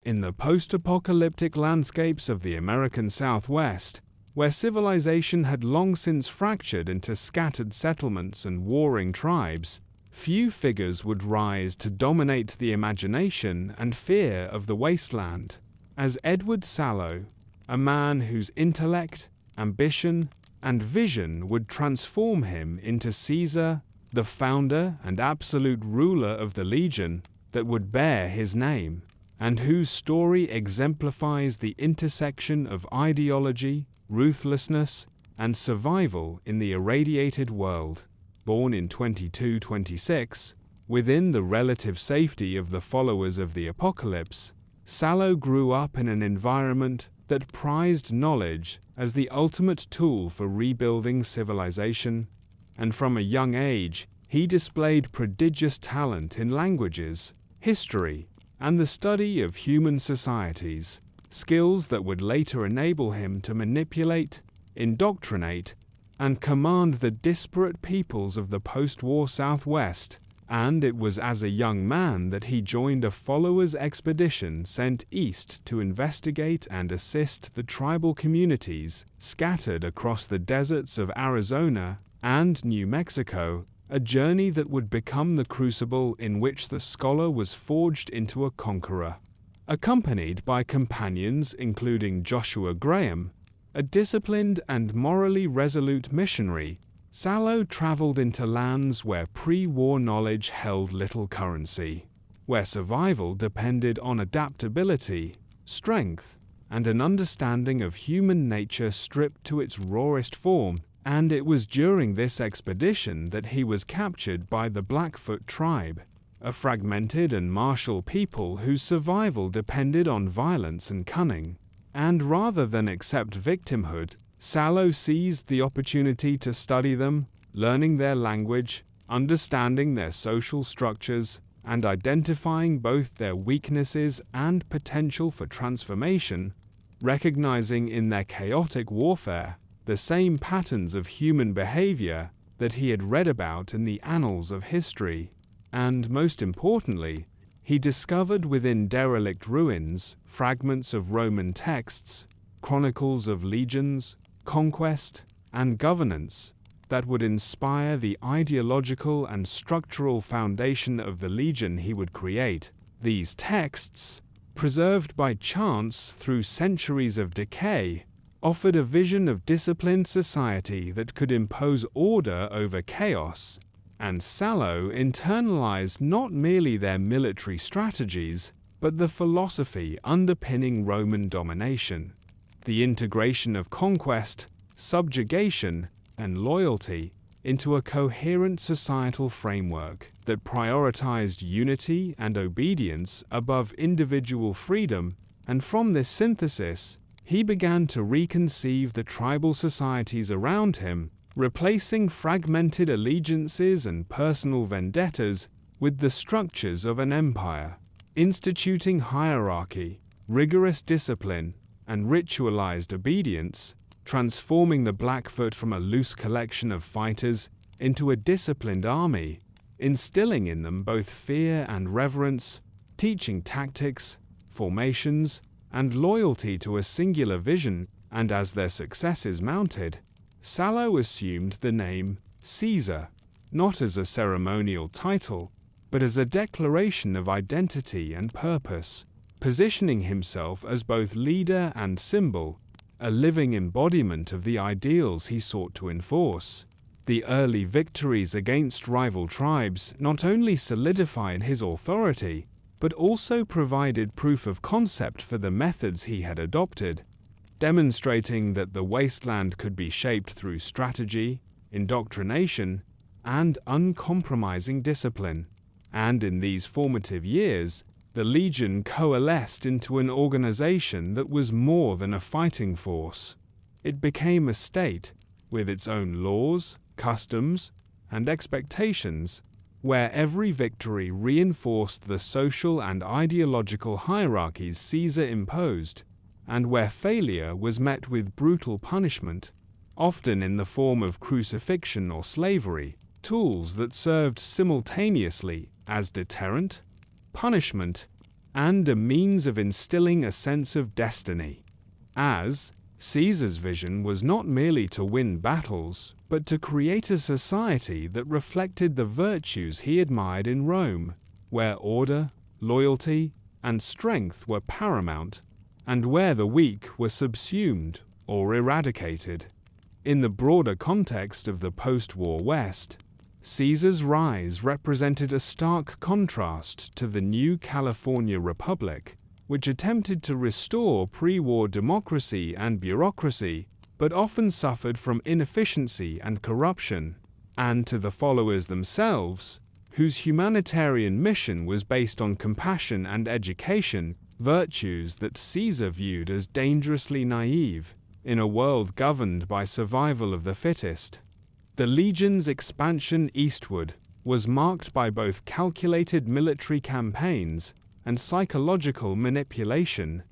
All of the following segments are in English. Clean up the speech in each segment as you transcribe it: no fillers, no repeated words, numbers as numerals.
In the post-apocalyptic landscapes of the American Southwest, where civilization had long since fractured into scattered settlements and warring tribes, few figures would rise to dominate the imagination and fear of the Wasteland, as Edward Sallow, a man whose intellect, ambition, and vision would transform him into Caesar, the founder and absolute ruler of the legion that would bear his name, and whose story exemplifies the intersection of ideology, ruthlessness, and survival in the irradiated world. Born in 2226, within the relative safety of the followers of the apocalypse, Sallow grew up in an environment that prized knowledge as the ultimate tool for rebuilding civilization, and from a young age he displayed prodigious talent in languages, history, and the study of human societies, skills that would later enable him to manipulate, indoctrinate, and command the disparate peoples of the post-war Southwest. And it was as a young man that he joined a followers' expedition sent east to investigate and assist the tribal communities scattered across the deserts of Arizona and New Mexico, a journey that would become the crucible in which the scholar was forged into a conqueror. Accompanied by companions including Joshua Graham, a disciplined and morally resolute missionary, Sallow traveled into lands where pre-war knowledge held little currency, where survival depended on adaptability, strength, and an understanding of human nature stripped to its rawest form, and it was during this expedition that he was captured by the Blackfoot tribe, a fragmented and martial people whose survival depended on violence and cunning. And rather than accept victimhood, Sallow seized the opportunity to study them, learning their language, understanding their social structures, and identifying both their weaknesses and potential for transformation, recognizing in their chaotic warfare the same patterns of human behavior that he had read about in the annals of history. And most importantly, he discovered within derelict ruins fragments of Roman texts, chronicles of legions, conquest, and governance that would inspire the ideological and structural foundation of the legion he would create. These texts, preserved by chance through centuries of decay, offered a vision of disciplined society that could impose order over chaos, and Sallow internalized not merely their military strategies, but the philosophy underpinning Roman domination. The integration of conquest, subjugation, and loyalty into a coherent societal framework that prioritized unity and obedience above individual freedom, and from this synthesis, he began to reconceive the tribal societies around him, replacing fragmented allegiances and personal vendettas with the structures of an empire, instituting hierarchy, rigorous discipline, and ritualized obedience, transforming the Blackfoot from a loose collection of fighters into a disciplined army, instilling in them both fear and reverence, teaching tactics, formations, and loyalty to a singular vision. And as their successes mounted, Sallow assumed the name Caesar, not as a ceremonial title, but as a declaration of identity and purpose, positioning himself as both leader and symbol, a living embodiment of the ideals he sought to enforce. The early victories against rival tribes not only solidified his authority, but also provided proof of concept for the methods he had adopted, demonstrating that the Wasteland could be shaped through strategy, indoctrination, and uncompromising discipline. And in these formative years, the Legion coalesced into an organization that was more than a fighting force. It became a state, with its own laws, customs, and expectations, where every victory reinforced the social and ideological hierarchies Caesar imposed, and where failure was met with brutal punishment, often in the form of crucifixion or slavery, tools that served simultaneously as deterrent, punishment, and a means of instilling a sense of destiny. As Caesar's vision was not merely to win battles, but to create a society that reflected the virtues he admired in Rome, where order, loyalty, and strength were paramount, and where the weak were subsumed or eradicated. In the broader context of the post-war West, Caesar's rise represented a stark contrast to the new California Republic, which attempted to restore pre-war democracy and bureaucracy, but often suffered from inefficiency and corruption, and to the followers themselves, whose humanitarian mission was based on compassion and education, virtues that Caesar viewed as dangerously naive in a world governed by survival of the fittest. The legion's expansion eastward was marked by both calculated military campaigns and psychological manipulation,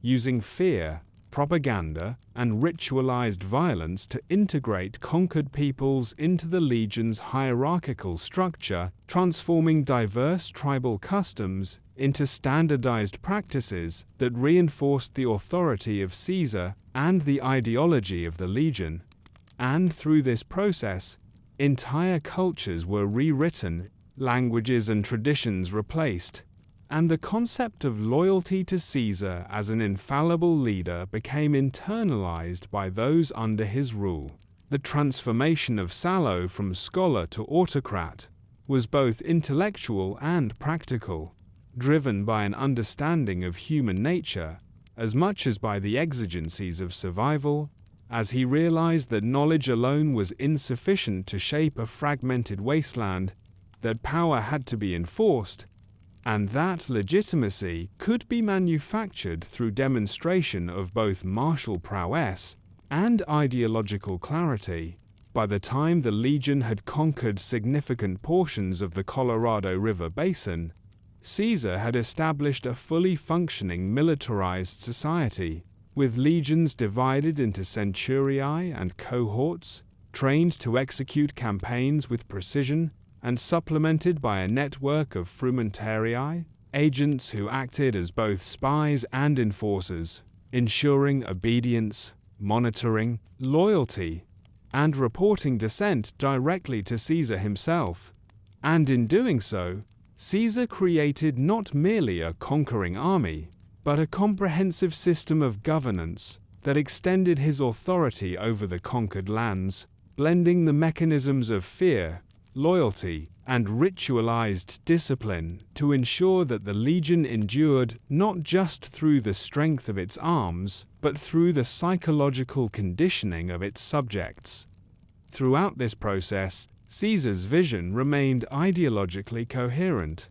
using fear, propaganda, and ritualized violence to integrate conquered peoples into the legion's hierarchical structure, transforming diverse tribal customs into standardized practices that reinforced the authority of Caesar and the ideology of the legion. And through this process, entire cultures were rewritten, languages and traditions replaced, and the concept of loyalty to Caesar as an infallible leader became internalized by those under his rule. The transformation of Sallow from scholar to autocrat was both intellectual and practical, driven by an understanding of human nature as much as by the exigencies of survival, as he realized that knowledge alone was insufficient to shape a fragmented wasteland, that power had to be enforced, and that legitimacy could be manufactured through demonstration of both martial prowess and ideological clarity. By the time the Legion had conquered significant portions of the Colorado River basin, Caesar had established a fully functioning militarized society, with legions divided into centuriae and cohorts, trained to execute campaigns with precision, and supplemented by a network of frumentarii, agents who acted as both spies and enforcers, ensuring obedience, monitoring, loyalty, and reporting dissent directly to Caesar himself. And in doing so, Caesar created not merely a conquering army, but a comprehensive system of governance that extended his authority over the conquered lands, blending the mechanisms of fear, loyalty, and ritualized discipline to ensure that the legion endured not just through the strength of its arms, but through the psychological conditioning of its subjects. Throughout this process, Caesar's vision remained ideologically coherent,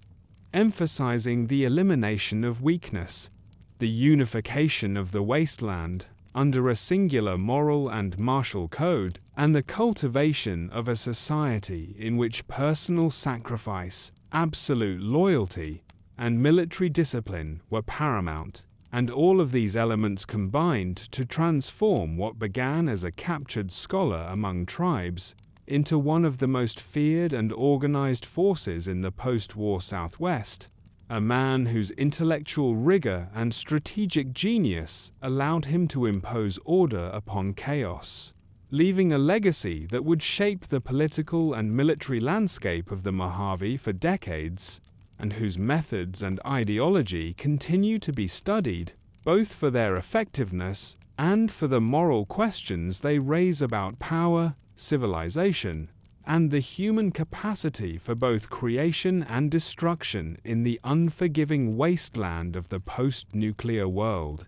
emphasizing the elimination of weakness, the unification of the wasteland under a singular moral and martial code, and the cultivation of a society in which personal sacrifice, absolute loyalty, and military discipline were paramount, and all of these elements combined to transform what began as a captured scholar among tribes into one of the most feared and organized forces in the post-war Southwest, a man whose intellectual rigor and strategic genius allowed him to impose order upon chaos, leaving a legacy that would shape the political and military landscape of the Mojave for decades, and whose methods and ideology continue to be studied, both for their effectiveness and for the moral questions they raise about power, civilization, and the human capacity for both creation and destruction in the unforgiving wasteland of the post-nuclear world.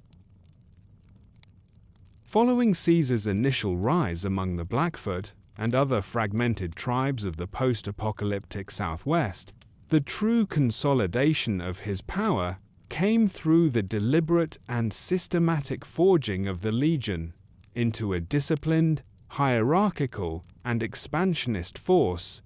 Following Caesar's initial rise among the Blackfoot and other fragmented tribes of the post-apocalyptic Southwest, the true consolidation of his power came through the deliberate and systematic forging of the Legion into a disciplined, hierarchical, and expansionist force,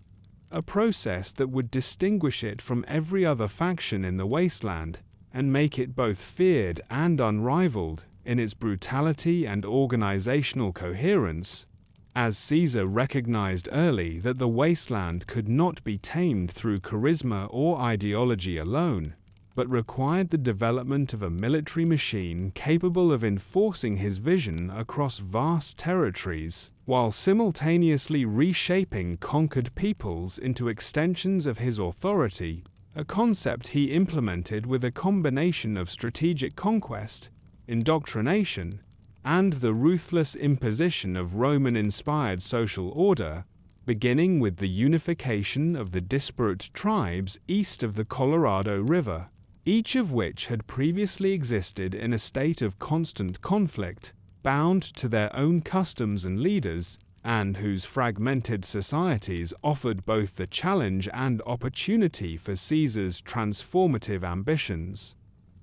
a process that would distinguish it from every other faction in the wasteland and make it both feared and unrivaled in its brutality and organizational coherence, as Caesar recognized early that the wasteland could not be tamed through charisma or ideology alone. but required the development of a military machine capable of enforcing his vision across vast territories, while simultaneously reshaping conquered peoples into extensions of his authority, a concept he implemented with a combination of strategic conquest, indoctrination, and the ruthless imposition of Roman-inspired social order, beginning with the unification of the disparate tribes east of the Colorado River, each of which had previously existed in a state of constant conflict, bound to their own customs and leaders, and whose fragmented societies offered both the challenge and opportunity for Caesar's transformative ambitions.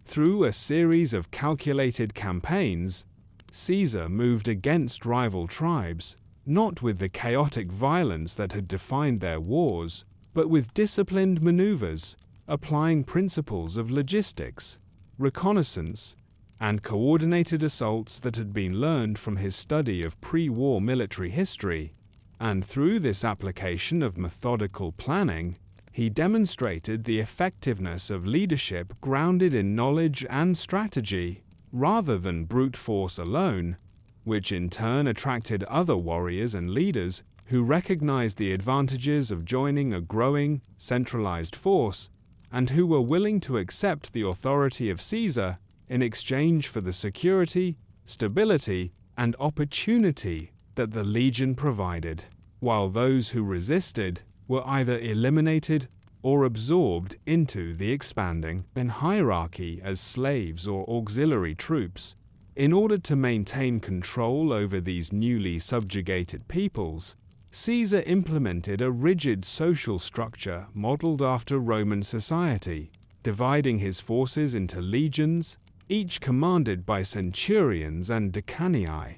Through a series of calculated campaigns, Caesar moved against rival tribes, not with the chaotic violence that had defined their wars, but with disciplined maneuvers, applying principles of logistics, reconnaissance, and coordinated assaults that had been learned from his study of pre-war military history. And through this application of methodical planning, he demonstrated the effectiveness of leadership grounded in knowledge and strategy, rather than brute force alone, which in turn attracted other warriors and leaders who recognized the advantages of joining a growing, centralized force, and who were willing to accept the authority of Caesar in exchange for the security, stability, and opportunity that the legion provided, while those who resisted were either eliminated or absorbed into the expanding hierarchy as slaves or auxiliary troops. In order to maintain control over these newly subjugated peoples, Caesar implemented a rigid social structure modeled after Roman society, dividing his forces into legions, each commanded by centurions and decanii,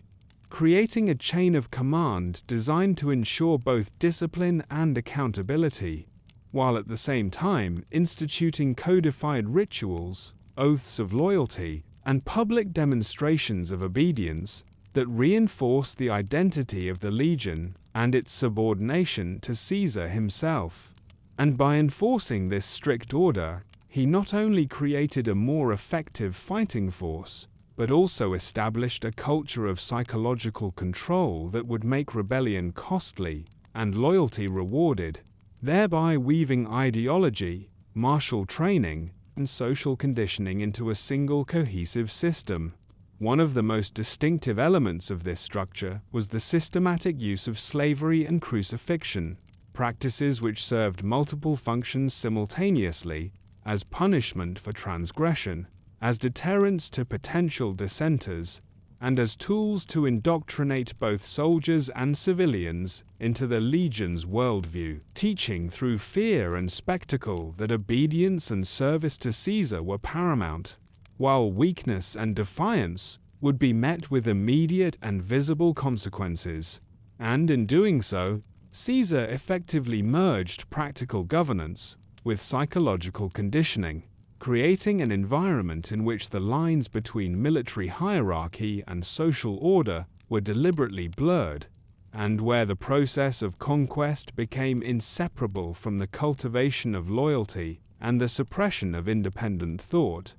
creating a chain of command designed to ensure both discipline and accountability, while at the same time instituting codified rituals, oaths of loyalty, and public demonstrations of obedience that reinforce the identity of the legion and its subordination to Caesar himself. And by enforcing this strict order, he not only created a more effective fighting force, but also established a culture of psychological control that would make rebellion costly and loyalty rewarded, thereby weaving ideology, martial training, and social conditioning into a single cohesive system. One of the most distinctive elements of this structure was the systematic use of slavery and crucifixion, practices which served multiple functions simultaneously as punishment for transgression, as deterrents to potential dissenters, and as tools to indoctrinate both soldiers and civilians into the legion's worldview, teaching through fear and spectacle that obedience and service to Caesar were paramount, while weakness and defiance would be met with immediate and visible consequences. And in doing so, Caesar effectively merged practical governance with psychological conditioning, creating an environment in which the lines between military hierarchy and social order were deliberately blurred, and where the process of conquest became inseparable from the cultivation of loyalty and the suppression of independent thought.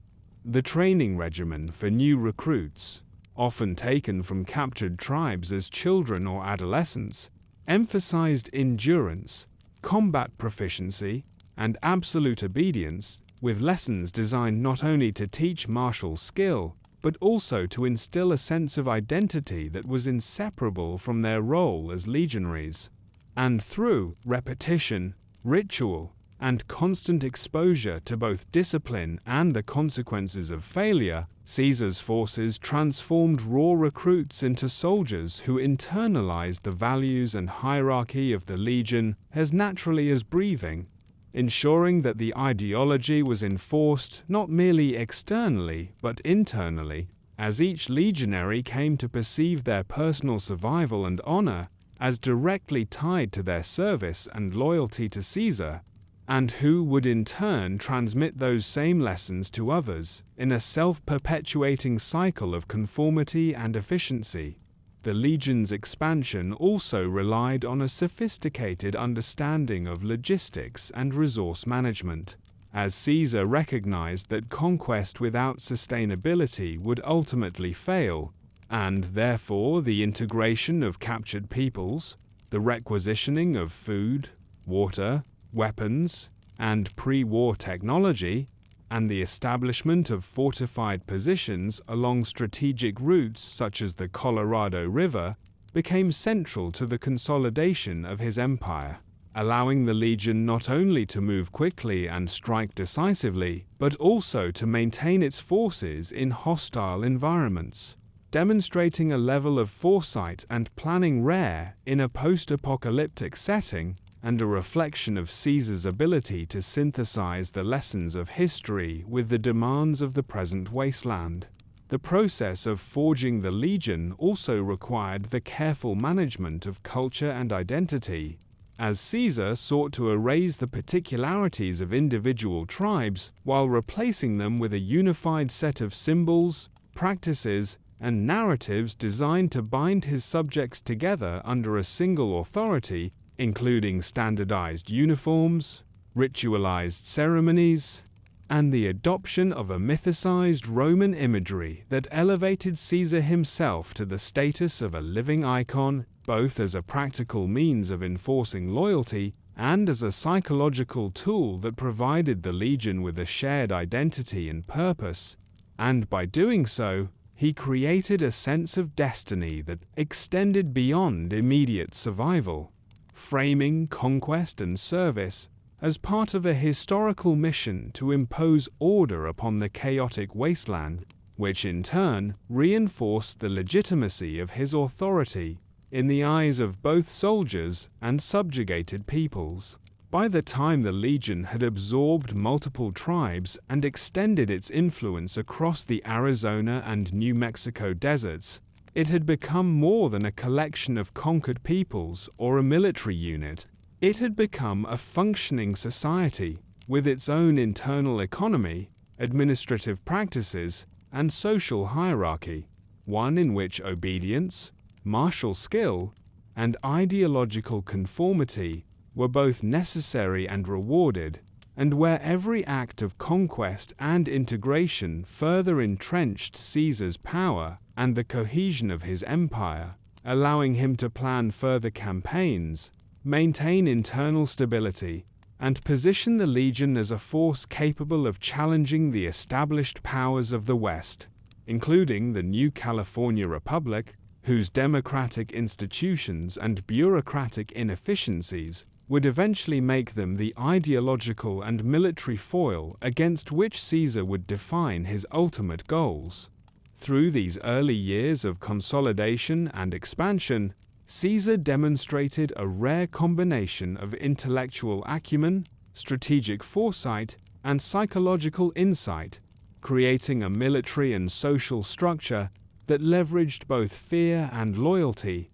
The training regimen for new recruits, often taken from captured tribes as children or adolescents, emphasized endurance, combat proficiency, and absolute obedience, with lessons designed not only to teach martial skill, but also to instill a sense of identity that was inseparable from their role as legionaries. And through repetition, ritual, and constant exposure to both discipline and the consequences of failure, Caesar's forces transformed raw recruits into soldiers who internalized the values and hierarchy of the legion as naturally as breathing, ensuring that the ideology was enforced not merely externally but internally, as each legionary came to perceive their personal survival and honor as directly tied to their service and loyalty to Caesar, and who would in turn transmit those same lessons to others in a self-perpetuating cycle of conformity and efficiency. The legion's expansion also relied on a sophisticated understanding of logistics and resource management, as Caesar recognized that conquest without sustainability would ultimately fail, and therefore the integration of captured peoples, the requisitioning of food, water, weapons, and pre-war technology, and the establishment of fortified positions along strategic routes such as the Colorado River became central to the consolidation of his empire, allowing the legion not only to move quickly and strike decisively, but also to maintain its forces in hostile environments, demonstrating a level of foresight and planning rare in a post-apocalyptic setting and a reflection of Caesar's ability to synthesize the lessons of history with the demands of the present wasteland. The process of forging the legion also required the careful management of culture and identity, as Caesar sought to erase the particularities of individual tribes while replacing them with a unified set of symbols, practices, and narratives designed to bind his subjects together under a single authority, including standardized uniforms, ritualized ceremonies, and the adoption of a mythicized Roman imagery that elevated Caesar himself to the status of a living icon, both as a practical means of enforcing loyalty and as a psychological tool that provided the legion with a shared identity and purpose. And by doing so, he created a sense of destiny that extended beyond immediate survival, framing conquest and service as part of a historical mission to impose order upon the chaotic wasteland, which in turn reinforced the legitimacy of his authority in the eyes of both soldiers and subjugated peoples. By the time the legion had absorbed multiple tribes and extended its influence across the Arizona and New Mexico deserts, it had become more than a collection of conquered peoples or a military unit. It had become a functioning society with its own internal economy, administrative practices, and social hierarchy, one in which obedience, martial skill, and ideological conformity were both necessary and rewarded, and where every act of conquest and integration further entrenched Caesar's power and the cohesion of his empire, allowing him to plan further campaigns, maintain internal stability, and position the legion as a force capable of challenging the established powers of the West, including the new California Republic, whose democratic institutions and bureaucratic inefficiencies would eventually make them the ideological and military foil against which Caesar would define his ultimate goals. Through these early years of consolidation and expansion, Caesar demonstrated a rare combination of intellectual acumen, strategic foresight, and psychological insight, creating a military and social structure that leveraged both fear and loyalty,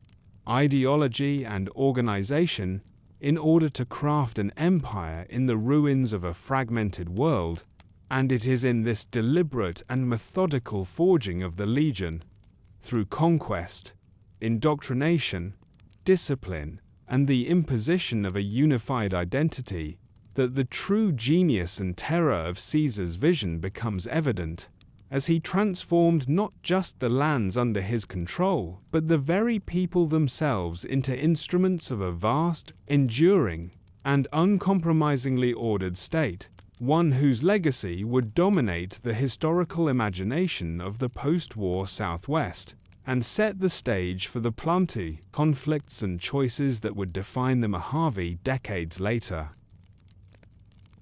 ideology and organization, in order to craft an empire in the ruins of a fragmented world. And it is in this deliberate and methodical forging of the legion, through conquest, indoctrination, discipline, and the imposition of a unified identity, that the true genius and terror of Caesar's vision becomes evident, as he transformed not just the lands under his control, but the very people themselves into instruments of a vast, enduring, and uncompromisingly ordered state, one whose legacy would dominate the historical imagination of the post-war Southwest, and set the stage for the plenty, conflicts, and choices that would define the Mojave decades later.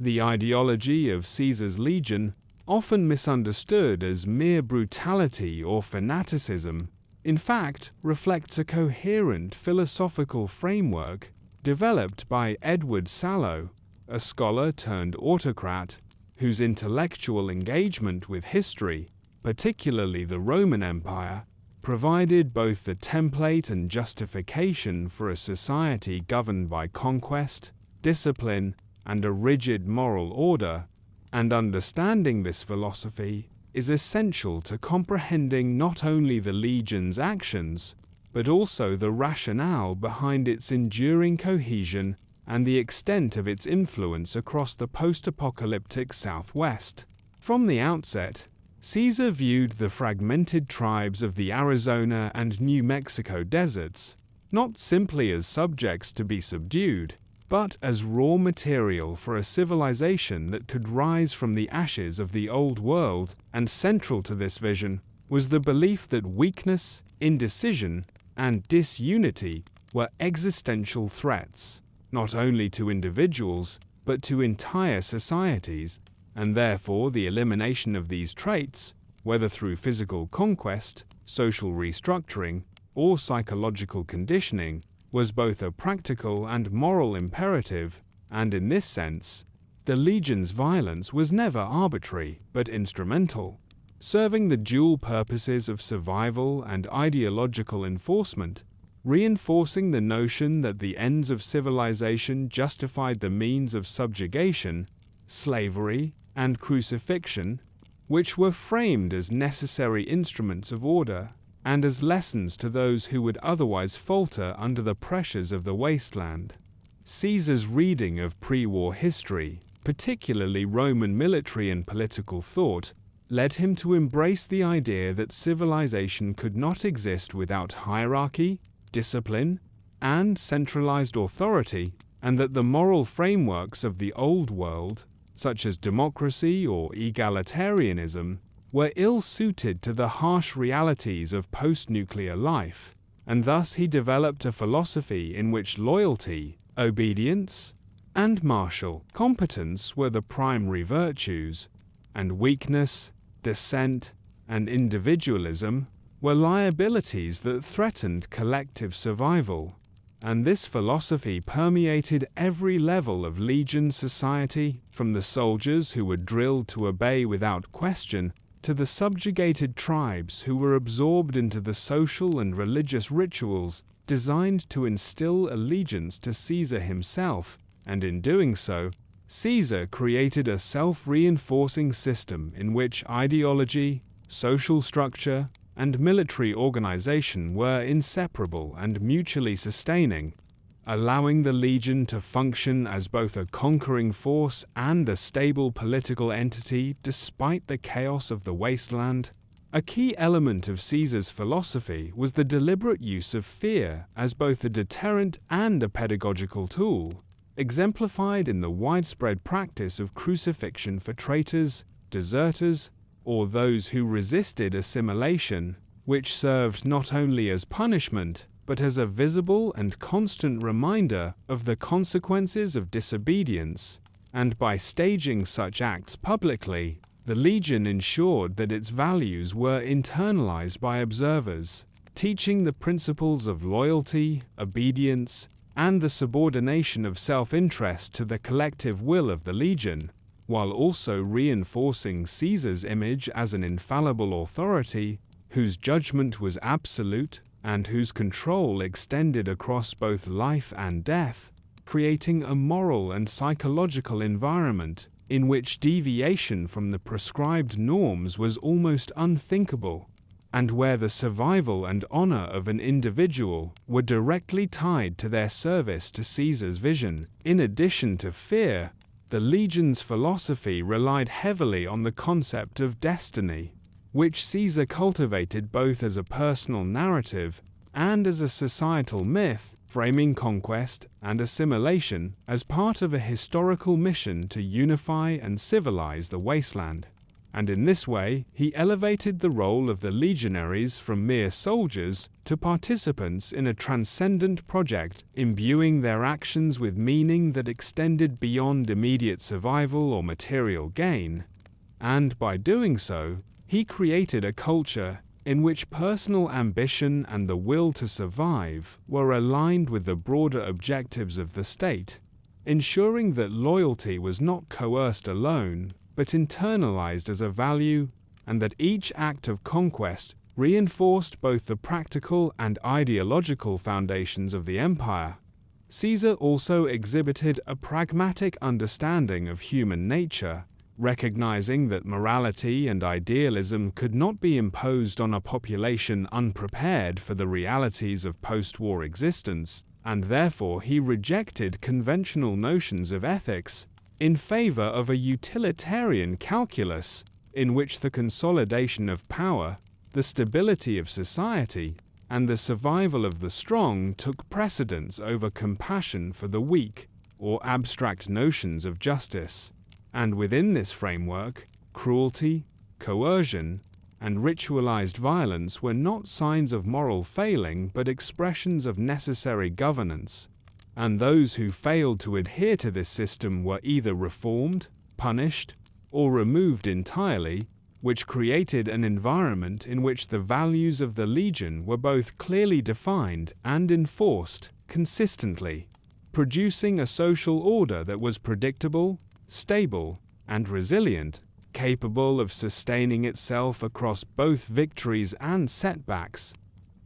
The ideology of Caesar's legion, often misunderstood as mere brutality or fanaticism, in fact reflects a coherent philosophical framework developed by Edward Sallow, a scholar turned autocrat whose intellectual engagement with history, particularly the Roman Empire, provided both the template and justification for a society governed by conquest, discipline, and a rigid moral order. And understanding this philosophy is essential to comprehending not only the legion's actions, but also the rationale behind its enduring cohesion and the extent of its influence across the post-apocalyptic Southwest. From the outset, Caesar viewed the fragmented tribes of the Arizona and New Mexico deserts not simply as subjects to be subdued, but as raw material for a civilization that could rise from the ashes of the Old World, and central to this vision was the belief that weakness, indecision, and disunity were existential threats, not only to individuals, but to entire societies, and therefore the elimination of these traits, whether through physical conquest, social restructuring, or psychological conditioning, was both a practical and moral imperative, and in this sense, the Legion's violence was never arbitrary but instrumental, serving the dual purposes of survival and ideological enforcement, reinforcing the notion that the ends of civilization justified the means of subjugation, slavery, and crucifixion, which were framed as necessary instruments of order and as lessons to those who would otherwise falter under the pressures of the wasteland. Caesar's reading of pre-war history, particularly Roman military and political thought, led him to embrace the idea that civilization could not exist without hierarchy, discipline, and centralized authority, and that the moral frameworks of the Old World, such as democracy or egalitarianism, were ill-suited to the harsh realities of post-nuclear life, and thus he developed a philosophy in which loyalty, obedience, and martial competence were the primary virtues, and weakness, dissent, and individualism were liabilities that threatened collective survival. And this philosophy permeated every level of Legion society, from the soldiers who were drilled to obey without question, to the subjugated tribes who were absorbed into the social and religious rituals designed to instill allegiance to Caesar himself, and in doing so, Caesar created a self-reinforcing system in which ideology, social structure, and military organization were inseparable and mutually sustaining, allowing the Legion to function as both a conquering force and a stable political entity despite the chaos of the wasteland. A key element of Caesar's philosophy was the deliberate use of fear as both a deterrent and a pedagogical tool, exemplified in the widespread practice of crucifixion for traitors, deserters, or those who resisted assimilation, which served not only as punishment, but as a visible and constant reminder of the consequences of disobedience, and by staging such acts publicly, the Legion ensured that its values were internalized by observers, teaching the principles of loyalty, obedience, and the subordination of self-interest to the collective will of the Legion, while also reinforcing Caesar's image as an infallible authority whose judgment was absolute and whose control extended across both life and death, creating a moral and psychological environment in which deviation from the prescribed norms was almost unthinkable, and where the survival and honor of an individual were directly tied to their service to Caesar's vision. In addition to fear, the Legion's philosophy relied heavily on the concept of destiny, which Caesar cultivated both as a personal narrative and as a societal myth, framing conquest and assimilation as part of a historical mission to unify and civilize the wasteland. And in this way, he elevated the role of the legionaries from mere soldiers to participants in a transcendent project, imbuing their actions with meaning that extended beyond immediate survival or material gain. And by doing so, he created a culture in which personal ambition and the will to survive were aligned with the broader objectives of the state, ensuring that loyalty was not coerced alone, but internalized as a value, and that each act of conquest reinforced both the practical and ideological foundations of the empire. Caesar also exhibited a pragmatic understanding of human nature, recognizing that morality and idealism could not be imposed on a population unprepared for the realities of post-war existence. and therefore he rejected conventional notions of ethics in favor of a utilitarian calculus in which the consolidation of power, the stability of society, and the survival of the strong took precedence over compassion for the weak or abstract notions of justice. And within this framework, cruelty, coercion, and ritualized violence were not signs of moral failing but expressions of necessary governance, and those who failed to adhere to this system were either reformed, punished, or removed entirely, which created an environment in which the values of the Legion were both clearly defined and enforced consistently, producing a social order that was predictable, stable, and resilient, capable of sustaining itself across both victories and setbacks.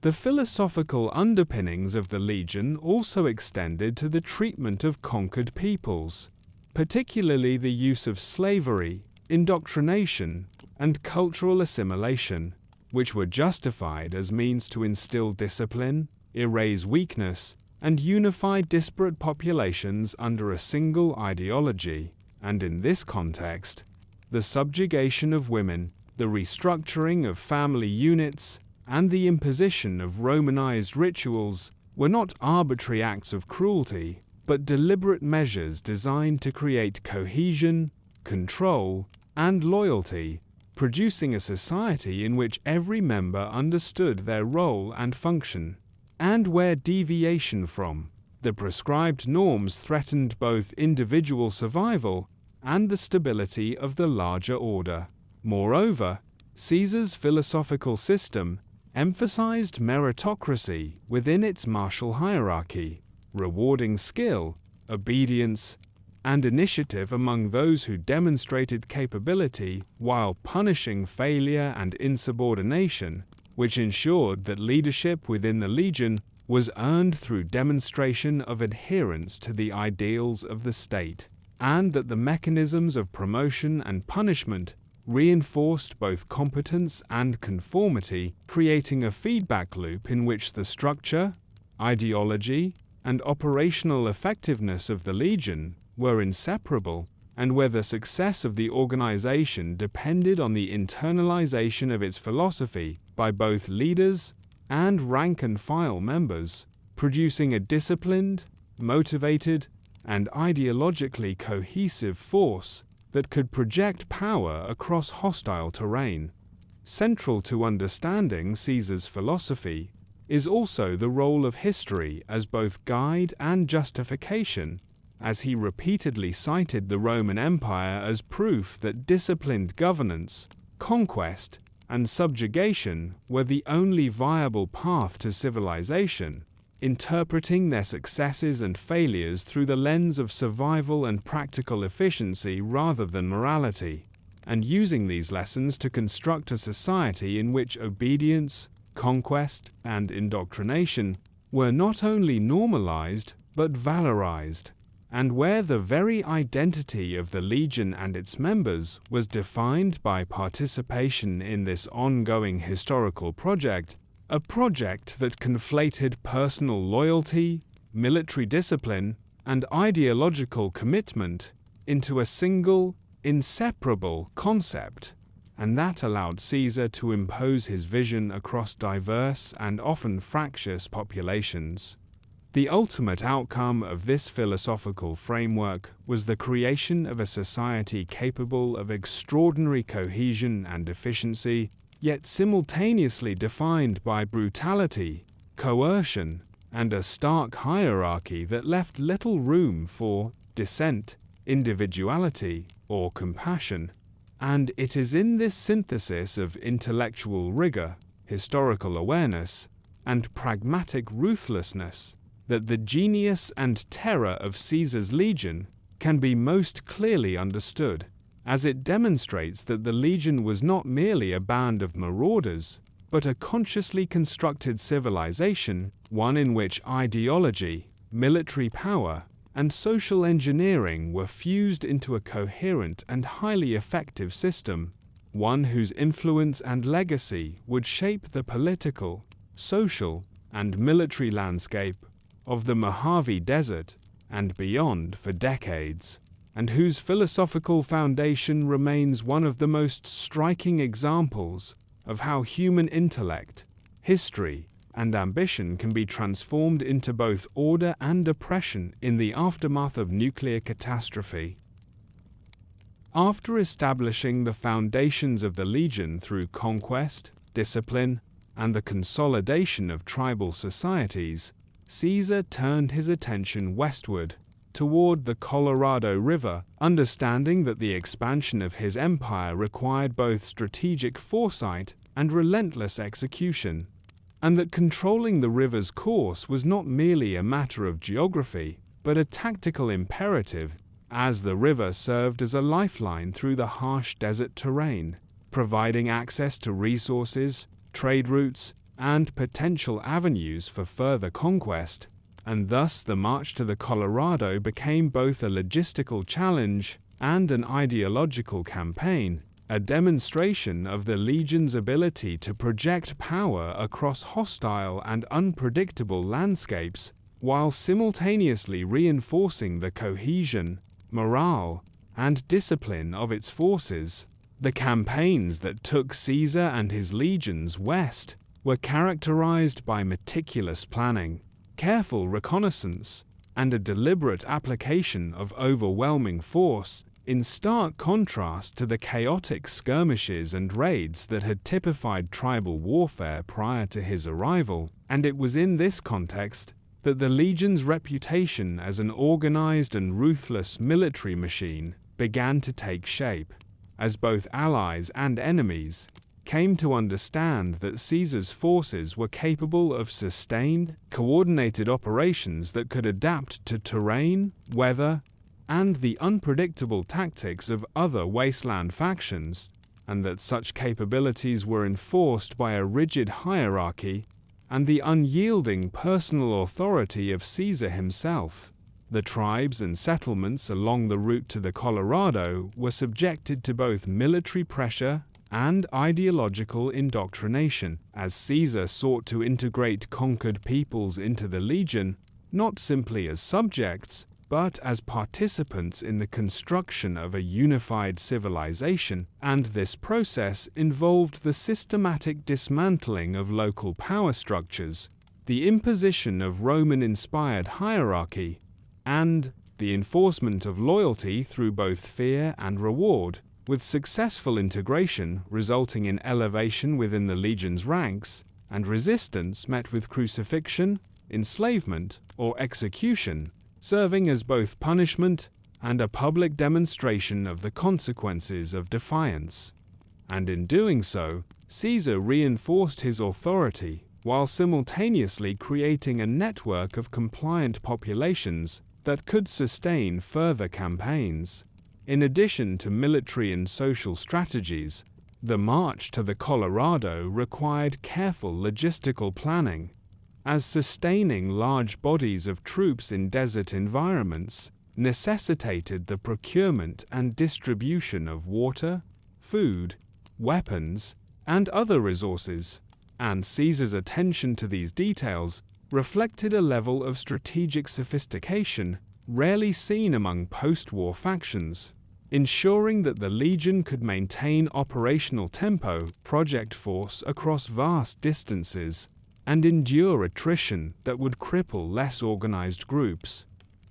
The philosophical underpinnings of the Legion also extended to the treatment of conquered peoples, particularly the use of slavery, indoctrination, and cultural assimilation, which were justified as means to instill discipline, erase weakness, and unify disparate populations under a single ideology. And in this context, the subjugation of women, the restructuring of family units, and the imposition of Romanized rituals were not arbitrary acts of cruelty, but deliberate measures designed to create cohesion, control, and loyalty, producing a society in which every member understood their role and function, and where deviation from the prescribed norms threatened both individual survival and the stability of the larger order. Moreover, Caesar's philosophical system emphasized meritocracy within its martial hierarchy, rewarding skill, obedience, and initiative among those who demonstrated capability while punishing failure and insubordination, which ensured that leadership within the Legion was earned through demonstration of adherence to the ideals of the state, and that the mechanisms of promotion and punishment reinforced both competence and conformity, creating a feedback loop in which the structure, ideology, and operational effectiveness of the Legion were inseparable, and where the success of the organization depended on the internalization of its philosophy by both leaders and rank-and-file members, producing a disciplined, motivated, and ideologically cohesive force that could project power across hostile terrain. Central to understanding Caesar's philosophy is also the role of history as both guide and justification, as he repeatedly cited the Roman Empire as proof that disciplined governance, conquest, and subjugation were the only viable path to civilization, interpreting their successes and failures through the lens of survival and practical efficiency rather than morality, and using these lessons to construct a society in which obedience, conquest, and indoctrination were not only normalized but valorized, and where the very identity of the Legion and its members was defined by participation in this ongoing historical project, a project that conflated personal loyalty, military discipline, and ideological commitment into a single, inseparable concept, and that allowed Caesar to impose his vision across diverse and often fractious populations. The ultimate outcome of this philosophical framework was the creation of a society capable of extraordinary cohesion and efficiency, yet simultaneously defined by brutality, coercion, and a stark hierarchy that left little room for dissent, individuality, or compassion. And it is in this synthesis of intellectual rigor, historical awareness, and pragmatic ruthlessness that the genius and terror of Caesar's Legion can be most clearly understood, as it demonstrates that the Legion was not merely a band of marauders, but a consciously constructed civilization, one in which ideology, military power, and social engineering were fused into a coherent and highly effective system, one whose influence and legacy would shape the political, social, and military landscape of the Mojave Desert and beyond for decades, and whose philosophical foundation remains one of the most striking examples of how human intellect, history, and ambition can be transformed into both order and oppression in the aftermath of nuclear catastrophe. After establishing the foundations of the Legion through conquest, discipline, and the consolidation of tribal societies, Caesar turned his attention westward, toward the Colorado River, understanding that the expansion of his empire required both strategic foresight and relentless execution, and that controlling the river's course was not merely a matter of geography, but a tactical imperative, as the river served as a lifeline through the harsh desert terrain, providing access to resources, trade routes, and potential avenues for further conquest, and thus the march to the Colorado became both a logistical challenge and an ideological campaign, a demonstration of the Legion's ability to project power across hostile and unpredictable landscapes, while simultaneously reinforcing the cohesion, morale, and discipline of its forces. The campaigns that took Caesar and his legions west were characterized by meticulous planning, careful reconnaissance, and a deliberate application of overwhelming force, in stark contrast to the chaotic skirmishes and raids that had typified tribal warfare prior to his arrival. And it was in this context that the Legion's reputation as an organized and ruthless military machine began to take shape, as both allies and enemies came to understand that Caesar's forces were capable of sustained, coordinated operations that could adapt to terrain, weather, and the unpredictable tactics of other wasteland factions, and that such capabilities were enforced by a rigid hierarchy and the unyielding personal authority of Caesar himself. The tribes and settlements along the route to the Colorado were subjected to both military pressure and ideological indoctrination, as Caesar sought to integrate conquered peoples into the Legion, not simply as subjects, but as participants in the construction of a unified civilization, and this process involved the systematic dismantling of local power structures, the imposition of Roman-inspired hierarchy, and the enforcement of loyalty through both fear and reward, with successful integration resulting in elevation within the Legion's ranks, and resistance met with crucifixion, enslavement, or execution, serving as both punishment and a public demonstration of the consequences of defiance. And in doing so, Caesar reinforced his authority while simultaneously creating a network of compliant populations that could sustain further campaigns. In addition to military and social strategies, the march to the Colorado required careful logistical planning, as sustaining large bodies of troops in desert environments necessitated the procurement and distribution of water, food, weapons, and other resources, and Caesar's attention to these details reflected a level of strategic sophistication rarely seen among post-war factions, ensuring that the Legion could maintain operational tempo, project force across vast distances, and endure attrition that would cripple less organized groups.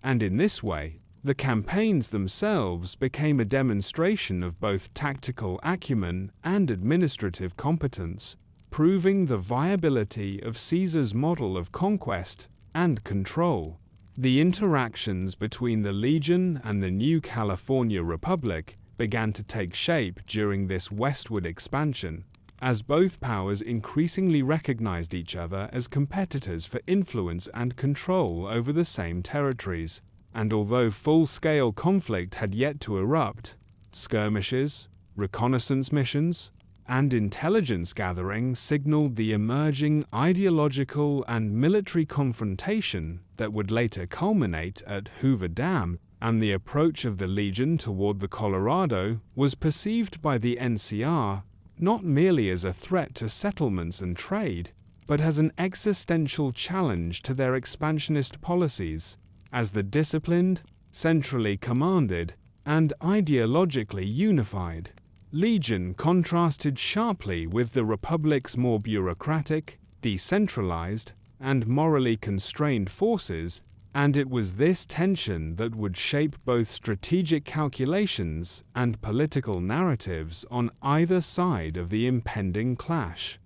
And in this way, the campaigns themselves became a demonstration of both tactical acumen and administrative competence, proving the viability of Caesar's model of conquest and control. The interactions between the Legion and the new California Republic began to take shape during this westward expansion, as both powers increasingly recognized each other as competitors for influence and control over the same territories. And although full-scale conflict had yet to erupt, skirmishes, reconnaissance missions, and intelligence gathering signaled the emerging ideological and military confrontation that would later culminate at Hoover Dam, and the approach of the Legion toward the Colorado was perceived by the NCR not merely as a threat to settlements and trade, but as an existential challenge to their expansionist policies. As the disciplined, centrally commanded, and ideologically unified Legion contrasted sharply with the Republic's more bureaucratic, decentralized, and morally constrained forces, and it was this tension that would shape both strategic calculations and political narratives on either side of the impending clash.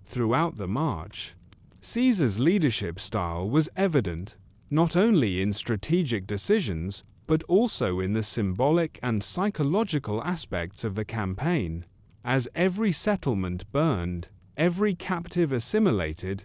Throughout the march, Caesar's leadership style was evident, not only in strategic decisions, but also in the symbolic and psychological aspects of the campaign. As every settlement burned, every captive assimilated,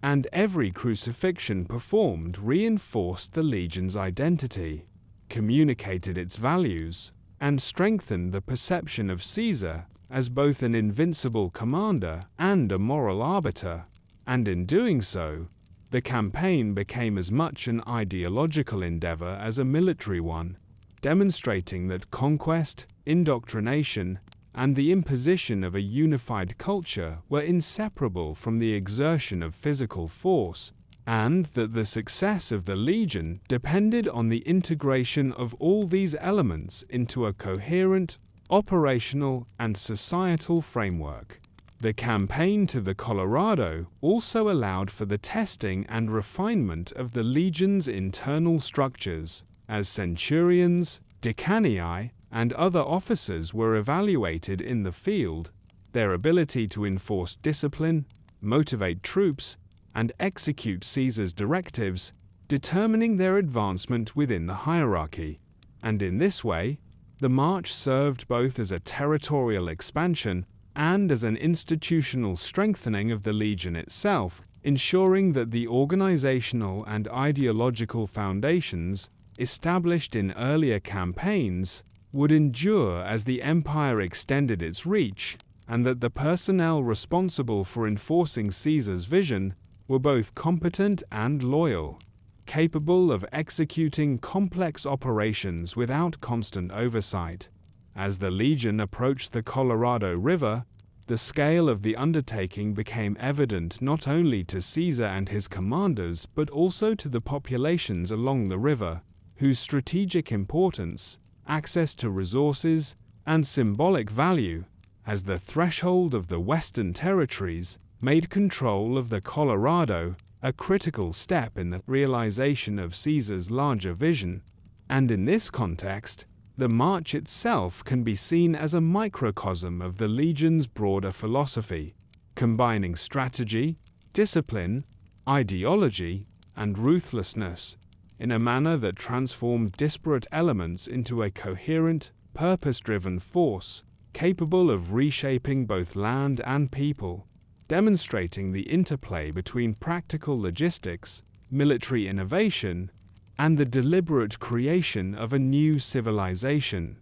and every crucifixion performed reinforced the legion's identity, communicated its values, and strengthened the perception of Caesar as both an invincible commander and a moral arbiter, and in doing so, the campaign became as much an ideological endeavor as a military one, demonstrating that conquest, indoctrination, and the imposition of a unified culture were inseparable from the exertion of physical force, and that the success of the Legion depended on the integration of all these elements into a coherent, operational, and societal framework. The campaign to the Colorado also allowed for the testing and refinement of the Legion's internal structures, as centurions, decanii, and other officers were evaluated in the field, their ability to enforce discipline, motivate troops, and execute Caesar's directives, determining their advancement within the hierarchy. And in this way, the march served both as a territorial expansion and as an institutional strengthening of the Legion itself, ensuring that the organizational and ideological foundations established in earlier campaigns would endure as the empire extended its reach, and that the personnel responsible for enforcing Caesar's vision were both competent and loyal, capable of executing complex operations without constant oversight. As the Legion approached the Colorado River, the scale of the undertaking became evident not only to Caesar and his commanders but also to the populations along the river, whose strategic importance, access to resources, and symbolic value, as the threshold of the Western territories, made control of the Colorado a critical step in the realization of Caesar's larger vision, and in this context, the march itself can be seen as a microcosm of the Legion's broader philosophy, combining strategy, discipline, ideology, and ruthlessness in a manner that transformed disparate elements into a coherent, purpose-driven force capable of reshaping both land and people, demonstrating the interplay between practical logistics, military innovation, and the deliberate creation of a new civilization,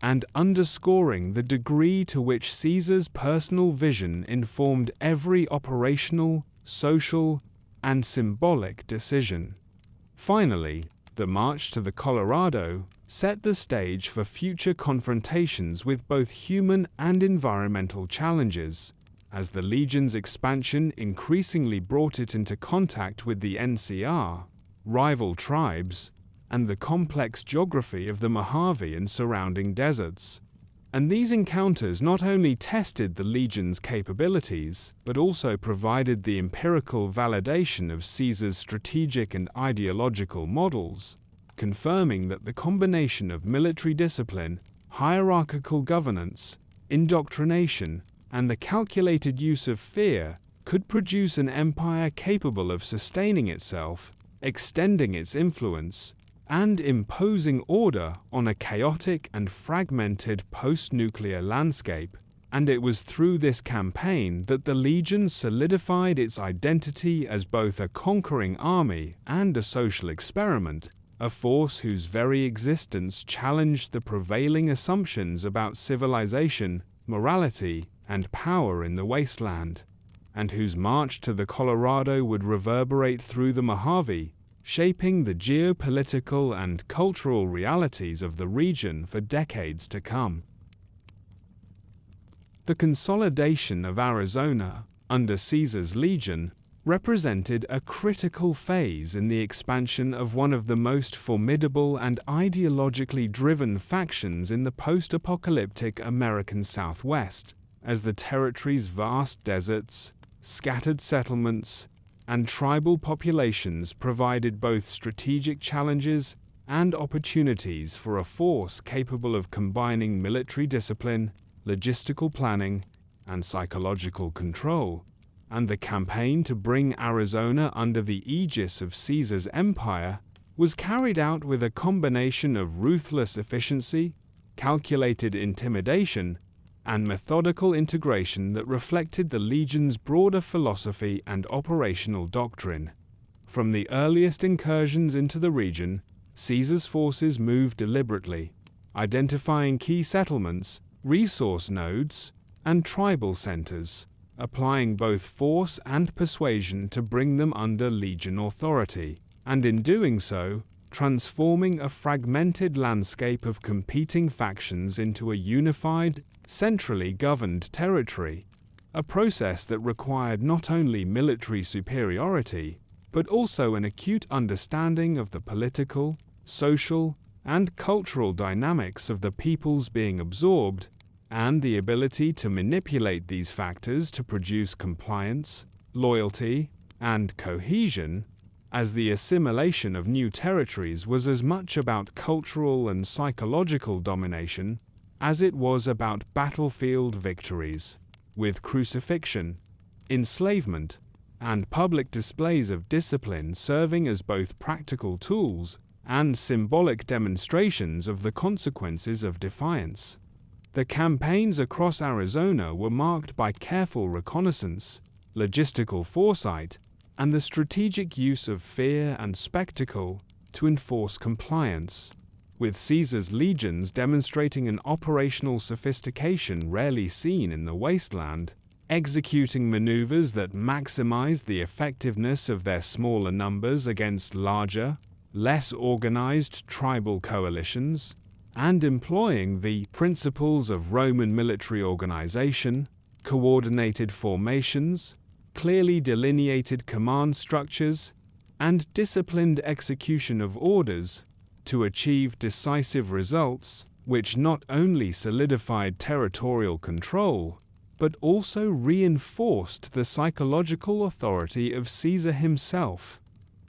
and underscoring the degree to which Caesar's personal vision informed every operational, social, and symbolic decision. Finally, the march to the Colorado set the stage for future confrontations with both human and environmental challenges, as the Legion's expansion increasingly brought it into contact with the NCR, rival tribes, and the complex geography of the Mojave and surrounding deserts. And these encounters not only tested the Legion's capabilities, but also provided the empirical validation of Caesar's strategic and ideological models, confirming that the combination of military discipline, hierarchical governance, indoctrination, and the calculated use of fear could produce an empire capable of sustaining itself, extending its influence, and imposing order on a chaotic and fragmented post-nuclear landscape. And it was through this campaign that the Legion solidified its identity as both a conquering army and a social experiment, a force whose very existence challenged the prevailing assumptions about civilization, morality, and power in the Wasteland, and whose march to the Colorado would reverberate through the Mojave, shaping the geopolitical and cultural realities of the region for decades to come. The consolidation of Arizona, under Caesar's Legion, represented a critical phase in the expansion of one of the most formidable and ideologically driven factions in the post-apocalyptic American Southwest, as the territory's vast deserts, scattered settlements, and tribal populations provided both strategic challenges and opportunities for a force capable of combining military discipline, logistical planning, and psychological control. And the campaign to bring Arizona under the aegis of Caesar's empire was carried out with a combination of ruthless efficiency, calculated intimidation, and methodical integration that reflected the legion's broader philosophy and operational doctrine. From the earliest incursions into the region, Caesar's forces moved deliberately, identifying key settlements, resource nodes, and tribal centers, applying both force and persuasion to bring them under legion authority, and in doing so, transforming a fragmented landscape of competing factions into a unified, centrally governed territory, a process that required not only military superiority, but also an acute understanding of the political, social, and cultural dynamics of the peoples being absorbed, and the ability to manipulate these factors to produce compliance, loyalty, and cohesion, as the assimilation of new territories was as much about cultural and psychological domination as it was about battlefield victories, with crucifixion, enslavement, and public displays of discipline serving as both practical tools and symbolic demonstrations of the consequences of defiance. The campaigns across Arizona were marked by careful reconnaissance, logistical foresight, and the strategic use of fear and spectacle to enforce compliance, with Caesar's legions demonstrating an operational sophistication rarely seen in the Wasteland, executing maneuvers that maximized the effectiveness of their smaller numbers against larger, less organized tribal coalitions, and employing the principles of Roman military organization, coordinated formations, clearly delineated command structures, and disciplined execution of orders to achieve decisive results, which not only solidified territorial control, but also reinforced the psychological authority of Caesar himself,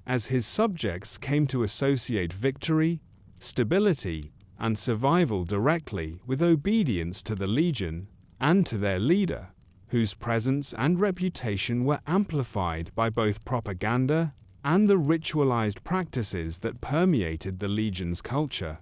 as his subjects came to associate victory, stability, and survival directly with obedience to the legion and to their leader, whose presence and reputation were amplified by both propaganda and the ritualized practices that permeated the legion's culture.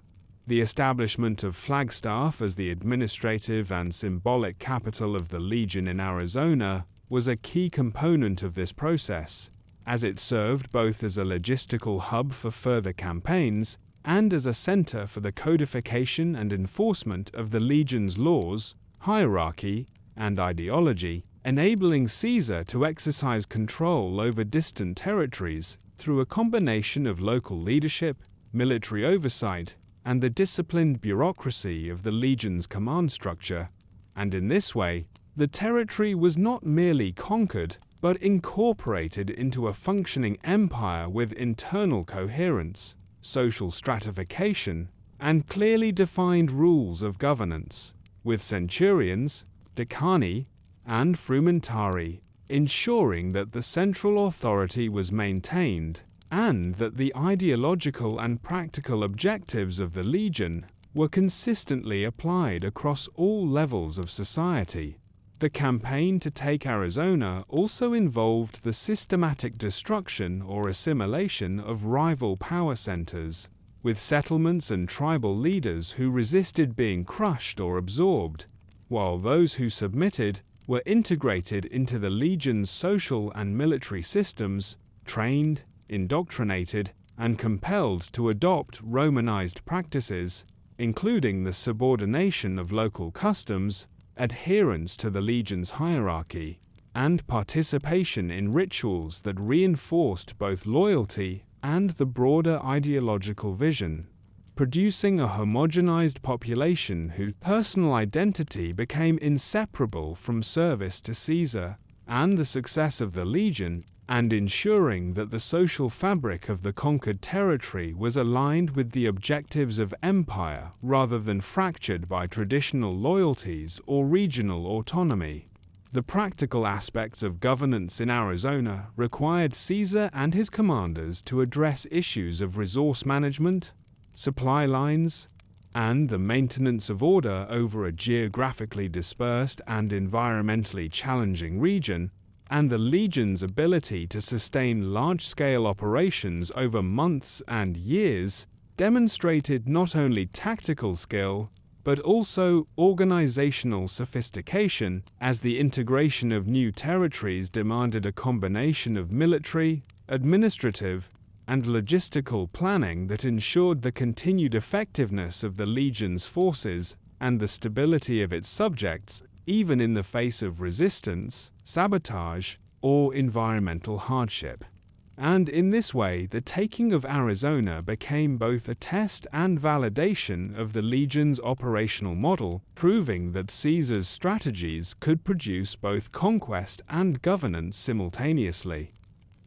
The establishment of Flagstaff as the administrative and symbolic capital of the legion in Arizona was a key component of this process, as it served both as a logistical hub for further campaigns and as a center for the codification and enforcement of the legion's laws, hierarchy, and ideology, enabling Caesar to exercise control over distant territories through a combination of local leadership, military oversight, and the disciplined bureaucracy of the legion's command structure. And in this way, the territory was not merely conquered, but incorporated into a functioning empire with internal coherence, social stratification, and clearly defined rules of governance, with centurions, decani, and frumentari, ensuring that the central authority was maintained and that the ideological and practical objectives of the legion were consistently applied across all levels of society. The campaign to take Arizona also involved the systematic destruction or assimilation of rival power centers, with settlements and tribal leaders who resisted being crushed or absorbed, while those who submitted were integrated into the legion's social and military systems, trained, indoctrinated, and compelled to adopt Romanized practices, including the subordination of local customs, adherence to the legion's hierarchy, and participation in rituals that reinforced both loyalty and the broader ideological vision, producing a homogenized population whose personal identity became inseparable from service to Caesar, and the success of the legion, and ensuring that the social fabric of the conquered territory was aligned with the objectives of empire rather than fractured by traditional loyalties or regional autonomy. The practical aspects of governance in Arizona required Caesar and his commanders to address issues of resource management, supply lines, and the maintenance of order over a geographically dispersed and environmentally challenging region, and the legion's ability to sustain large-scale operations over months and years demonstrated not only tactical skill, but also organizational sophistication, as the integration of new territories demanded a combination of military, administrative, and logistical planning that ensured the continued effectiveness of the legion's forces and the stability of its subjects, even in the face of resistance, sabotage, or environmental hardship. And in this way, the taking of Arizona became both a test and validation of the legion's operational model, proving that Caesar's strategies could produce both conquest and governance simultaneously.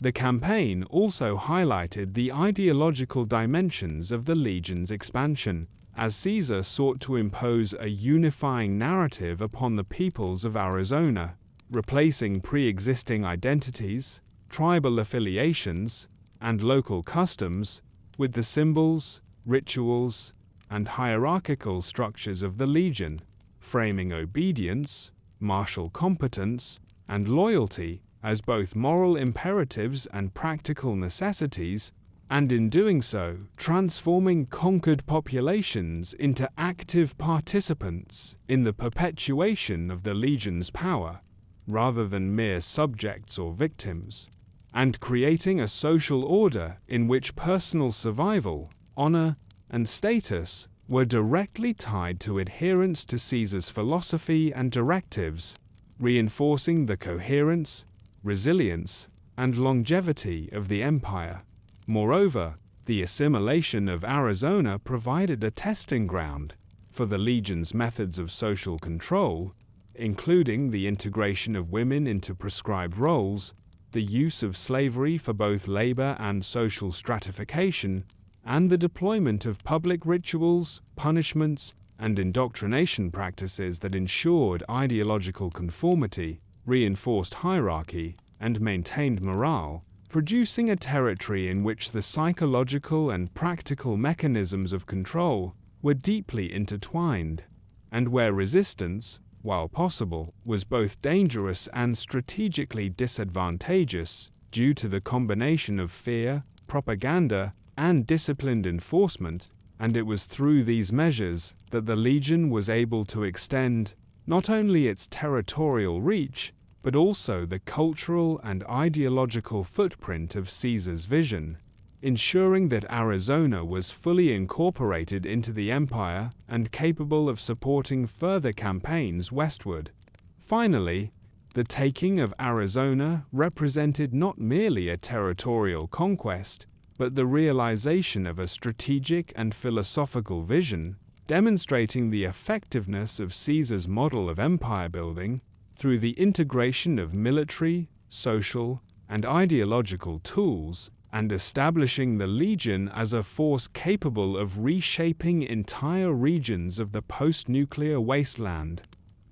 The campaign also highlighted the ideological dimensions of the legion's expansion, as Caesar sought to impose a unifying narrative upon the peoples of Arizona, replacing pre-existing identities, tribal affiliations, and local customs with the symbols, rituals, and hierarchical structures of the legion, framing obedience, martial competence, and loyalty as both moral imperatives and practical necessities, and in doing so, transforming conquered populations into active participants in the perpetuation of the legion's power, rather than mere subjects or victims, and creating a social order in which personal survival, honor, and status were directly tied to adherence to Caesar's philosophy and directives, reinforcing the coherence, resilience, and longevity of the empire. Moreover, the assimilation of Arizona provided a testing ground for the legion's methods of social control, including the integration of women into prescribed roles, the use of slavery for both labor and social stratification, and the deployment of public rituals, punishments, and indoctrination practices that ensured ideological conformity, reinforced hierarchy, and maintained morale, producing a territory in which the psychological and practical mechanisms of control were deeply intertwined, and where resistance, while possible, was both dangerous and strategically disadvantageous due to the combination of fear, propaganda, and disciplined enforcement, and it was through these measures that the legion was able to extend not only its territorial reach, but also the cultural and ideological footprint of Caesar's vision, ensuring that Arizona was fully incorporated into the empire and capable of supporting further campaigns westward. Finally, the taking of Arizona represented not merely a territorial conquest, but the realization of a strategic and philosophical vision, demonstrating the effectiveness of Caesar's model of empire building through the integration of military, social, and ideological tools, and establishing the legion as a force capable of reshaping entire regions of the post-nuclear wasteland,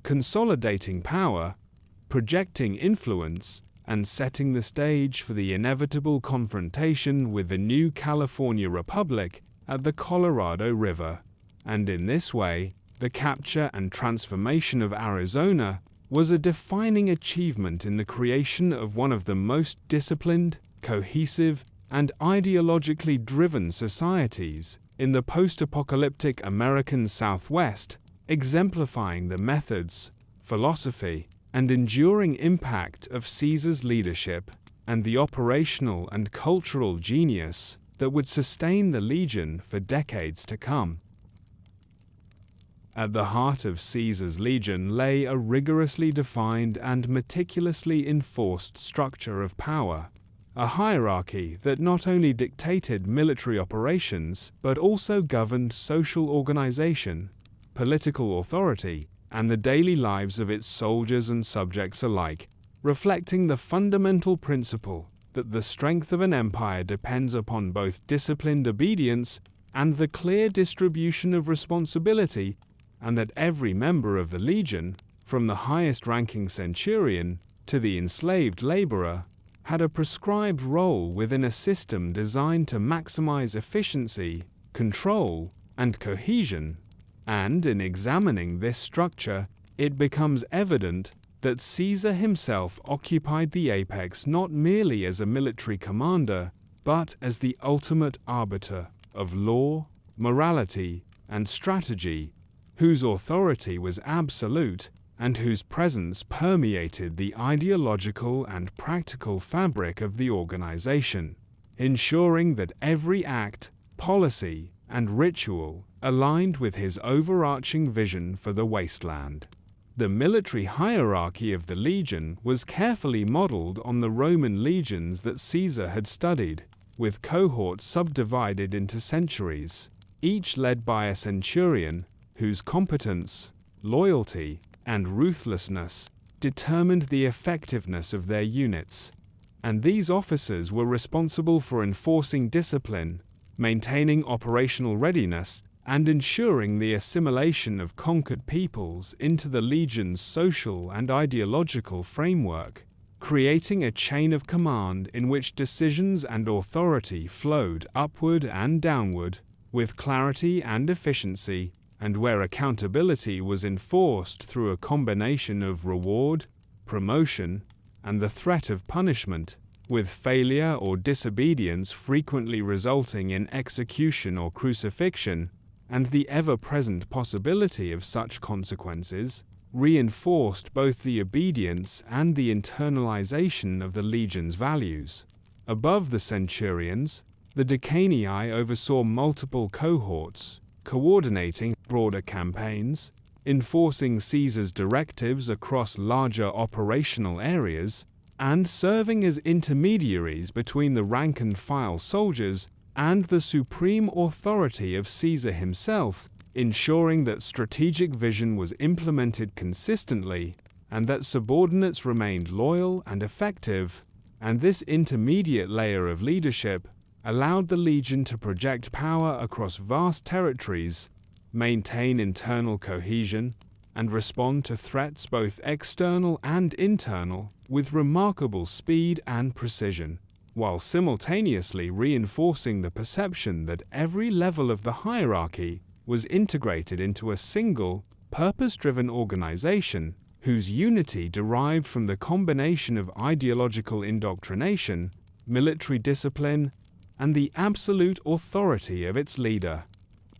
consolidating power, projecting influence, and setting the stage for the inevitable confrontation with the new California Republic at the Colorado River. And in this way, the capture and transformation of Arizona was a defining achievement in the creation of one of the most disciplined, cohesive, and ideologically driven societies in the post-apocalyptic American Southwest, exemplifying the methods, philosophy, and enduring impact of Caesar's leadership and the operational and cultural genius that would sustain the legion for decades to come. At the heart of Caesar's legion lay a rigorously defined and meticulously enforced structure of power, a hierarchy that not only dictated military operations but also governed social organization, political authority, and the daily lives of its soldiers and subjects alike, reflecting the fundamental principle that the strength of an empire depends upon both disciplined obedience and the clear distribution of responsibility, and that every member of the legion, from the highest-ranking centurion to the enslaved laborer, had a prescribed role within a system designed to maximize efficiency, control, and cohesion. And in examining this structure, it becomes evident that Caesar himself occupied the apex not merely as a military commander, but as the ultimate arbiter of law, morality, and strategy, whose authority was absolute and whose presence permeated the ideological and practical fabric of the organization, ensuring that every act, policy, and ritual aligned with his overarching vision for the Wasteland. The military hierarchy of the legion was carefully modeled on the Roman legions that Caesar had studied, with cohorts subdivided into centuries, each led by a centurion whose competence, loyalty, and ruthlessness determined the effectiveness of their units. And these officers were responsible for enforcing discipline, maintaining operational readiness, and ensuring the assimilation of conquered peoples into the legion's social and ideological framework, creating a chain of command in which decisions and authority flowed upward and downward, with clarity and efficiency, and where accountability was enforced through a combination of reward, promotion, and the threat of punishment, with failure or disobedience frequently resulting in execution or crucifixion, and the ever-present possibility of such consequences reinforced both the obedience and the internalization of the legion's values. Above the centurions, the decanii oversaw multiple cohorts, coordinating broader campaigns, enforcing Caesar's directives across larger operational areas, and serving as intermediaries between the rank-and-file soldiers and the supreme authority of Caesar himself, ensuring that strategic vision was implemented consistently and that subordinates remained loyal and effective. And this intermediate layer of leadership allowed the legion to project power across vast territories, maintain internal cohesion, and respond to threats both external and internal with remarkable speed and precision, while simultaneously reinforcing the perception that every level of the hierarchy was integrated into a single, purpose-driven organization whose unity derived from the combination of ideological indoctrination, military discipline, and the absolute authority of its leader.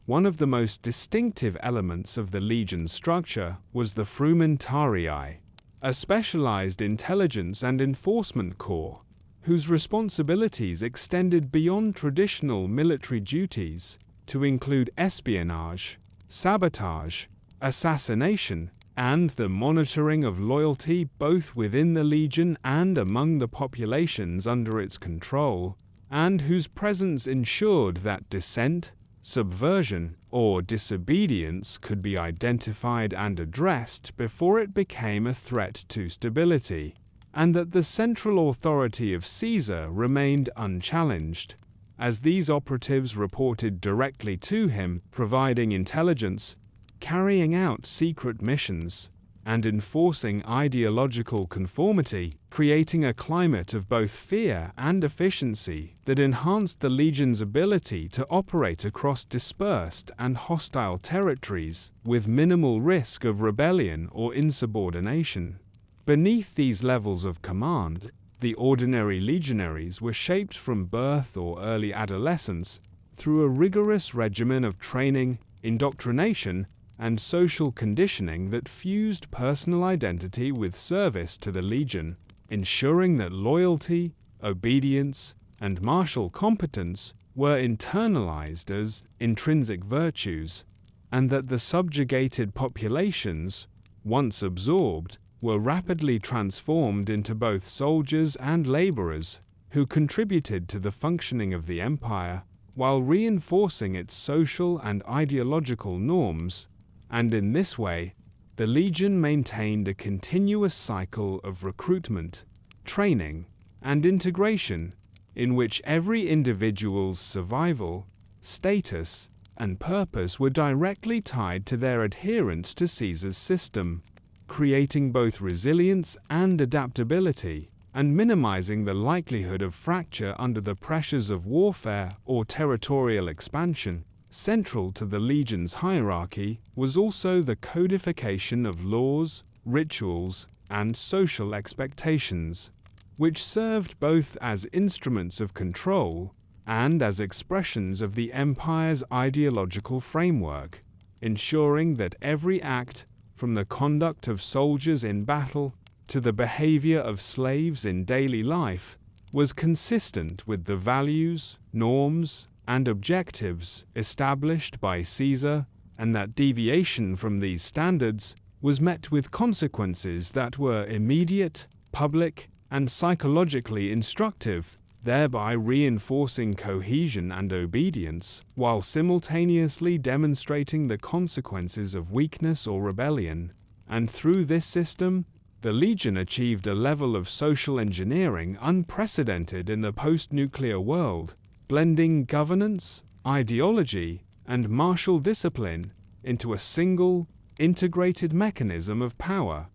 One of the most distinctive elements of the legion's structure was the frumentarii, a specialized intelligence and enforcement corps, whose responsibilities extended beyond traditional military duties to include espionage, sabotage, assassination, and the monitoring of loyalty both within the legion and among the populations under its control, and whose presence ensured that dissent, subversion, or disobedience could be identified and addressed before it became a threat to stability, and that the central authority of Caesar remained unchallenged, as these operatives reported directly to him, providing intelligence, carrying out secret missions, and enforcing ideological conformity, creating a climate of both fear and efficiency that enhanced the legion's ability to operate across dispersed and hostile territories with minimal risk of rebellion or insubordination. Beneath these levels of command, the ordinary legionaries were shaped from birth or early adolescence through a rigorous regimen of training, indoctrination, and social conditioning that fused personal identity with service to the legion, ensuring that loyalty, obedience, and martial competence were internalized as intrinsic virtues, and that the subjugated populations, once absorbed, were rapidly transformed into both soldiers and laborers who contributed to the functioning of the empire while reinforcing its social and ideological norms, and in this way, the Legion maintained a continuous cycle of recruitment, training, and integration, in which every individual's survival, status, and purpose were directly tied to their adherence to Caesar's system, creating both resilience and adaptability, and minimizing the likelihood of fracture under the pressures of warfare or territorial expansion. Central to the Legion's hierarchy was also the codification of laws, rituals, and social expectations, which served both as instruments of control and as expressions of the Empire's ideological framework, ensuring that every act, from the conduct of soldiers in battle to the behavior of slaves in daily life, was consistent with the values, norms, and objectives established by Caesar, and that deviation from these standards was met with consequences that were immediate, public, and psychologically instructive, thereby reinforcing cohesion and obedience, while simultaneously demonstrating the consequences of weakness or rebellion. And through this system, the Legion achieved a level of social engineering unprecedented in the post-nuclear world, blending governance, ideology, and martial discipline into a single, integrated mechanism of power.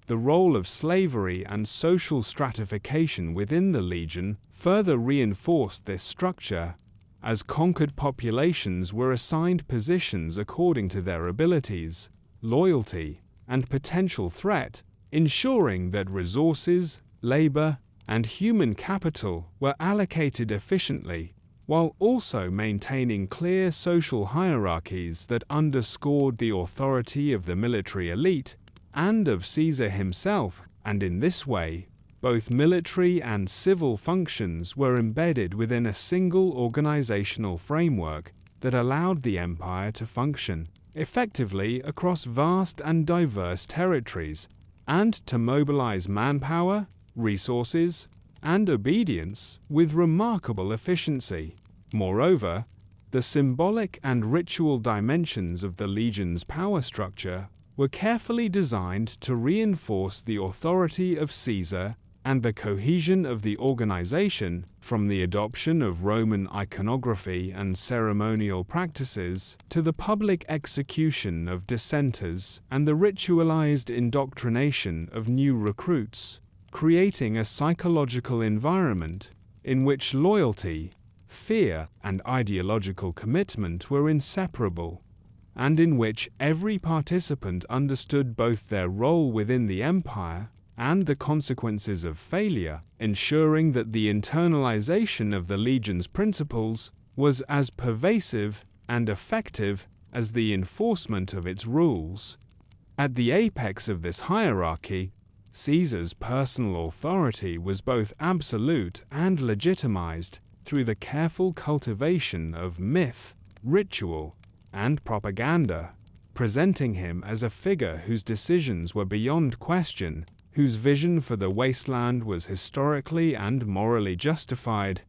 The role of slavery and social stratification within the Legion further reinforced this structure, as conquered populations were assigned positions according to their abilities, loyalty, and potential threat, ensuring that resources, labor, and human capital were allocated efficiently, while also maintaining clear social hierarchies that underscored the authority of the military elite and of Caesar himself, and in this way, both military and civil functions were embedded within a single organizational framework that allowed the empire to function effectively across vast and diverse territories, and to mobilize manpower, resources, and obedience with remarkable efficiency. Moreover, the symbolic and ritual dimensions of the Legion's power structure were carefully designed to reinforce the authority of Caesar and the cohesion of the organization, from the adoption of Roman iconography and ceremonial practices to the public execution of dissenters and the ritualized indoctrination of new recruits, creating a psychological environment in which loyalty, fear, and ideological commitment were inseparable, and in which every participant understood both their role within the empire and the consequences of failure, ensuring that the internalization of the Legion's principles was as pervasive and effective as the enforcement of its rules. At the apex of this hierarchy, Caesar's personal authority was both absolute and legitimized through the careful cultivation of myth, ritual, and propaganda, presenting him as a figure whose decisions were beyond question, whose vision for the Wasteland was historically and morally justified,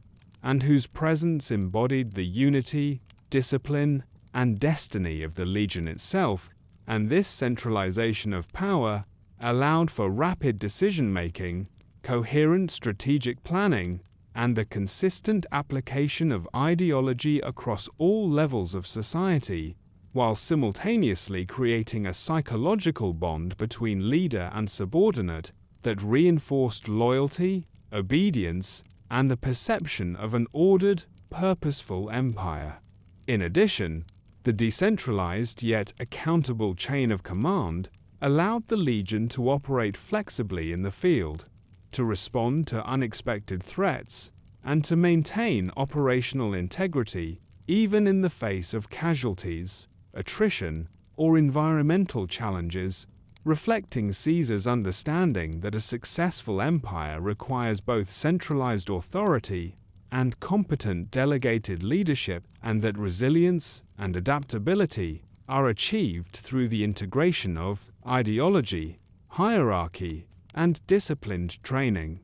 and whose presence embodied the unity, discipline, and destiny of the Legion itself. And this centralization of power allowed for rapid decision-making, coherent strategic planning, and the consistent application of ideology across all levels of society, while simultaneously creating a psychological bond between leader and subordinate that reinforced loyalty, obedience, and the perception of an ordered, purposeful empire. In addition, the decentralized yet accountable chain of command allowed the Legion to operate flexibly in the field, to respond to unexpected threats, and to maintain operational integrity even in the face of casualties, attrition, or environmental challenges, reflecting Caesar's understanding that a successful empire requires both centralized authority and competent delegated leadership, and that resilience and adaptability are achieved through the integration of ideology, hierarchy, and disciplined training.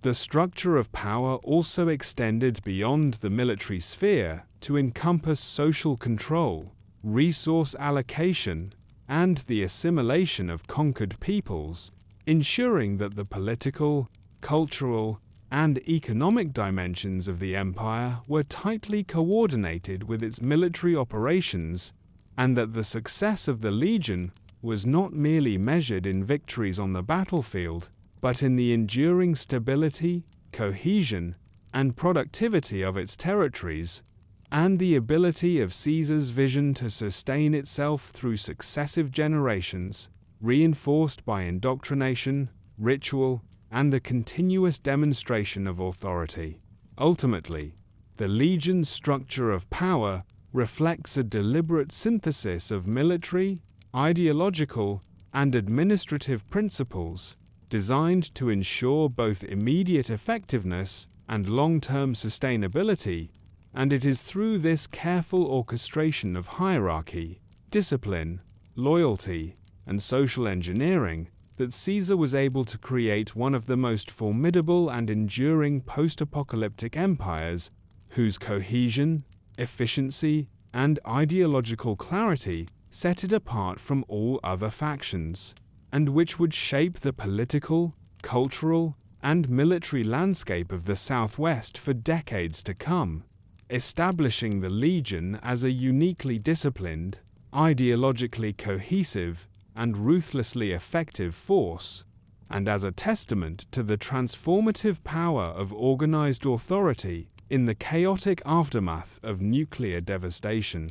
The structure of power also extended beyond the military sphere to encompass social control, resource allocation, and the assimilation of conquered peoples, ensuring that the political, cultural, and economic dimensions of the empire were tightly coordinated with its military operations, and that the success of the legion was not merely measured in victories on the battlefield, but in the enduring stability, cohesion, and productivity of its territories, and the ability of Caesar's vision to sustain itself through successive generations, reinforced by indoctrination, ritual, and the continuous demonstration of authority. Ultimately, the legion's structure of power reflects a deliberate synthesis of military, ideological, and administrative principles designed to ensure both immediate effectiveness and long-term sustainability, and it is through this careful orchestration of hierarchy, discipline, loyalty, and social engineering that Caesar was able to create one of the most formidable and enduring post-apocalyptic empires, whose cohesion, efficiency, and ideological clarity set it apart from all other factions, and which would shape the political, cultural, and military landscape of the Southwest for decades to come, establishing the legion as a uniquely disciplined, ideologically cohesive, and ruthlessly effective force, and as a testament to the transformative power of organized authority in the chaotic aftermath of nuclear devastation.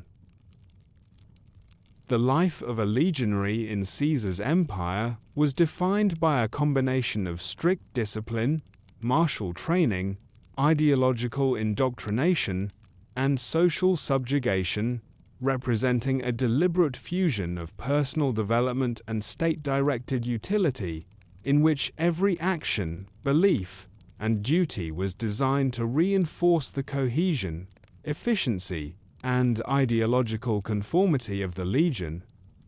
The life of a legionary in Caesar's empire was defined by a combination of strict discipline, martial training, ideological indoctrination, and social subjugation, representing a deliberate fusion of personal development and state-directed utility, in which every action, belief, and duty was designed to reinforce the cohesion, efficiency, and ideological conformity of the legion,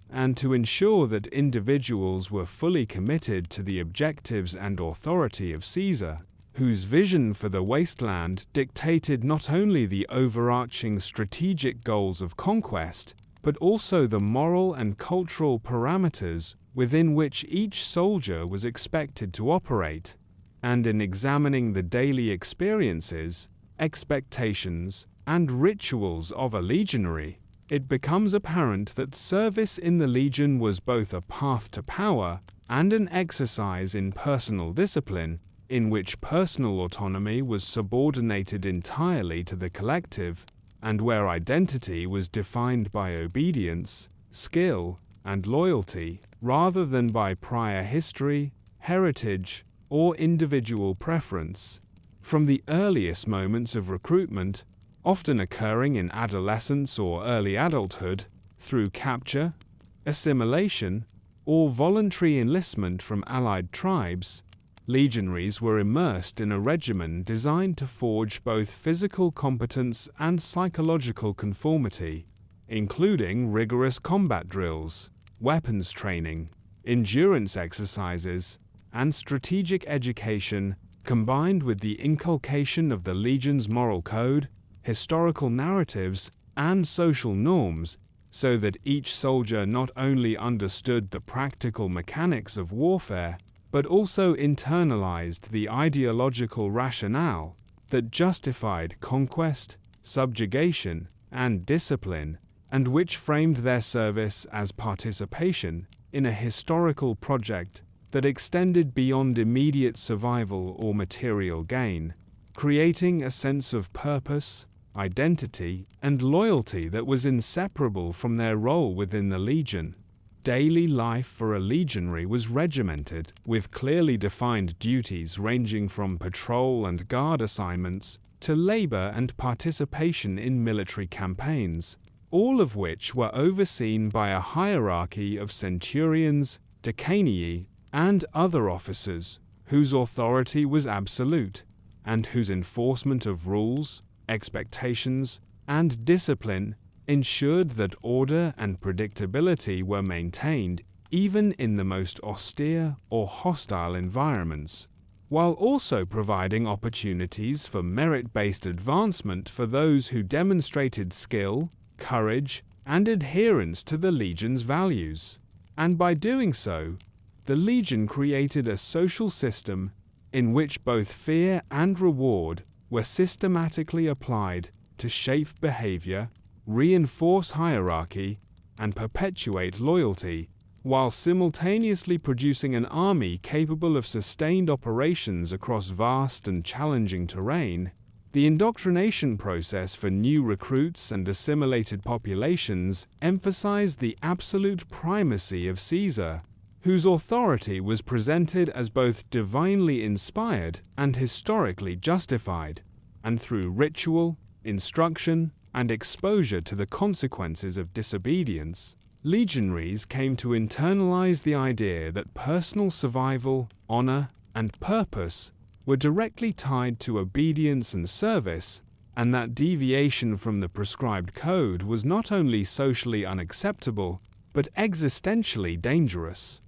and to ensure that individuals were fully committed to the objectives and authority of Caesar, whose vision for the Wasteland dictated not only the overarching strategic goals of conquest, but also the moral and cultural parameters within which each soldier was expected to operate. And in examining the daily experiences, expectations, and rituals of a legionary, it becomes apparent that service in the legion was both a path to power and an exercise in personal discipline, in which personal autonomy was subordinated entirely to the collective, and where identity was defined by obedience, skill, and loyalty, rather than by prior history, heritage, or individual preference. From the earliest moments of recruitment, often occurring in adolescence or early adulthood, through capture, assimilation, or voluntary enlistment from allied tribes, legionaries were immersed in a regimen designed to forge both physical competence and psychological conformity, including rigorous combat drills, weapons training, endurance exercises, and strategic education, combined with the inculcation of the legion's moral code, historical narratives, and social norms, so that each soldier not only understood the practical mechanics of warfare, but also internalized the ideological rationale that justified conquest, subjugation, and discipline, and which framed their service as participation in a historical project that extended beyond immediate survival or material gain, creating a sense of purpose, identity, and loyalty that was inseparable from their role within the legion. Daily life for a legionary was regimented, with clearly defined duties ranging from patrol and guard assignments to labor and participation in military campaigns, all of which were overseen by a hierarchy of centurions, decanii, and other officers, whose authority was absolute, and whose enforcement of rules, expectations, and discipline ensured that order and predictability were maintained even in the most austere or hostile environments, while also providing opportunities for merit-based advancement for those who demonstrated skill, courage, and adherence to the legion's values. And by doing so, the legion created a social system in which both fear and reward were systematically applied to shape behavior, reinforce hierarchy, and perpetuate loyalty, while simultaneously producing an army capable of sustained operations across vast and challenging terrain. The indoctrination process for new recruits and assimilated populations emphasized the absolute primacy of Caesar, whose authority was presented as both divinely inspired and historically justified, and through ritual, instruction, and exposure to the consequences of disobedience, legionaries came to internalize the idea that personal survival, honor, and purpose were directly tied to obedience and service, and that deviation from the prescribed code was not only socially unacceptable, but existentially dangerous.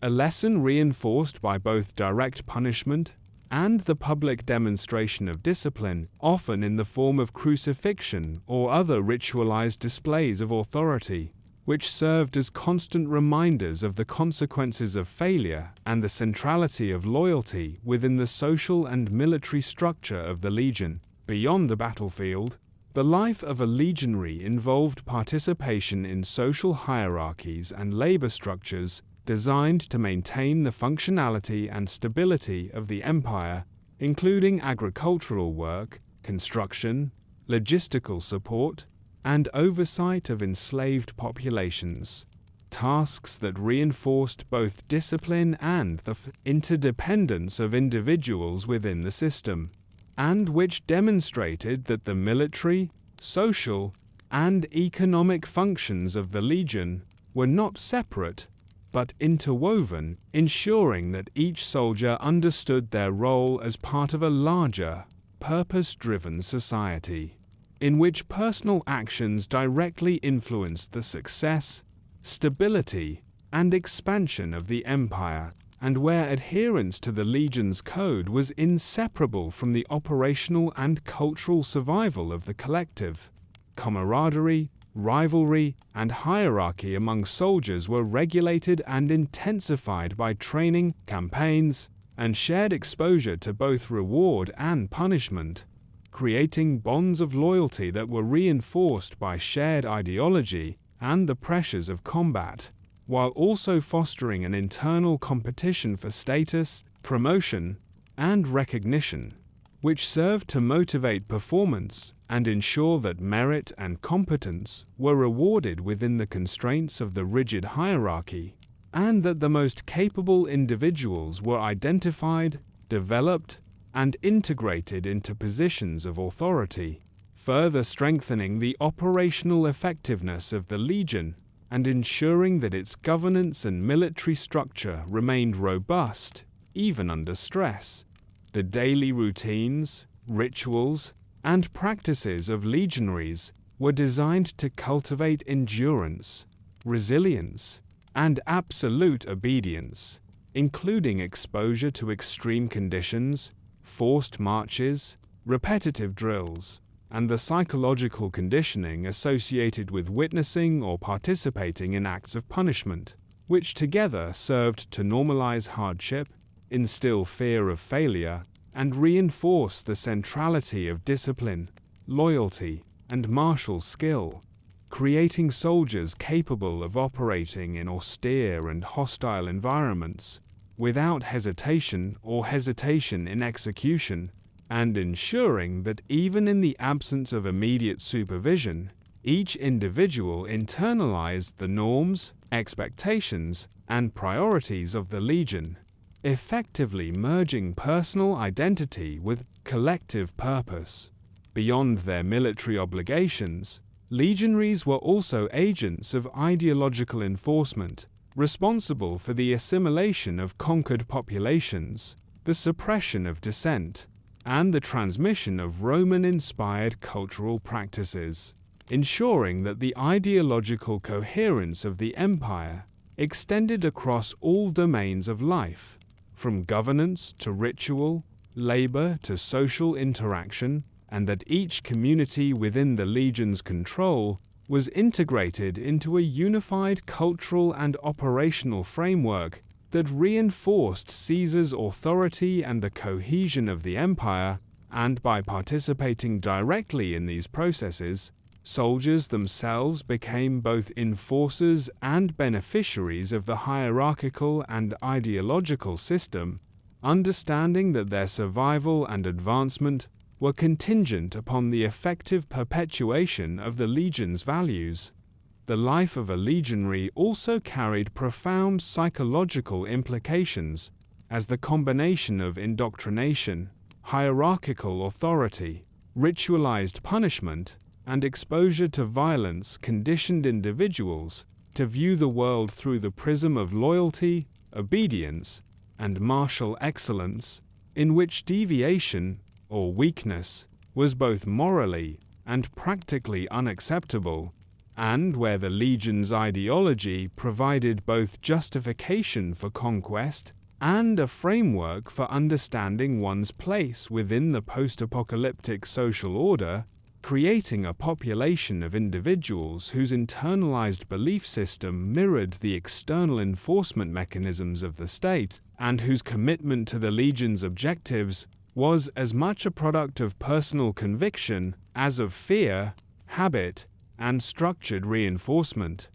A lesson reinforced by both direct punishment and the public demonstration of discipline, often in the form of crucifixion or other ritualized displays of authority, which served as constant reminders of the consequences of failure and the centrality of loyalty within the social and military structure of the legion. Beyond the battlefield, the life of a legionary involved participation in social hierarchies and labor structures designed to maintain the functionality and stability of the empire, including agricultural work, construction, logistical support, and oversight of enslaved populations, tasks that reinforced both discipline and the interdependence of individuals within the system, and which demonstrated that the military, social, and economic functions of the legion were not separate, but interwoven, ensuring that each soldier understood their role as part of a larger, purpose-driven society, in which personal actions directly influenced the success, stability, and expansion of the empire, and where adherence to the legion's code was inseparable from the operational and cultural survival of the collective. Camaraderie, rivalry, and hierarchy among soldiers were regulated and intensified by training, campaigns, and shared exposure to both reward and punishment, creating bonds of loyalty that were reinforced by shared ideology and the pressures of combat, while also fostering an internal competition for status, promotion, and recognition, which served to motivate performance and ensure that merit and competence were rewarded within the constraints of the rigid hierarchy, and that the most capable individuals were identified, developed, and integrated into positions of authority, further strengthening the operational effectiveness of the legion and ensuring that its governance and military structure remained robust, even under stress. The daily routines, rituals, and practices of legionaries were designed to cultivate endurance, resilience, and absolute obedience, including exposure to extreme conditions, forced marches, repetitive drills, and the psychological conditioning associated with witnessing or participating in acts of punishment, which together served to normalize hardship, instill fear of failure, and reinforce the centrality of discipline, loyalty, and martial skill, creating soldiers capable of operating in austere and hostile environments without hesitation or hesitation in execution, and ensuring that even in the absence of immediate supervision, each individual internalized the norms, expectations, and priorities of the legion, effectively merging personal identity with collective purpose. Beyond their military obligations, legionaries were also agents of ideological enforcement, responsible for the assimilation of conquered populations, the suppression of dissent, and the transmission of Roman-inspired cultural practices, ensuring that the ideological coherence of the empire extended across all domains of life, from governance to ritual, labor to social interaction, and that each community within the legion's control was integrated into a unified cultural and operational framework that reinforced Caesar's authority and the cohesion of the empire, and by participating directly in these processes, soldiers themselves became both enforcers and beneficiaries of the hierarchical and ideological system, understanding that their survival and advancement were contingent upon the effective perpetuation of the legion's values. The life of a legionary also carried profound psychological implications, as the combination of indoctrination, hierarchical authority, ritualized punishment, and exposure to violence conditioned individuals to view the world through the prism of loyalty, obedience, and martial excellence, in which deviation, or weakness, was both morally and practically unacceptable, and where the legion's ideology provided both justification for conquest and a framework for understanding one's place within the post-apocalyptic social order, creating a population of individuals whose internalized belief system mirrored the external enforcement mechanisms of the state, and whose commitment to the legion's objectives was as much a product of personal conviction as of fear, habit, and structured reinforcement.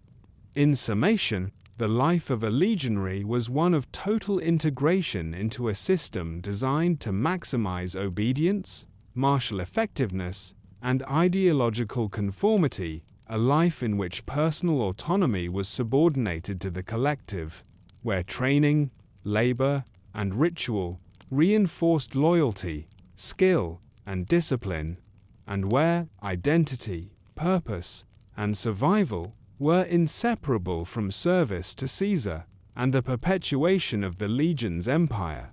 In summation, the life of a legionary was one of total integration into a system designed to maximize obedience, martial effectiveness, and ideological conformity, a life in which personal autonomy was subordinated to the collective, where training, labor, and ritual reinforced loyalty, skill, and discipline, and where identity, purpose, and survival were inseparable from service to Caesar and the perpetuation of the legion's empire.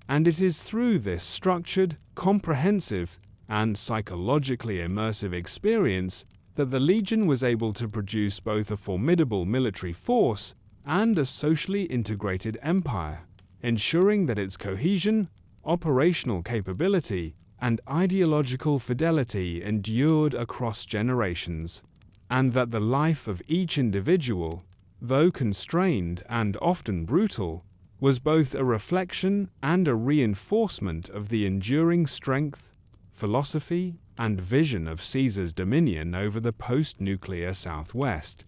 And it is through this structured, comprehensive, and psychologically immersive experience that the legion was able to produce both a formidable military force and a socially integrated empire, ensuring that its cohesion, operational capability, and ideological fidelity endured across generations, and that the life of each individual, though constrained and often brutal, was both a reflection and a reinforcement of the enduring strength, philosophy, and vision of Caesar's dominion over the post-nuclear Southwest.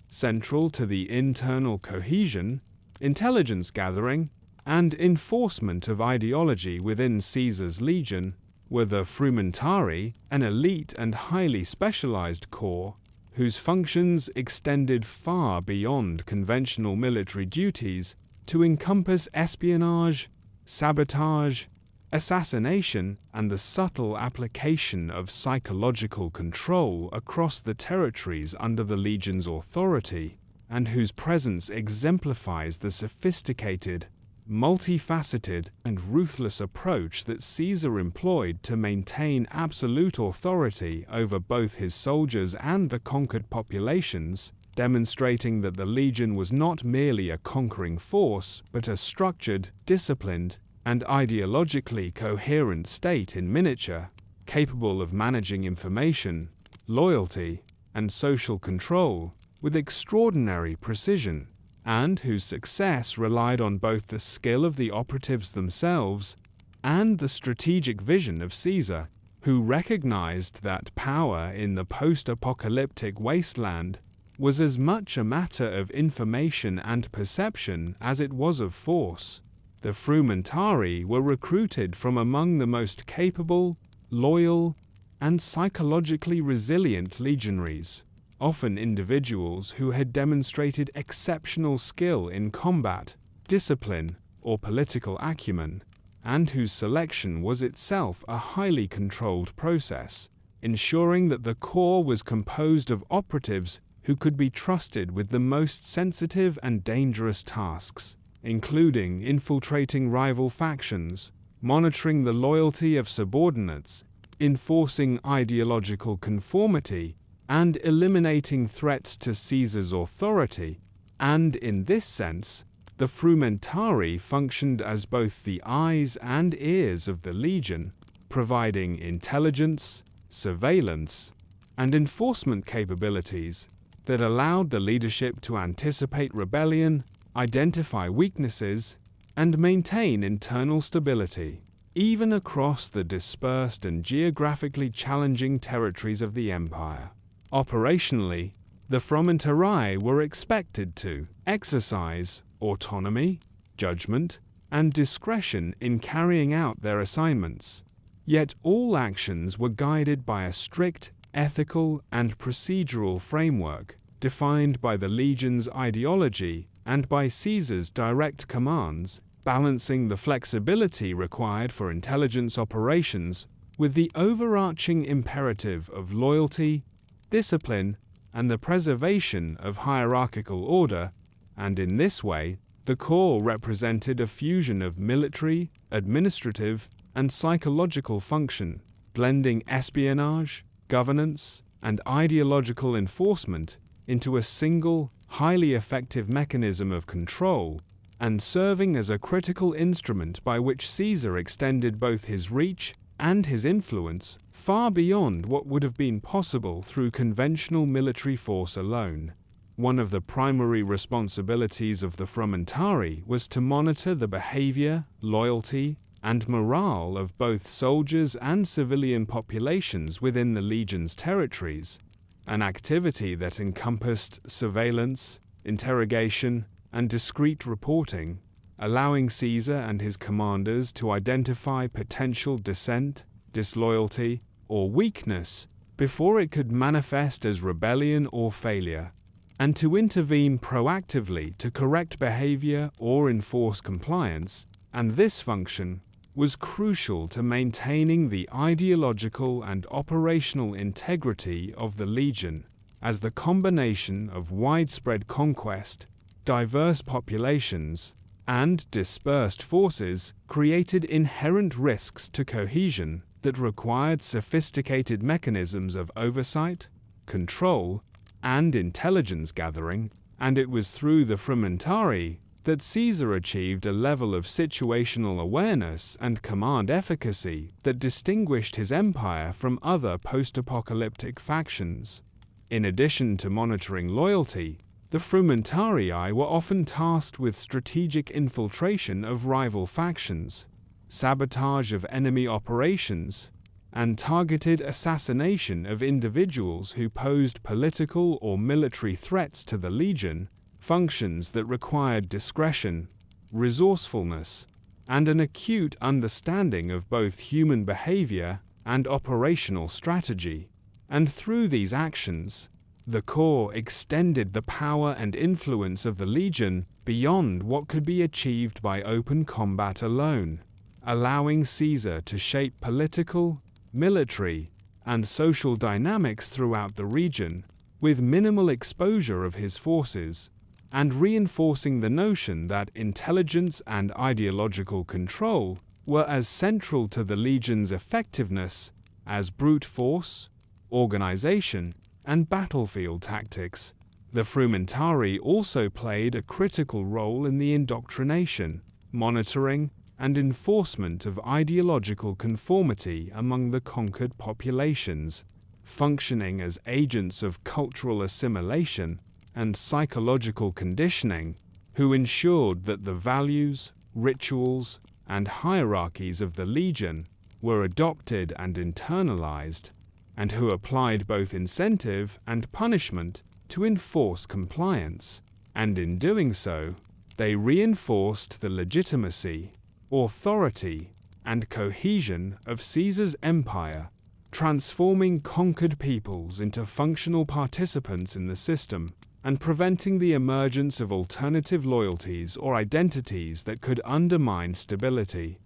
Central to the internal cohesion, intelligence gathering, and enforcement of ideology within Caesar's legion were the frumentari, an elite and highly specialized corps whose functions extended far beyond conventional military duties to encompass espionage, sabotage, assassination, and the subtle application of psychological control across the territories under the legion's authority, and whose presence exemplifies the sophisticated, multifaceted, and ruthless approach that Caesar employed to maintain absolute authority over both his soldiers and the conquered populations, demonstrating that the legion was not merely a conquering force, but a structured, disciplined, and ideologically coherent state in miniature, capable of managing information, loyalty, and social control with extraordinary precision, and whose success relied on both the skill of the operatives themselves and the strategic vision of Caesar, who recognized that power in the post-apocalyptic wasteland was as much a matter of information and perception as it was of force. The frumentari were recruited from among the most capable, loyal, and psychologically resilient legionaries, often individuals who had demonstrated exceptional skill in combat, discipline, or political acumen, and whose selection was itself a highly controlled process, ensuring that the corps was composed of operatives who could be trusted with the most sensitive and dangerous tasks, including infiltrating rival factions, monitoring the loyalty of subordinates, enforcing ideological conformity, and eliminating threats to Caesar's authority. And in this sense, the frumentari functioned as both the eyes and ears of the legion, providing intelligence, surveillance, and enforcement capabilities that allowed the leadership to anticipate rebellion, identify weaknesses, and maintain internal stability, even across the dispersed and geographically challenging territories of the empire. Operationally, the Fromentarii were expected to exercise autonomy, judgment, and discretion in carrying out their assignments. Yet all actions were guided by a strict ethical and procedural framework defined by the Legion's ideology and by Caesar's direct commands, balancing the flexibility required for intelligence operations with the overarching imperative of loyalty, discipline, and the preservation of hierarchical order, and in this way, the corps represented a fusion of military, administrative, and psychological function, blending espionage, governance, and ideological enforcement into a single, highly effective mechanism of control, and serving as a critical instrument by which Caesar extended both his reach and his influence far beyond what would have been possible through conventional military force alone. One of the primary responsibilities of the Fromentarii was to monitor the behavior, loyalty, and morale of both soldiers and civilian populations within the Legion's territories, an activity that encompassed surveillance, interrogation, and discreet reporting, allowing Caesar and his commanders to identify potential dissent, disloyalty, or weakness before it could manifest as rebellion or failure, and to intervene proactively to correct behavior or enforce compliance, and this function was crucial to maintaining the ideological and operational integrity of the Legion, as the combination of widespread conquest, diverse populations, and dispersed forces created inherent risks to cohesion that required sophisticated mechanisms of oversight, control, and intelligence gathering, and it was through the Fromentarii that Caesar achieved a level of situational awareness and command efficacy that distinguished his empire from other post-apocalyptic factions. In addition to monitoring loyalty, the Fromentarii were often tasked with strategic infiltration of rival factions, sabotage of enemy operations, and targeted assassination of individuals who posed political or military threats to the Legion, functions that required discretion, resourcefulness, and an acute understanding of both human behavior and operational strategy. And through these actions, the corps extended the power and influence of the Legion beyond what could be achieved by open combat alone, allowing Caesar to shape political, military, and social dynamics throughout the region, with minimal exposure of his forces, and reinforcing the notion that intelligence and ideological control were as central to the Legion's effectiveness as brute force, organization, and battlefield tactics. The Fromentarii also played a critical role in the indoctrination, monitoring, and enforcement of ideological conformity among the conquered populations, functioning as agents of cultural assimilation and psychological conditioning, who ensured that the values, rituals, and hierarchies of the Legion were adopted and internalized, and who applied both incentive and punishment to enforce compliance, and in doing so, they reinforced the legitimacy, authority, and cohesion of Caesar's empire, transforming conquered peoples into functional participants in the system, and preventing the emergence of alternative loyalties or identities that could undermine stability.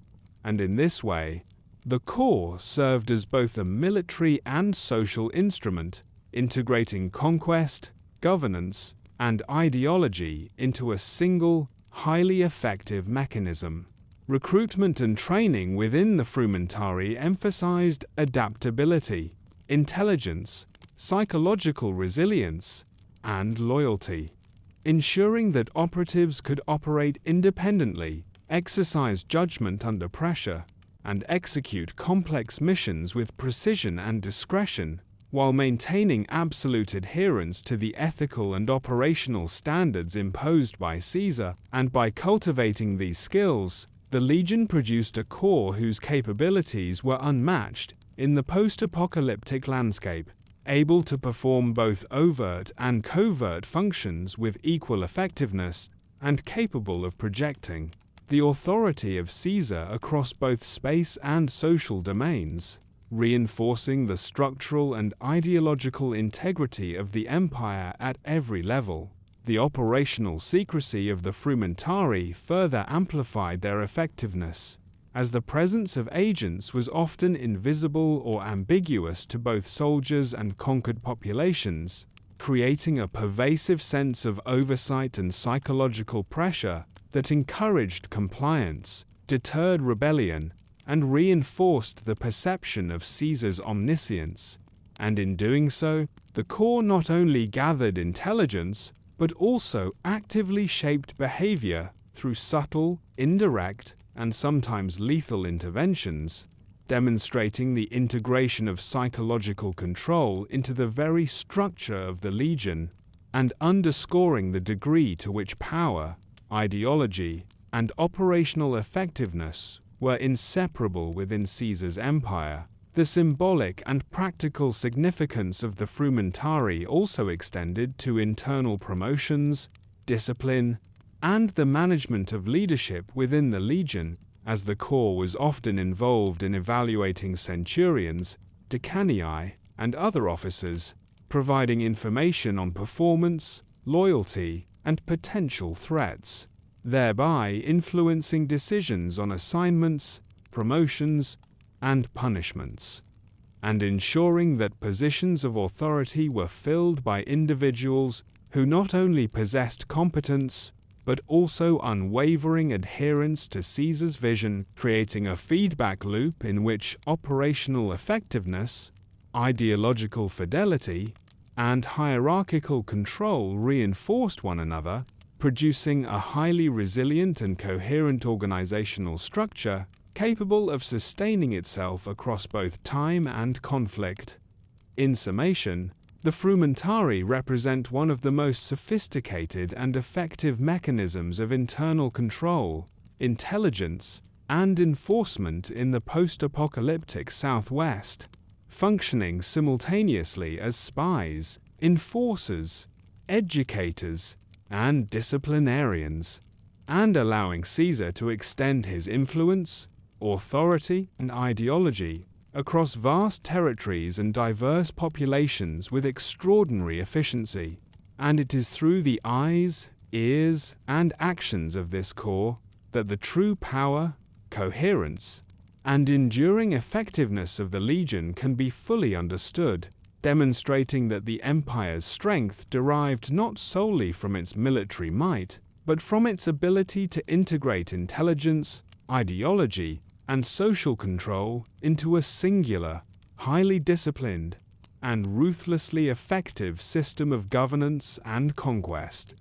And in this way, the corps served as both a military and social instrument, integrating conquest, governance, and ideology into a single, highly effective mechanism. Recruitment and training within the Fromentarii emphasized adaptability, intelligence, psychological resilience, and loyalty, ensuring that operatives could operate independently, exercise judgment under pressure, and execute complex missions with precision and discretion, while maintaining absolute adherence to the ethical and operational standards imposed by Caesar, and by cultivating these skills, the Legion produced a corps whose capabilities were unmatched in the post-apocalyptic landscape, able to perform both overt and covert functions with equal effectiveness, and capable of projecting the authority of Caesar across both space and social domains, reinforcing the structural and ideological integrity of the empire at every level. The operational secrecy of the Frumentari further amplified their effectiveness, as the presence of agents was often invisible or ambiguous to both soldiers and conquered populations, creating a pervasive sense of oversight and psychological pressure that encouraged compliance, deterred rebellion, and reinforced the perception of Caesar's omniscience. And in doing so, the corps not only gathered intelligence, but also actively shaped behavior through subtle, indirect, and sometimes lethal interventions, demonstrating the integration of psychological control into the very structure of the Legion, and underscoring the degree to which power, ideology, and operational effectiveness were inseparable within Caesar's empire. The symbolic and practical significance of the Frumentari also extended to internal promotions, discipline, and the management of leadership within the Legion, as the corps was often involved in evaluating centurions, decanii, and other officers, providing information on performance, loyalty, and potential threats, thereby influencing decisions on assignments, promotions, and punishments, and ensuring that positions of authority were filled by individuals who not only possessed competence, but also unwavering adherence to Caesar's vision, creating a feedback loop in which operational effectiveness, ideological fidelity, and hierarchical control reinforced one another, producing a highly resilient and coherent organizational structure capable of sustaining itself across both time and conflict. In summation, the Frumentari represent one of the most sophisticated and effective mechanisms of internal control, intelligence, and enforcement in the post-apocalyptic Southwest, functioning simultaneously as spies, enforcers, educators, and disciplinarians, and allowing Caesar to extend his influence, authority, and ideology across vast territories and diverse populations with extraordinary efficiency. And it is through the eyes, ears, and actions of this corps that the true power, coherence, and enduring effectiveness of the Legion can be fully understood, demonstrating that the Empire's strength derived not solely from its military might, but from its ability to integrate intelligence, ideology, and social control into a singular, highly disciplined, and ruthlessly effective system of governance and conquest.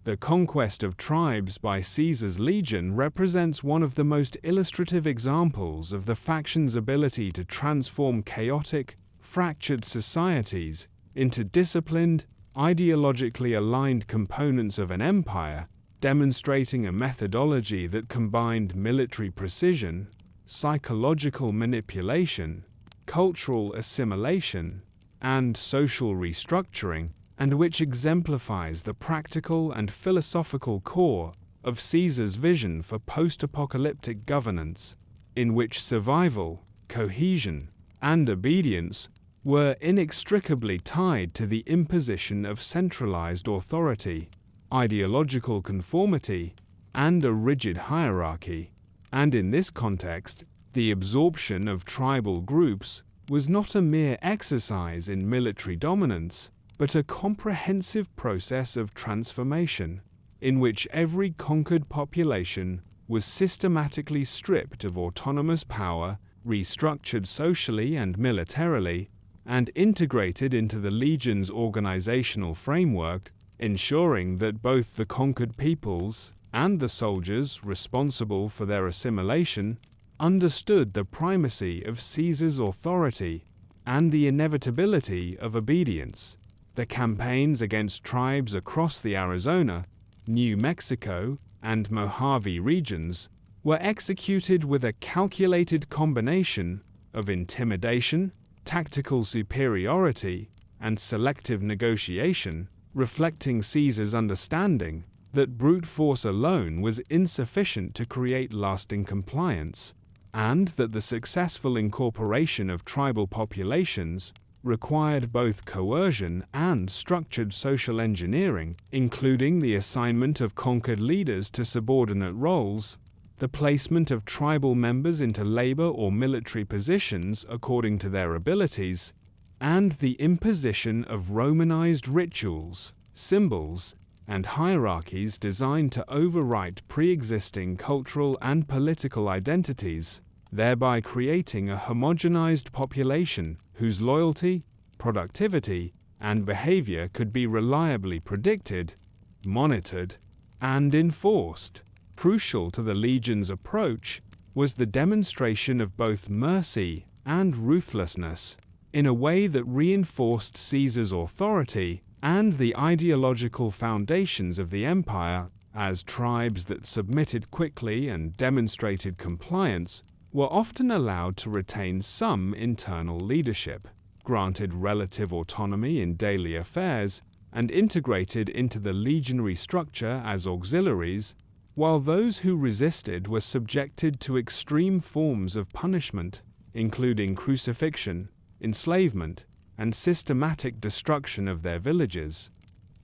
The conquest of tribes by Caesar's Legion represents one of the most illustrative examples of the faction's ability to transform chaotic, fractured societies into disciplined, ideologically aligned components of an empire, demonstrating a methodology that combined military precision, psychological manipulation, cultural assimilation, and social restructuring, and which exemplifies the practical and philosophical core of Caesar's vision for post-apocalyptic governance, in which survival, cohesion, and obedience were inextricably tied to the imposition of centralized authority, ideological conformity, and a rigid hierarchy. And in this context, the absorption of tribal groups was not a mere exercise in military dominance, but a comprehensive process of transformation, in which every conquered population was systematically stripped of autonomous power, restructured socially and militarily, and integrated into the Legion's organizational framework, ensuring that both the conquered peoples and the soldiers responsible for their assimilation understood the primacy of Caesar's authority and the inevitability of obedience. The campaigns against tribes across the Arizona, New Mexico, and Mojave regions were executed with a calculated combination of intimidation, tactical superiority, and selective negotiation, reflecting Caesar's understanding that brute force alone was insufficient to create lasting compliance, and that the successful incorporation of tribal populations required both coercion and structured social engineering, including the assignment of conquered leaders to subordinate roles, the placement of tribal members into labor or military positions according to their abilities, and the imposition of Romanized rituals, symbols, and hierarchies designed to overwrite pre-existing cultural and political identities, thereby creating a homogenized population whose loyalty, productivity, and behavior could be reliably predicted, monitored, and enforced. Crucial to the legion's approach was the demonstration of both mercy and ruthlessness, in a way that reinforced Caesar's authority and the ideological foundations of the empire, as tribes that submitted quickly and demonstrated compliance were often allowed to retain some internal leadership, granted relative autonomy in daily affairs, and integrated into the legionary structure as auxiliaries, while those who resisted were subjected to extreme forms of punishment, including crucifixion, enslavement, and systematic destruction of their villages.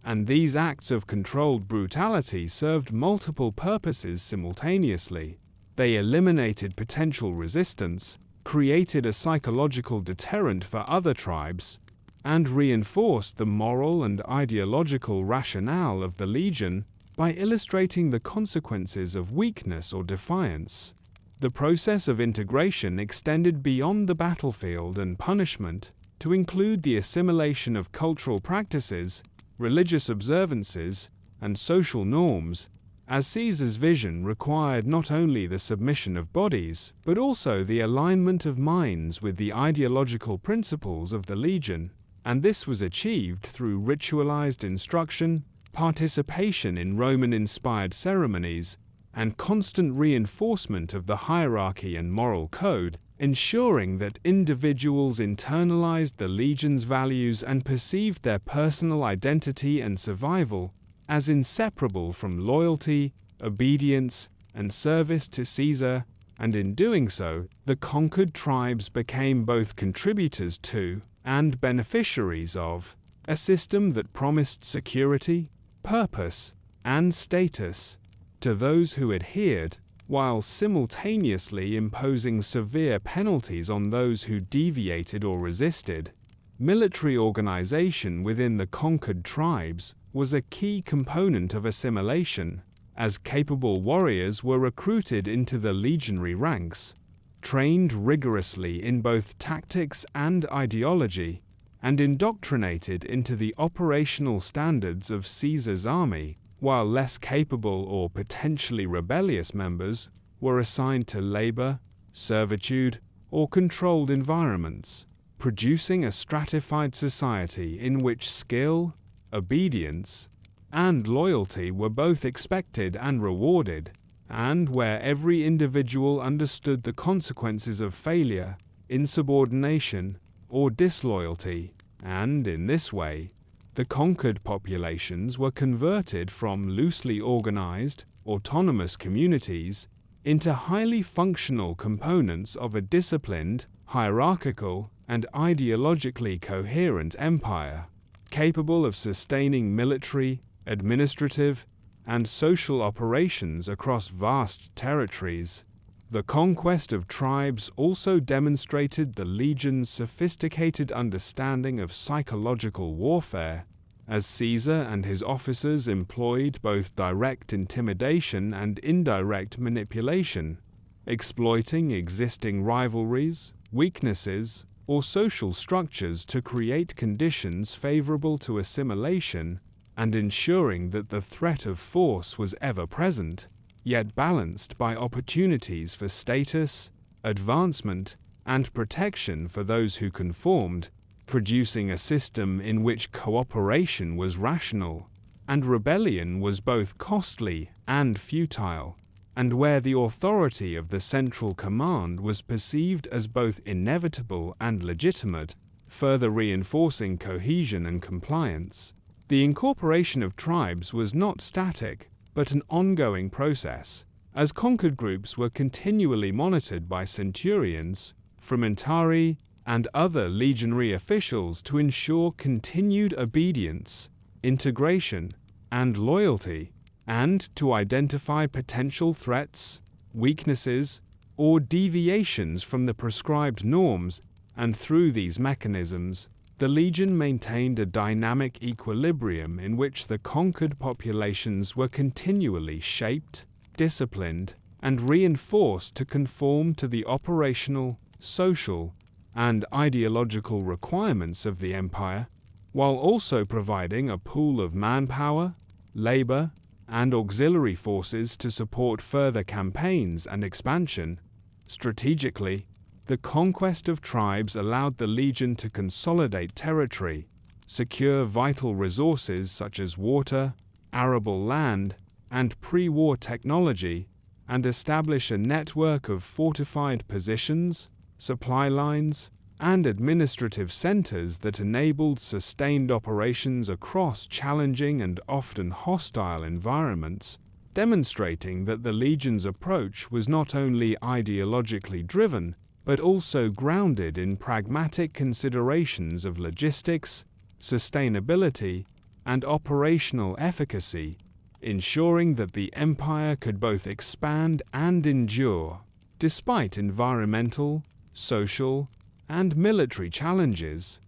And these acts of controlled brutality served multiple purposes simultaneously. They eliminated potential resistance, created a psychological deterrent for other tribes, and reinforced the moral and ideological rationale of the legion by illustrating the consequences of weakness or defiance. The process of integration extended beyond the battlefield and punishment to include the assimilation of cultural practices, religious observances, and social norms, as Caesar's vision required not only the submission of bodies, but also the alignment of minds with the ideological principles of the legion, and this was achieved through ritualized instruction, participation in Roman-inspired ceremonies, and constant reinforcement of the hierarchy and moral code, ensuring that individuals internalized the legion's values and perceived their personal identity and survival as inseparable from loyalty, obedience, and service to Caesar, and in doing so, the conquered tribes became both contributors to and beneficiaries of a system that promised security, purpose, and status to those who adhered, while simultaneously imposing severe penalties on those who deviated or resisted. Military organization within the conquered tribes was a key component of assimilation, as capable warriors were recruited into the legionary ranks, trained rigorously in both tactics and ideology, and indoctrinated into the operational standards of Caesar's army, while less capable or potentially rebellious members were assigned to labor, servitude, or controlled environments, producing a stratified society in which skill, obedience, and loyalty were both expected and rewarded, and where every individual understood the consequences of failure, insubordination, or disloyalty, and in this way, the conquered populations were converted from loosely organized, autonomous communities into highly functional components of a disciplined, hierarchical, and ideologically coherent empire, capable of sustaining military, administrative, and social operations across vast territories. The conquest of tribes also demonstrated the legion's sophisticated understanding of psychological warfare, as Caesar and his officers employed both direct intimidation and indirect manipulation, exploiting existing rivalries, weaknesses, or social structures to create conditions favorable to assimilation, and ensuring that the threat of force was ever present, yet balanced by opportunities for status, advancement, and protection for those who conformed, producing a system in which cooperation was rational, and rebellion was both costly and futile, and where the authority of the central command was perceived as both inevitable and legitimate, further reinforcing cohesion and compliance. The incorporation of tribes was not static, but an ongoing process, as conquered groups were continually monitored by centurions, frumentari, and other legionary officials to ensure continued obedience, integration, and loyalty, and to identify potential threats, weaknesses, or deviations from the prescribed norms, and through these mechanisms, the legion maintained a dynamic equilibrium in which the conquered populations were continually shaped, disciplined, and reinforced to conform to the operational, social, and ideological requirements of the empire, while also providing a pool of manpower, labor, and auxiliary forces to support further campaigns and expansion. Strategically, the conquest of tribes allowed the legion to consolidate territory, secure vital resources such as water, arable land, and pre-war technology, and establish a network of fortified positions, supply lines, and administrative centers that enabled sustained operations across challenging and often hostile environments, demonstrating that the legion's approach was not only ideologically driven, but also grounded in pragmatic considerations of logistics, sustainability, and operational efficacy, ensuring that the empire could both expand and endure, despite environmental, social, and military challenges.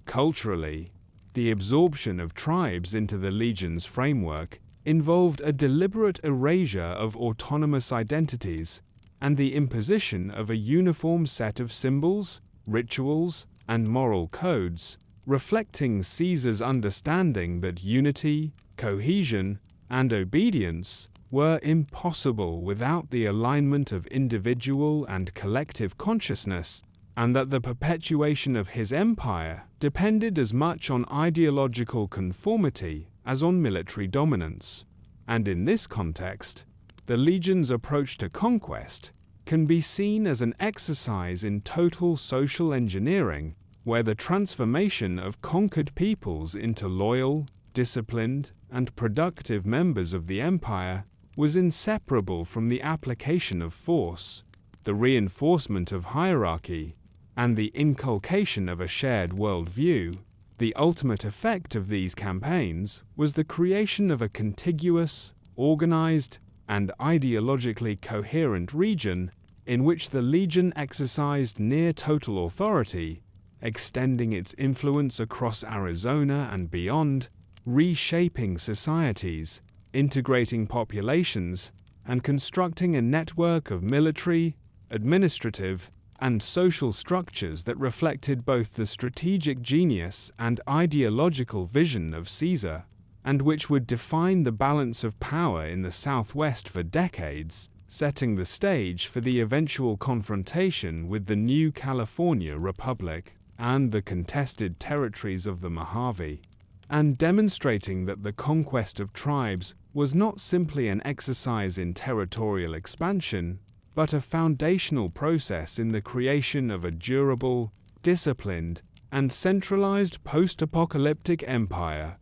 Culturally, the absorption of tribes into the legion's framework involved a deliberate erasure of autonomous identities and the imposition of a uniform set of symbols, rituals, and moral codes, reflecting Caesar's understanding that unity, cohesion, and obedience were impossible without the alignment of individual and collective consciousness, and that the perpetuation of his empire depended as much on ideological conformity as on military dominance. And in this context, the legion's approach to conquest can be seen as an exercise in total social engineering, where the transformation of conquered peoples into loyal, disciplined, and productive members of the empire was inseparable from the application of force, the reinforcement of hierarchy, and the inculcation of a shared worldview. The ultimate effect of these campaigns was the creation of a contiguous, organized, and ideologically coherent region in which the legion exercised near-total authority, extending its influence across Arizona and beyond, reshaping societies, integrating populations, and constructing a network of military, administrative, and social structures that reflected both the strategic genius and ideological vision of Caesar, and which would define the balance of power in the Southwest for decades, setting the stage for the eventual confrontation with the new California Republic and the contested territories of the Mojave, and demonstrating that the conquest of tribes was not simply an exercise in territorial expansion, but a foundational process in the creation of a durable, disciplined, and centralized post-apocalyptic empire,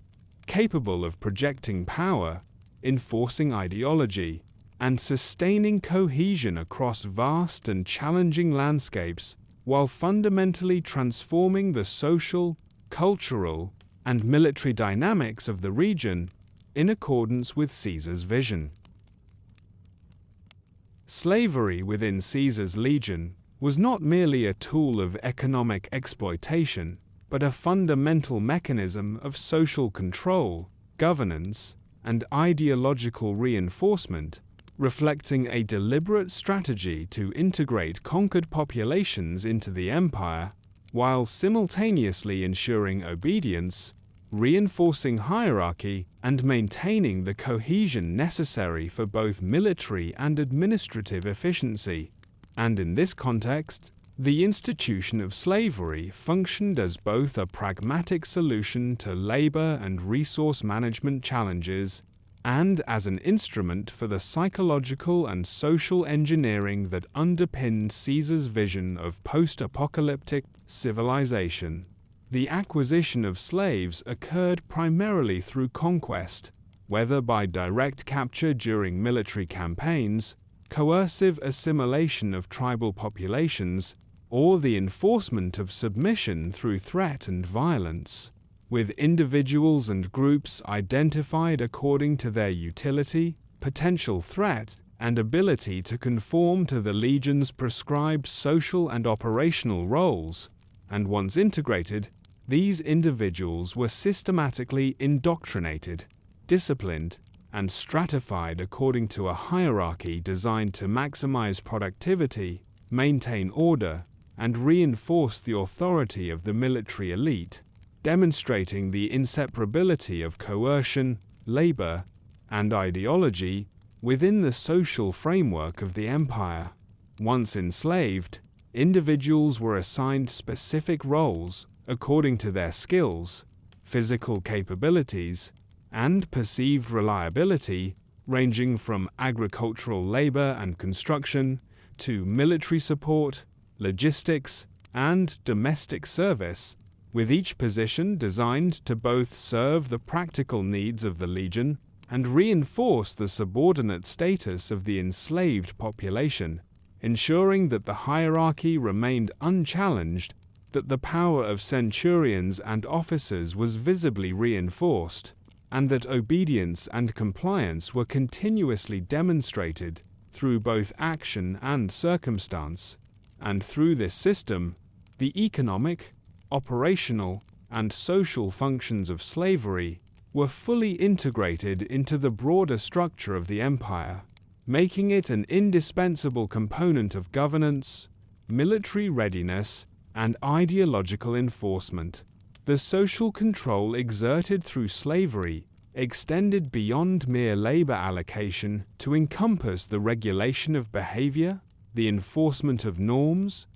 capable of projecting power, enforcing ideology, and sustaining cohesion across vast and challenging landscapes, while fundamentally transforming the social, cultural, and military dynamics of the region in accordance with Caesar's vision. Slavery within Caesar's legion was not merely a tool of economic exploitation, but a fundamental mechanism of social control, governance, and ideological reinforcement, reflecting a deliberate strategy to integrate conquered populations into the empire, while simultaneously ensuring obedience, reinforcing hierarchy, and maintaining the cohesion necessary for both military and administrative efficiency. And in this context, The institution of slavery functioned as both a pragmatic solution to labor and resource management challenges and as an instrument for the psychological and social engineering that underpinned Caesar's vision of post-apocalyptic civilization. The acquisition of slaves occurred primarily through conquest, whether by direct capture during military campaigns, coercive assimilation of tribal populations, or the enforcement of submission through threat and violence, with individuals and groups identified according to their utility, potential threat, and ability to conform to the legion's prescribed social and operational roles, and once integrated, these individuals were systematically indoctrinated, disciplined, and stratified according to a hierarchy designed to maximize productivity, maintain order, and reinforce the authority of the military elite, demonstrating the inseparability of coercion, labor, and ideology within the social framework of the empire. Once enslaved, individuals were assigned specific roles according to their skills, physical capabilities, and perceived reliability, ranging from agricultural labor and construction to military support, logistics, and domestic service, with each position designed to both serve the practical needs of the legion and reinforce the subordinate status of the enslaved population, ensuring that the hierarchy remained unchallenged, that the power of centurions and officers was visibly reinforced, and that obedience and compliance were continuously demonstrated through both action and circumstance. And through this system, the economic, operational, and social functions of slavery were fully integrated into the broader structure of the empire, making it an indispensable component of governance, military readiness, and ideological enforcement. The social control exerted through slavery extended beyond mere labor allocation to encompass the regulation of behavior, the enforcement of norms,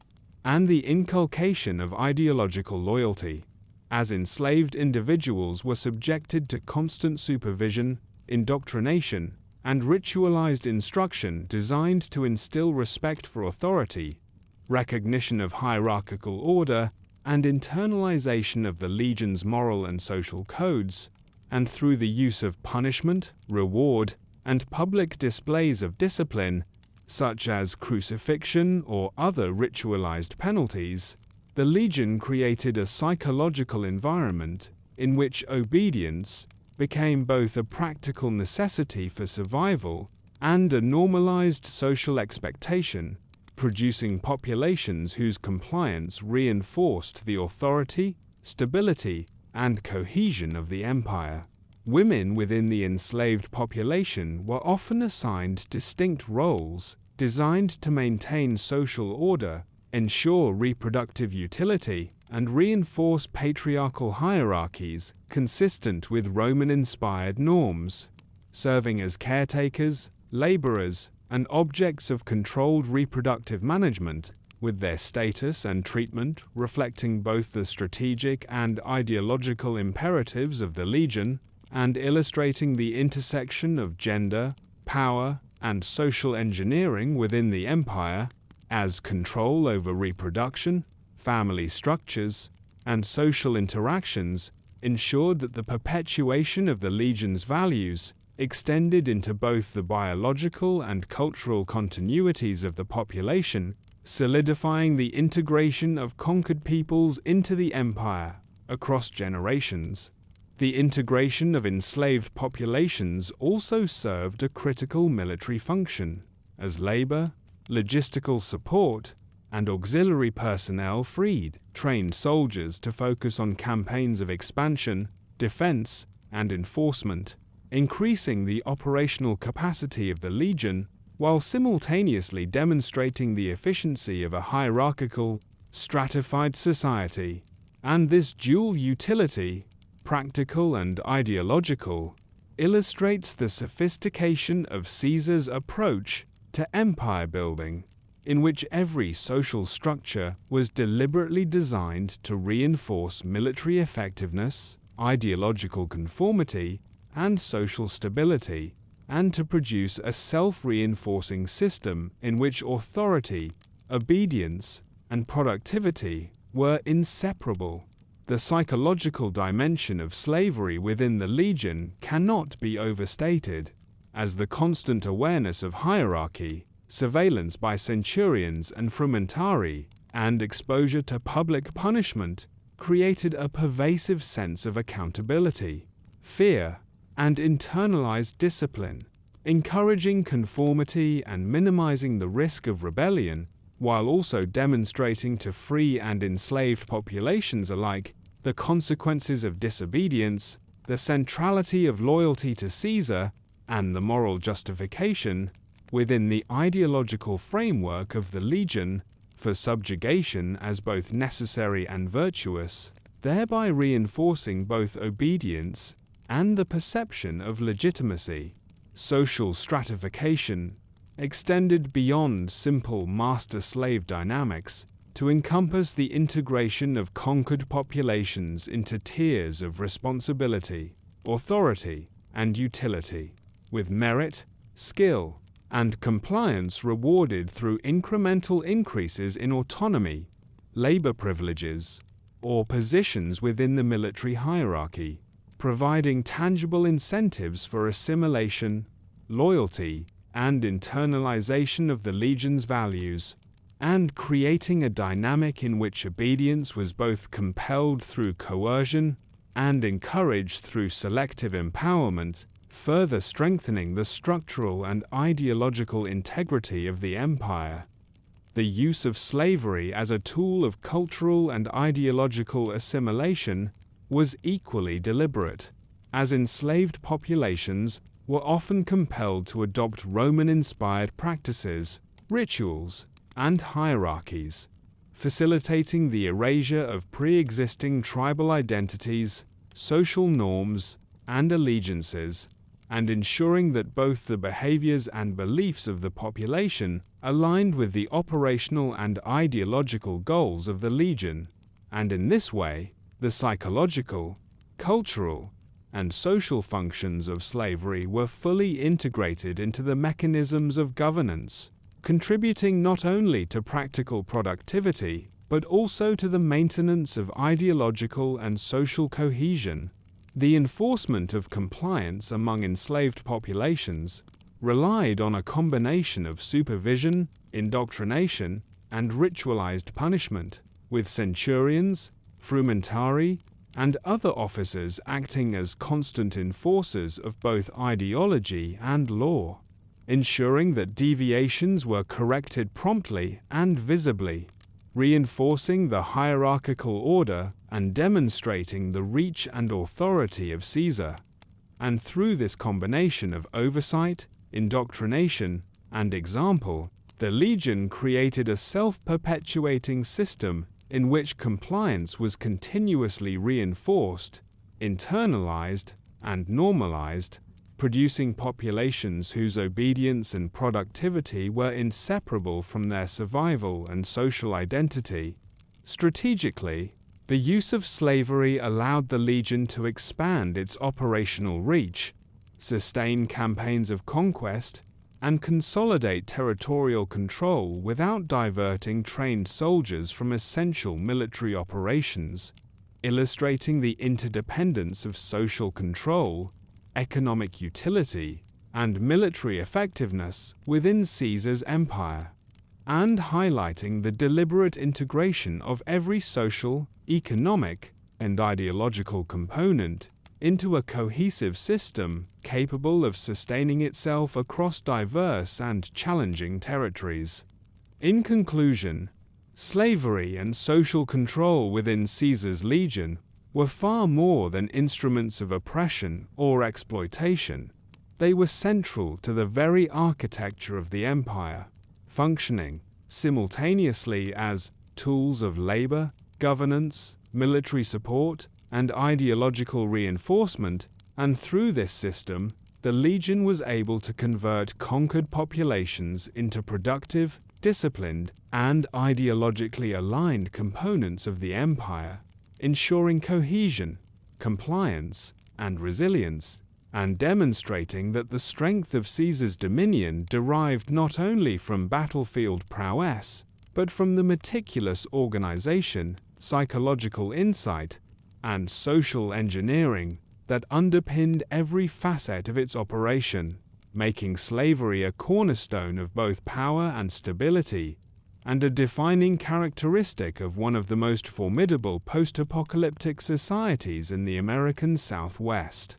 and the inculcation of ideological loyalty, as enslaved individuals were subjected to constant supervision, indoctrination, and ritualized instruction designed to instill respect for authority, recognition of hierarchical order, and internalization of the legion's moral and social codes, and through the use of punishment, reward, and public displays of discipline, such as crucifixion or other ritualized penalties, the legion created a psychological environment in which obedience became both a practical necessity for survival and a normalized social expectation, producing populations whose compliance reinforced the authority, stability, and cohesion of the empire. Women within the enslaved population were often assigned distinct roles designed to maintain social order, ensure reproductive utility, and reinforce patriarchal hierarchies consistent with Roman-inspired norms, serving as caretakers, laborers, and objects of controlled reproductive management, with their status and treatment reflecting both the strategic and ideological imperatives of the legion, and illustrating the intersection of gender, power, and social engineering within the empire, as control over reproduction, family structures, and social interactions ensured that the perpetuation of the legion's values extended into both the biological and cultural continuities of the population, solidifying the integration of conquered peoples into the empire across generations. The integration of enslaved populations also served a critical military function, as labor, logistical support, and auxiliary personnel freed trained soldiers to focus on campaigns of expansion, defense, and enforcement, increasing the operational capacity of the legion while simultaneously demonstrating the efficiency of a hierarchical, stratified society. And this dual utility, practical and ideological, illustrates the sophistication of Caesar's approach to empire building. in which every social structure was deliberately designed to reinforce military effectiveness, ideological conformity, and social stability, and to produce a self-reinforcing system in which authority, obedience, and productivity were inseparable. The psychological dimension of slavery within the Legion cannot be overstated, as the constant awareness of hierarchy, surveillance by centurions and frumentari, and exposure to public punishment created a pervasive sense of accountability, fear, and internalized discipline, encouraging conformity and minimizing the risk of rebellion, while also demonstrating to free and enslaved populations alike the consequences of disobedience, the centrality of loyalty to Caesar, and the moral justification, within the ideological framework of the Legion, for subjugation as both necessary and virtuous, thereby reinforcing both obedience and the perception of legitimacy. Social stratification extended beyond simple master-slave dynamics to encompass the integration of conquered populations into tiers of responsibility, authority, and utility, with merit, skill, and compliance rewarded through incremental increases in autonomy, labor privileges, or positions within the military hierarchy, providing tangible incentives for assimilation, loyalty, and internalization of the Legion's values, and creating a dynamic in which obedience was both compelled through coercion and encouraged through selective empowerment, further strengthening the structural and ideological integrity of the empire. The use of slavery as a tool of cultural and ideological assimilation was equally deliberate, as enslaved populations were often compelled to adopt Roman-inspired practices, rituals, and hierarchies, facilitating the erasure of pre-existing tribal identities, social norms, and allegiances, and ensuring that both the behaviors and beliefs of the population aligned with the operational and ideological goals of the Legion, and in this way, the psychological, cultural, and social functions of slavery were fully integrated into the mechanisms of governance, contributing not only to practical productivity, but also to the maintenance of ideological and social cohesion. The enforcement of compliance among enslaved populations relied on a combination of supervision, indoctrination, and ritualized punishment, with centurions, frumentari, and other officers acting as constant enforcers of both ideology and law, ensuring that deviations were corrected promptly and visibly, reinforcing the hierarchical order and demonstrating the reach and authority of Caesar. And through this combination of oversight, indoctrination, and example, the Legion created a self-perpetuating system in which compliance was continuously reinforced, internalized, and normalized, producing populations whose obedience and productivity were inseparable from their survival and social identity. Strategically, the use of slavery allowed the Legion to expand its operational reach, sustain campaigns of conquest, and consolidate territorial control without diverting trained soldiers from essential military operations, illustrating the interdependence of social control, economic utility, and military effectiveness within Caesar's empire, and highlighting the deliberate integration of every social, economic, and ideological component into a cohesive system capable of sustaining itself across diverse and challenging territories. In conclusion, slavery and social control within Caesar's Legion were far more than instruments of oppression or exploitation. They were central to the very architecture of the empire, functioning simultaneously as tools of labor, governance, military support, and ideological reinforcement, and through this system, the Legion was able to convert conquered populations into productive, disciplined, and ideologically aligned components of the empire, ensuring cohesion, compliance, and resilience, and demonstrating that the strength of Caesar's dominion derived not only from battlefield prowess, but from the meticulous organization, psychological insight, and social engineering that underpinned every facet of its operation, making slavery a cornerstone of both power and stability, and a defining characteristic of one of the most formidable post-apocalyptic societies in the American Southwest.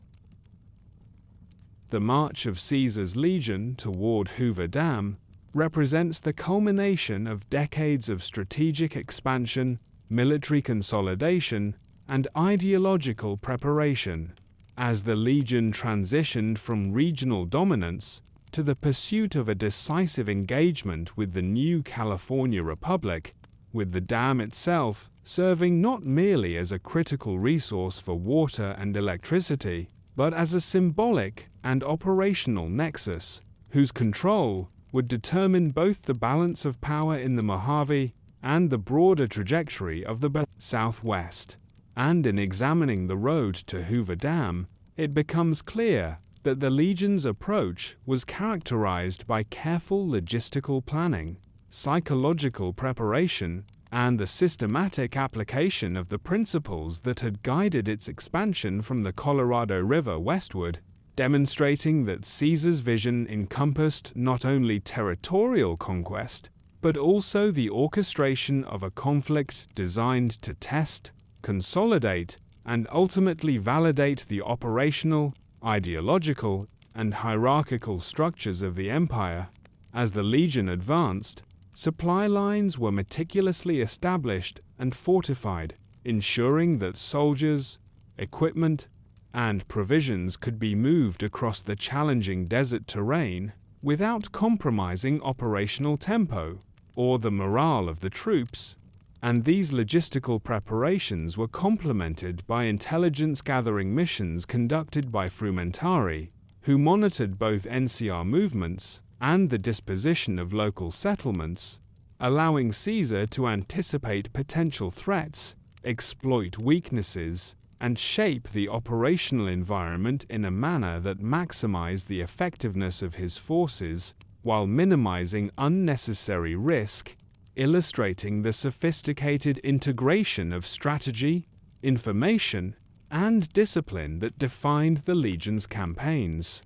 The march of Caesar's legion toward Hoover Dam represents the culmination of decades of strategic expansion, military consolidation, and ideological preparation, as the legion transitioned from regional dominance to the pursuit of a decisive engagement with the new California Republic, with the dam itself serving not merely as a critical resource for water and electricity, but as a symbolic and operational nexus, whose control would determine both the balance of power in the Mojave and the broader trajectory of the Southwest. And in examining the road to Hoover Dam, it becomes clear that the Legion's approach was characterized by careful logistical planning, psychological preparation, and the systematic application of the principles that had guided its expansion from the Colorado River westward, demonstrating that Caesar's vision encompassed not only territorial conquest, but also the orchestration of a conflict designed to test, consolidate, and ultimately validate the operational, ideological, and hierarchical structures of the empire. As the Legion advanced, supply lines were meticulously established and fortified, ensuring that soldiers, equipment, and provisions could be moved across the challenging desert terrain without compromising operational tempo or the morale of the troops. And these logistical preparations were complemented by intelligence-gathering missions conducted by Frumentari, who monitored both NCR movements and the disposition of local settlements, allowing Caesar to anticipate potential threats, exploit weaknesses, and shape the operational environment in a manner that maximized the effectiveness of his forces while minimizing unnecessary risk, illustrating the sophisticated integration of strategy, information, and discipline that defined the Legion's campaigns.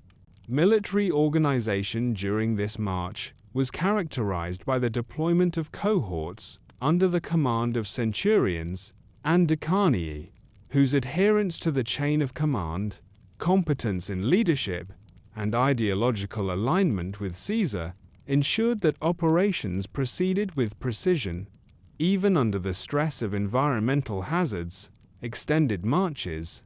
Military organization during this march was characterized by the deployment of cohorts under the command of centurions and decanii, whose adherence to the chain of command, competence in leadership, and ideological alignment with Caesar ensured that operations proceeded with precision, even under the stress of environmental hazards, extended marches,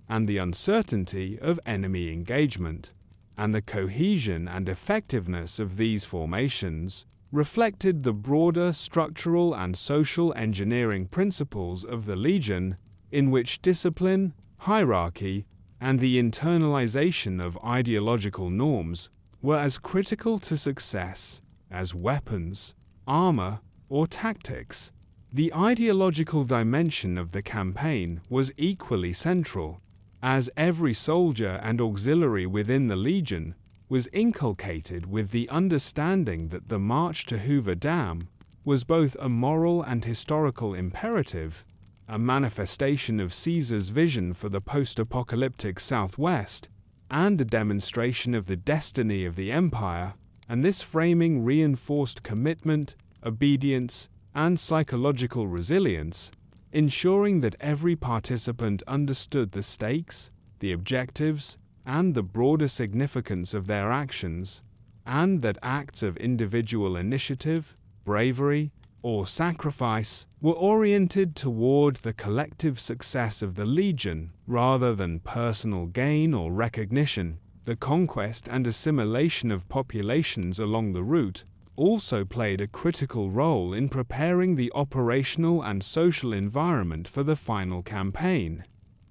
and the uncertainty of enemy engagement. And the cohesion and effectiveness of these formations reflected the broader structural and social engineering principles of the Legion, in which discipline, hierarchy, and the internalization of ideological norms were as critical to success as weapons, armor, or tactics. The ideological dimension of the campaign was equally central, as every soldier and auxiliary within the Legion was inculcated with the understanding that the march to Hoover Dam was both a moral and historical imperative, a manifestation of Caesar's vision for the post-apocalyptic Southwest, and a demonstration of the destiny of the empire, and this framing reinforced commitment, obedience, and psychological resilience, ensuring that every participant understood the stakes, the objectives, and the broader significance of their actions, and that acts of individual initiative, bravery, or sacrifice were oriented toward the collective success of the Legion rather than personal gain or recognition. The conquest and assimilation of populations along the route also played a critical role in preparing the operational and social environment for the final campaign,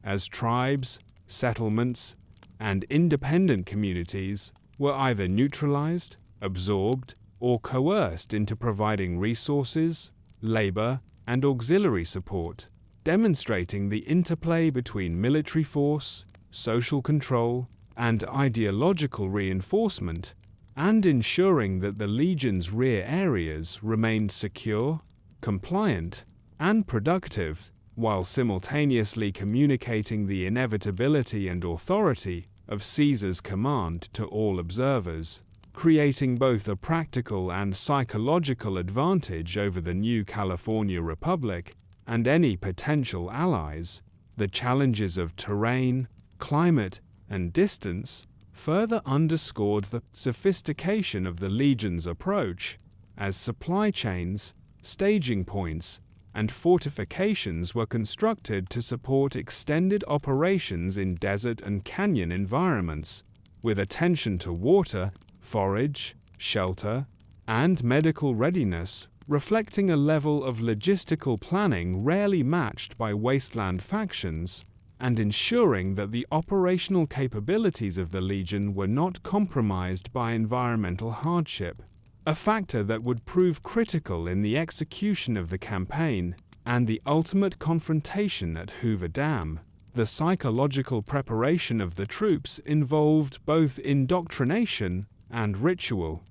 as tribes, settlements, and independent communities were either neutralized, absorbed, or coerced into providing resources, labor, and auxiliary support, demonstrating the interplay between military force, social control, and ideological reinforcement, and ensuring that the Legion's rear areas remained secure, compliant, and productive, while simultaneously communicating the inevitability and authority of Caesar's command to all observers, creating both a practical and psychological advantage over the new California Republic and any potential allies. The challenges of terrain, climate, and distance further underscored the sophistication of the Legion's approach, as supply chains, staging points, and fortifications were constructed to support extended operations in desert and canyon environments, with attention to water, forage, shelter, and medical readiness, reflecting a level of logistical planning rarely matched by Wasteland factions, and ensuring that the operational capabilities of the Legion were not compromised by environmental hardship, a factor that would prove critical in the execution of the campaign and the ultimate confrontation at Hoover Dam. The psychological preparation of the troops involved both indoctrination and ritual,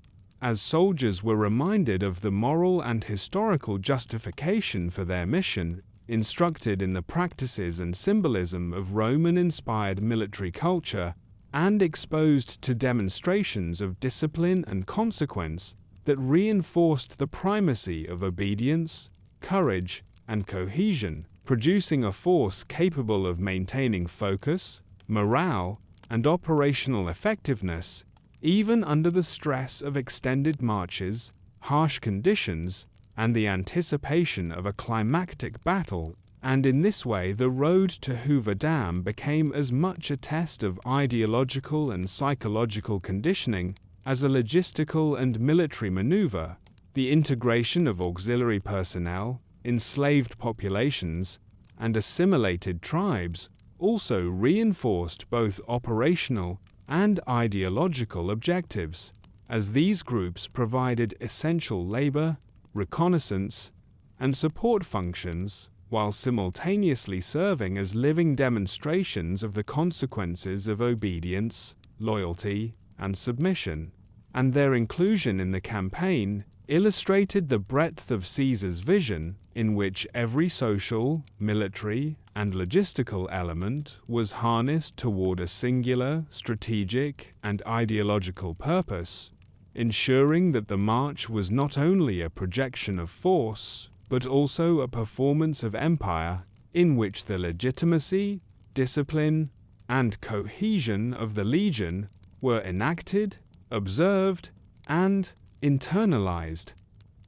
as soldiers were reminded of the moral and historical justification for their mission, instructed in the practices and symbolism of Roman-inspired military culture, and exposed to demonstrations of discipline and consequence that reinforced the primacy of obedience, courage, and cohesion, producing a force capable of maintaining focus, morale, and operational effectiveness, even under the stress of extended marches, harsh conditions, and the anticipation of a climactic battle. And in this way, the road to Hoover Dam became as much a test of ideological and psychological conditioning as a logistical and military maneuver. The integration of auxiliary personnel, enslaved populations, and assimilated tribes also reinforced both operational and ideological objectives, as these groups provided essential labor, reconnaissance, and support functions, while simultaneously serving as living demonstrations of the consequences of obedience, loyalty, and submission. And their inclusion in the campaign illustrated the breadth of Caesar's vision, in which every social, military, and logistical element was harnessed toward a singular, strategic, and ideological purpose, ensuring that the march was not only a projection of force, but also a performance of empire, in which the legitimacy, discipline, and cohesion of the Legion were enacted, observed, and internalized.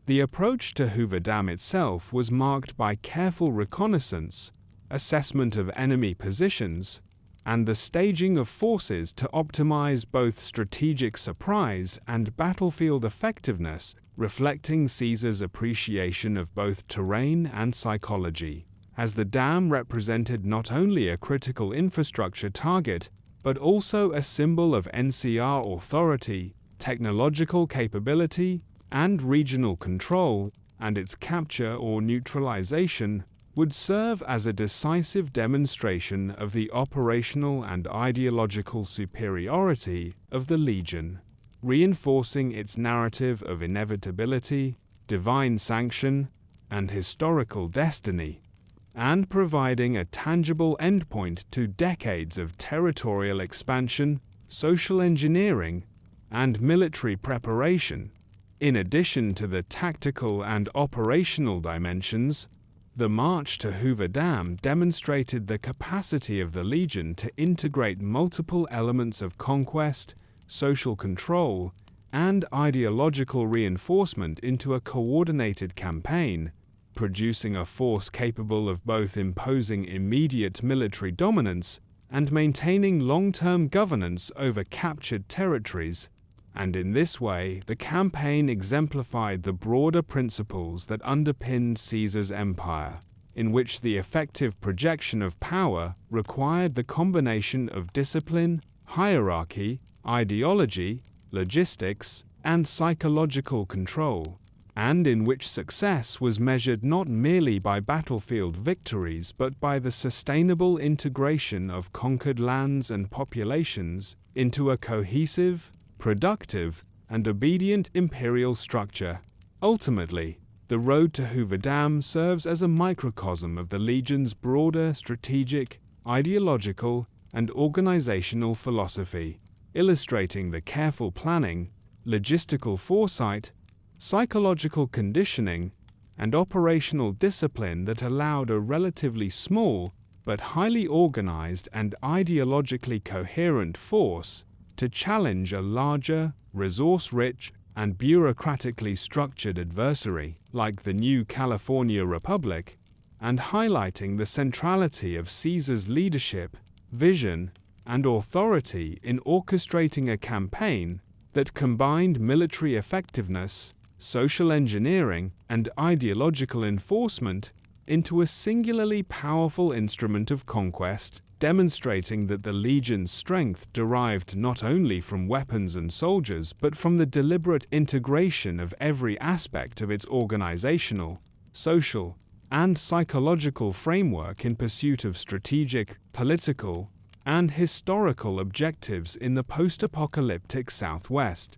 The approach to Hoover Dam itself was marked by careful reconnaissance, assessment of enemy positions, and the staging of forces to optimize both strategic surprise and battlefield effectiveness, reflecting Caesar's appreciation of both terrain and psychology, as the dam represented not only a critical infrastructure target, but also a symbol of NCR authority, technological capability, and regional control, and its capture or neutralization would serve as a decisive demonstration of the operational and ideological superiority of the Legion, reinforcing its narrative of inevitability, divine sanction, and historical destiny, and providing a tangible endpoint to decades of territorial expansion, social engineering, and military preparation. In addition to the tactical and operational dimensions, the march to Hoover Dam demonstrated the capacity of the Legion to integrate multiple elements of conquest, social control, and ideological reinforcement into a coordinated campaign, producing a force capable of both imposing immediate military dominance and maintaining long-term governance over captured territories. And in this way, the campaign exemplified the broader principles that underpinned Caesar's empire, in which the effective projection of power required the combination of discipline, hierarchy, ideology, logistics, and psychological control, and in which success was measured not merely by battlefield victories but by the sustainable integration of conquered lands and populations into a cohesive, productive, and obedient imperial structure. Ultimately, the road to Hoover Dam serves as a microcosm of the Legion's broader strategic, ideological, and organizational philosophy, illustrating the careful planning, logistical foresight, psychological conditioning, and operational discipline that allowed a relatively small but highly organized and ideologically coherent force to challenge a larger, resource-rich, and bureaucratically structured adversary, like the new California Republic, and highlighting the centrality of Caesar's leadership, vision, and authority in orchestrating a campaign that combined military effectiveness, social engineering, and ideological enforcement into a singularly powerful instrument of conquest, demonstrating that the Legion's strength derived not only from weapons and soldiers but from the deliberate integration of every aspect of its organizational, social, and psychological framework in pursuit of strategic, political, and historical objectives in the post-apocalyptic Southwest.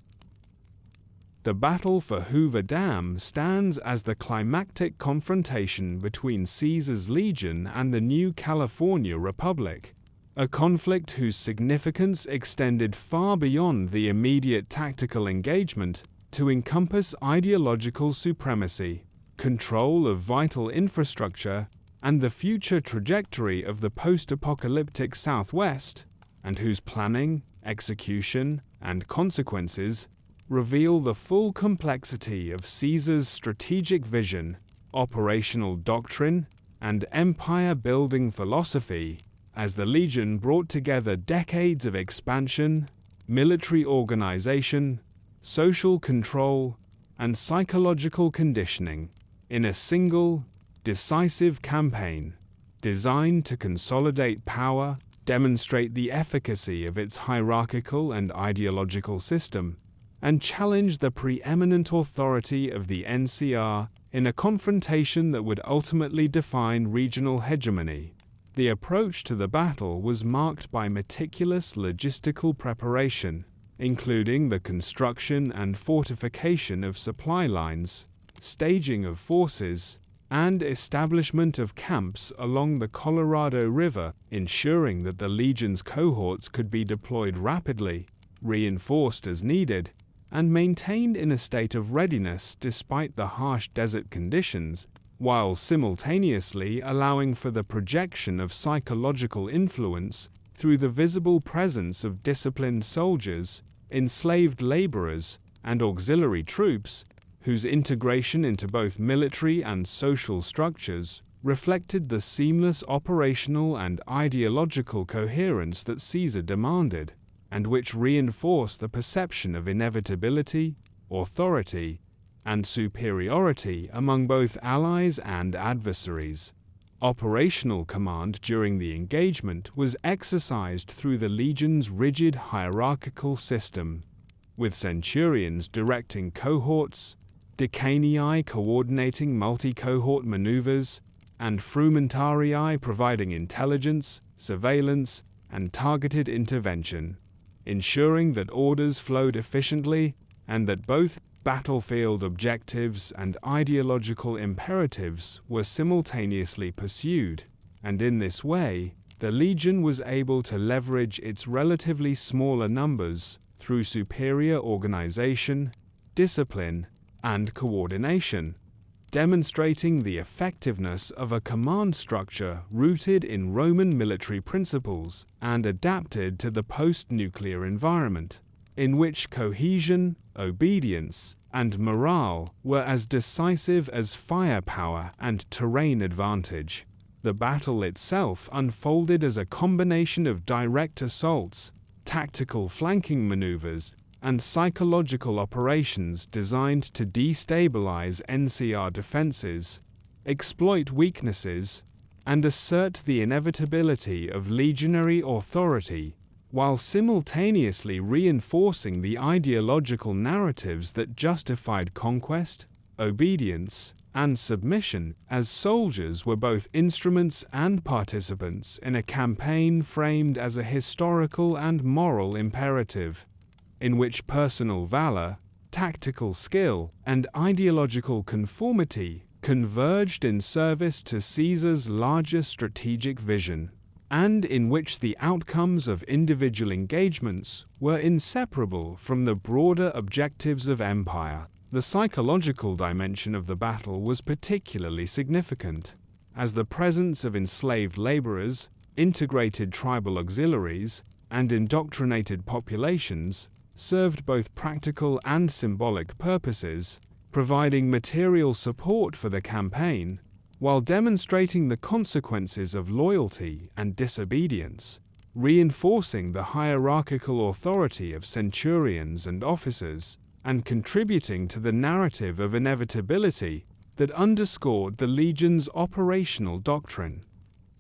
The battle for Hoover Dam stands as the climactic confrontation between Caesar's Legion and the new California Republic, a conflict whose significance extended far beyond the immediate tactical engagement to encompass ideological supremacy, control of vital infrastructure, and the future trajectory of the post-apocalyptic Southwest, and whose planning, execution, and consequences reveal the full complexity of Caesar's strategic vision, operational doctrine, and empire-building philosophy, as the Legion brought together decades of expansion, military organization, social control, and psychological conditioning in a single, decisive campaign designed to consolidate power, demonstrate the efficacy of its hierarchical and ideological system, and challenge the preeminent authority of the NCR in a confrontation that would ultimately define regional hegemony. The approach to the battle was marked by meticulous logistical preparation, including the construction and fortification of supply lines, staging of forces, and establishment of camps along the Colorado River, ensuring that the Legion's cohorts could be deployed rapidly, reinforced as needed, and maintained in a state of readiness despite the harsh desert conditions, while simultaneously allowing for the projection of psychological influence through the visible presence of disciplined soldiers, enslaved laborers, and auxiliary troops, whose integration into both military and social structures reflected the seamless operational and ideological coherence that Caesar demanded, and which reinforced the perception of inevitability, authority, and superiority among both allies and adversaries. Operational command during the engagement was exercised through the Legion's rigid hierarchical system, with centurions directing cohorts, decanii coordinating multi-cohort maneuvers, and frumentarii providing intelligence, surveillance, and targeted intervention, ensuring that orders flowed efficiently and that both battlefield objectives and ideological imperatives were simultaneously pursued, and in this way, the Legion was able to leverage its relatively smaller numbers through superior organization, discipline, and coordination, demonstrating the effectiveness of a command structure rooted in Roman military principles and adapted to the post-nuclear environment, in which cohesion, obedience, and morale were as decisive as firepower and terrain advantage. The battle itself unfolded as a combination of direct assaults, tactical flanking maneuvers, and psychological operations designed to destabilize NCR defenses, exploit weaknesses, and assert the inevitability of legionary authority, while simultaneously reinforcing the ideological narratives that justified conquest, obedience, and submission, as soldiers were both instruments and participants in a campaign framed as a historical and moral imperative, in which personal valor, tactical skill, and ideological conformity converged in service to Caesar's larger strategic vision, and in which the outcomes of individual engagements were inseparable from the broader objectives of empire. The psychological dimension of the battle was particularly significant, as the presence of enslaved laborers, integrated tribal auxiliaries, and indoctrinated populations served both practical and symbolic purposes, providing material support for the campaign, while demonstrating the consequences of loyalty and disobedience, reinforcing the hierarchical authority of centurions and officers, and contributing to the narrative of inevitability that underscored the legion's operational doctrine,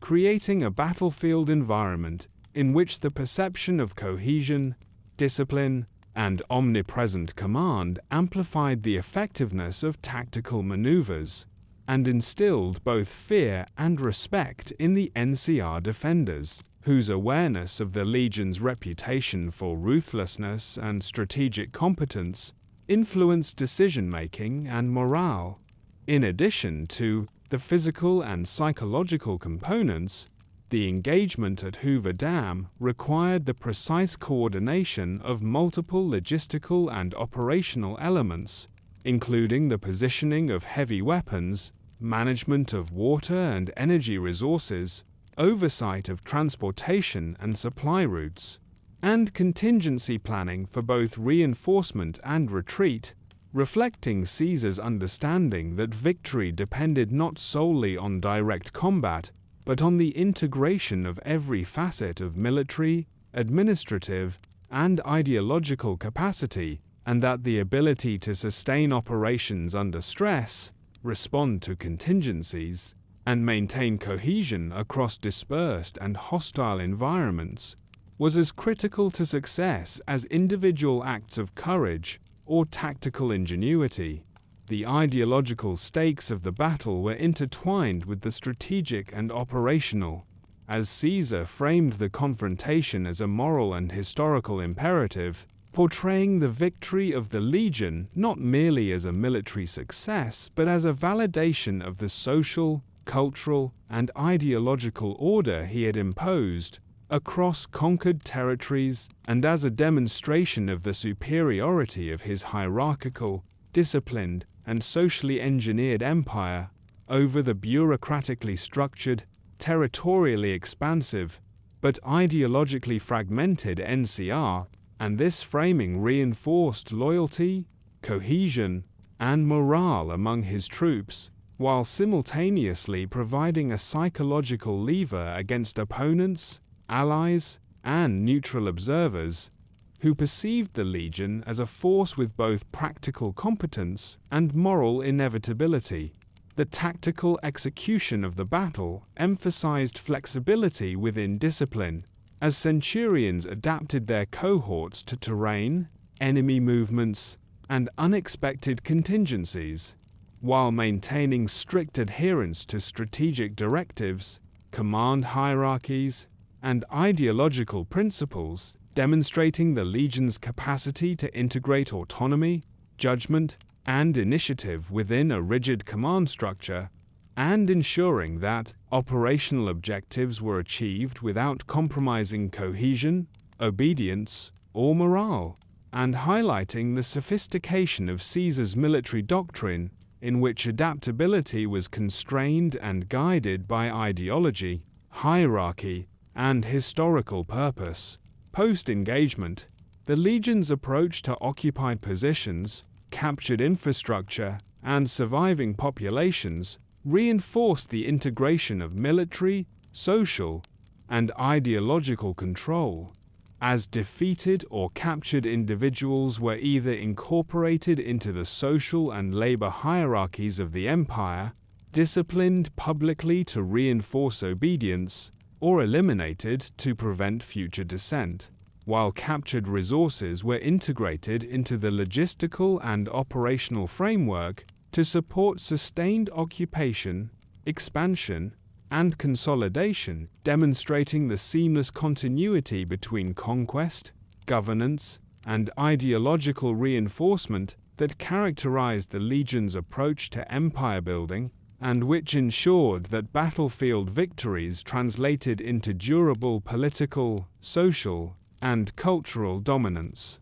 creating a battlefield environment in which the perception of cohesion, discipline, and omnipresent command amplified the effectiveness of tactical maneuvers, and instilled both fear and respect in the NCR defenders, whose awareness of the Legion's reputation for ruthlessness and strategic competence influenced decision-making and morale. In addition to the physical and psychological components, the engagement at Hoover Dam required the precise coordination of multiple logistical and operational elements, including the positioning of heavy weapons, management of water and energy resources, oversight of transportation and supply routes, and contingency planning for both reinforcement and retreat, reflecting Caesar's understanding that victory depended not solely on direct combat, but on the integration of every facet of military, administrative, and ideological capacity, and that the ability to sustain operations under stress, respond to contingencies, and maintain cohesion across dispersed and hostile environments was as critical to success as individual acts of courage or tactical ingenuity. The ideological stakes of the battle were intertwined with the strategic and operational, as Caesar framed the confrontation as a moral and historical imperative, portraying the victory of the legion not merely as a military success, but as a validation of the social, cultural, and ideological order he had imposed across conquered territories, and as a demonstration of the superiority of his hierarchical, disciplined, and socially engineered empire over the bureaucratically structured, territorially expansive, but ideologically fragmented NCR, and this framing reinforced loyalty, cohesion, and morale among his troops, while simultaneously providing a psychological lever against opponents, allies, and neutral observers, who perceived the Legion as a force with both practical competence and moral inevitability. The tactical execution of the battle emphasized flexibility within discipline, as centurions adapted their cohorts to terrain, enemy movements, and unexpected contingencies, while maintaining strict adherence to strategic directives, command hierarchies, and ideological principles, demonstrating the Legion's capacity to integrate autonomy, judgment, and initiative within a rigid command structure, and ensuring that operational objectives were achieved without compromising cohesion, obedience, or morale, and highlighting the sophistication of Caesar's military doctrine, in which adaptability was constrained and guided by ideology, hierarchy, and historical purpose. Post-engagement, the Legion's approach to occupied positions, captured infrastructure, and surviving populations reinforced the integration of military, social, and ideological control, as defeated or captured individuals were either incorporated into the social and labor hierarchies of the empire, disciplined publicly to reinforce obedience, or eliminated to prevent future dissent. while captured resources were integrated into the logistical and operational framework to support sustained occupation, expansion, and consolidation, demonstrating the seamless continuity between conquest, governance, and ideological reinforcement that characterized the Legion's approach to empire building, and which ensured that battlefield victories translated into durable political, social, and cultural dominance.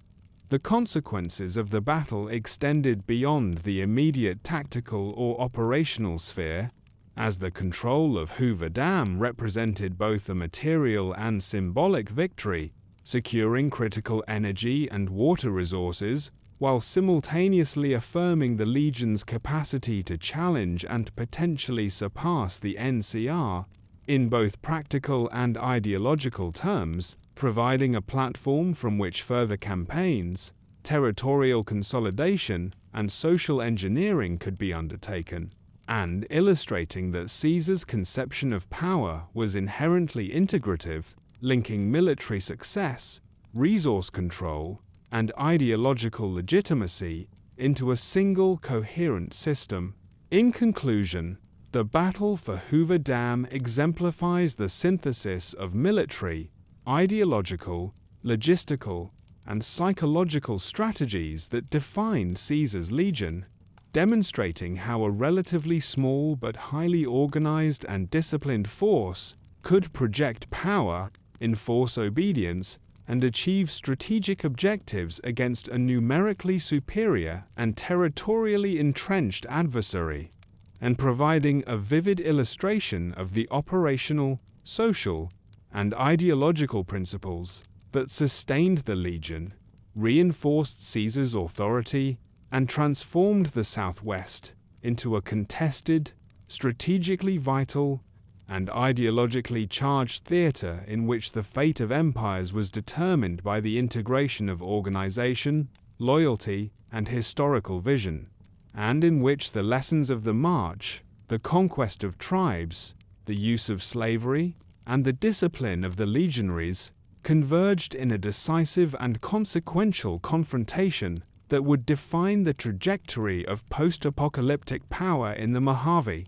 The consequences of the battle extended beyond the immediate tactical or operational sphere, as the control of Hoover Dam represented both a material and symbolic victory, securing critical energy and water resources, while simultaneously affirming the Legion's capacity to challenge and potentially surpass the NCR, in both practical and ideological terms, providing a platform from which further campaigns, territorial consolidation, and social engineering could be undertaken, and illustrating that Caesar's conception of power was inherently integrative, linking military success, resource control, and ideological legitimacy into a single coherent system. In conclusion, the battle for Hoover Dam exemplifies the synthesis of military, ideological, logistical, and psychological strategies that defined Caesar's Legion, demonstrating how a relatively small but highly organized and disciplined force could project power, enforce obedience, and achieve strategic objectives against a numerically superior and territorially entrenched adversary, and providing a vivid illustration of the operational, social, and ideological principles that sustained the Legion, reinforced Caesar's authority, and transformed the Southwest into a contested, strategically vital, and ideologically charged theater in which the fate of empires was determined by the integration of organization, loyalty, and historical vision, and in which the lessons of the march, the conquest of tribes, the use of slavery, and the discipline of the legionaries converged in a decisive and consequential confrontation that would define the trajectory of post-apocalyptic power in the Mojave.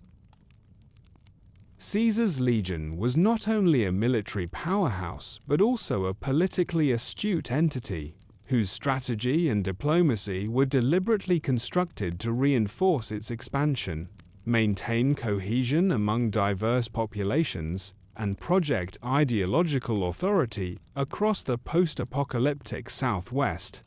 Caesar's Legion was not only a military powerhouse but also a politically astute entity, whose strategy and diplomacy were deliberately constructed to reinforce its expansion, maintain cohesion among diverse populations, and project ideological authority across the post-apocalyptic Southwest.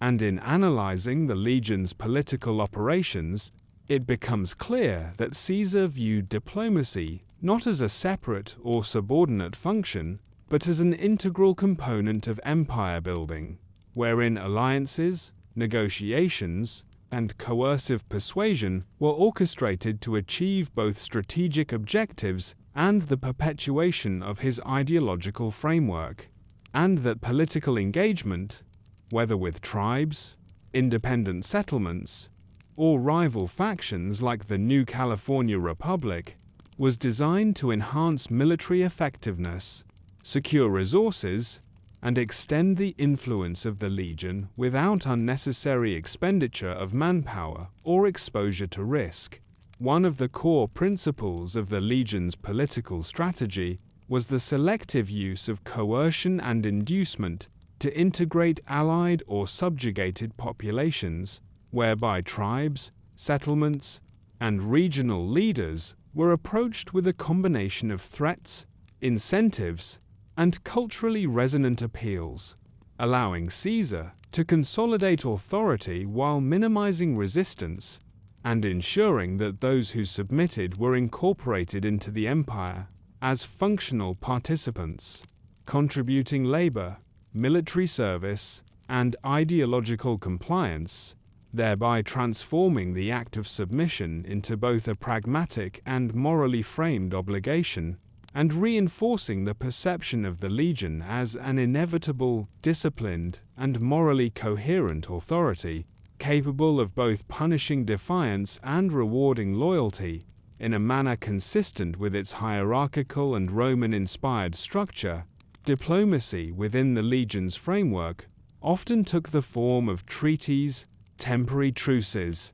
And in analyzing the Legion's political operations, it becomes clear that Caesar viewed diplomacy not as a separate or subordinate function, but as an integral component of empire building, wherein alliances, negotiations, and coercive persuasion were orchestrated to achieve both strategic objectives and the perpetuation of his ideological framework, and that political engagement, whether with tribes, independent settlements, or rival factions like the New California Republic, was designed to enhance military effectiveness, secure resources, and extend the influence of the Legion without unnecessary expenditure of manpower or exposure to risk. One of the core principles of the Legion's political strategy was the selective use of coercion and inducement to integrate allied or subjugated populations, whereby tribes, settlements, and regional leaders were approached with a combination of threats, incentives, and culturally resonant appeals, allowing Caesar to consolidate authority while minimizing resistance and ensuring that those who submitted were incorporated into the empire as functional participants, contributing labor, military service, and ideological compliance, thereby transforming the act of submission into both a pragmatic and morally framed obligation, and reinforcing the perception of the Legion as an inevitable, disciplined, and morally coherent authority, capable of both punishing defiance and rewarding loyalty, in a manner consistent with its hierarchical and Roman-inspired structure, Diplomacy within the legion's framework often took the form of treaties, temporary truces,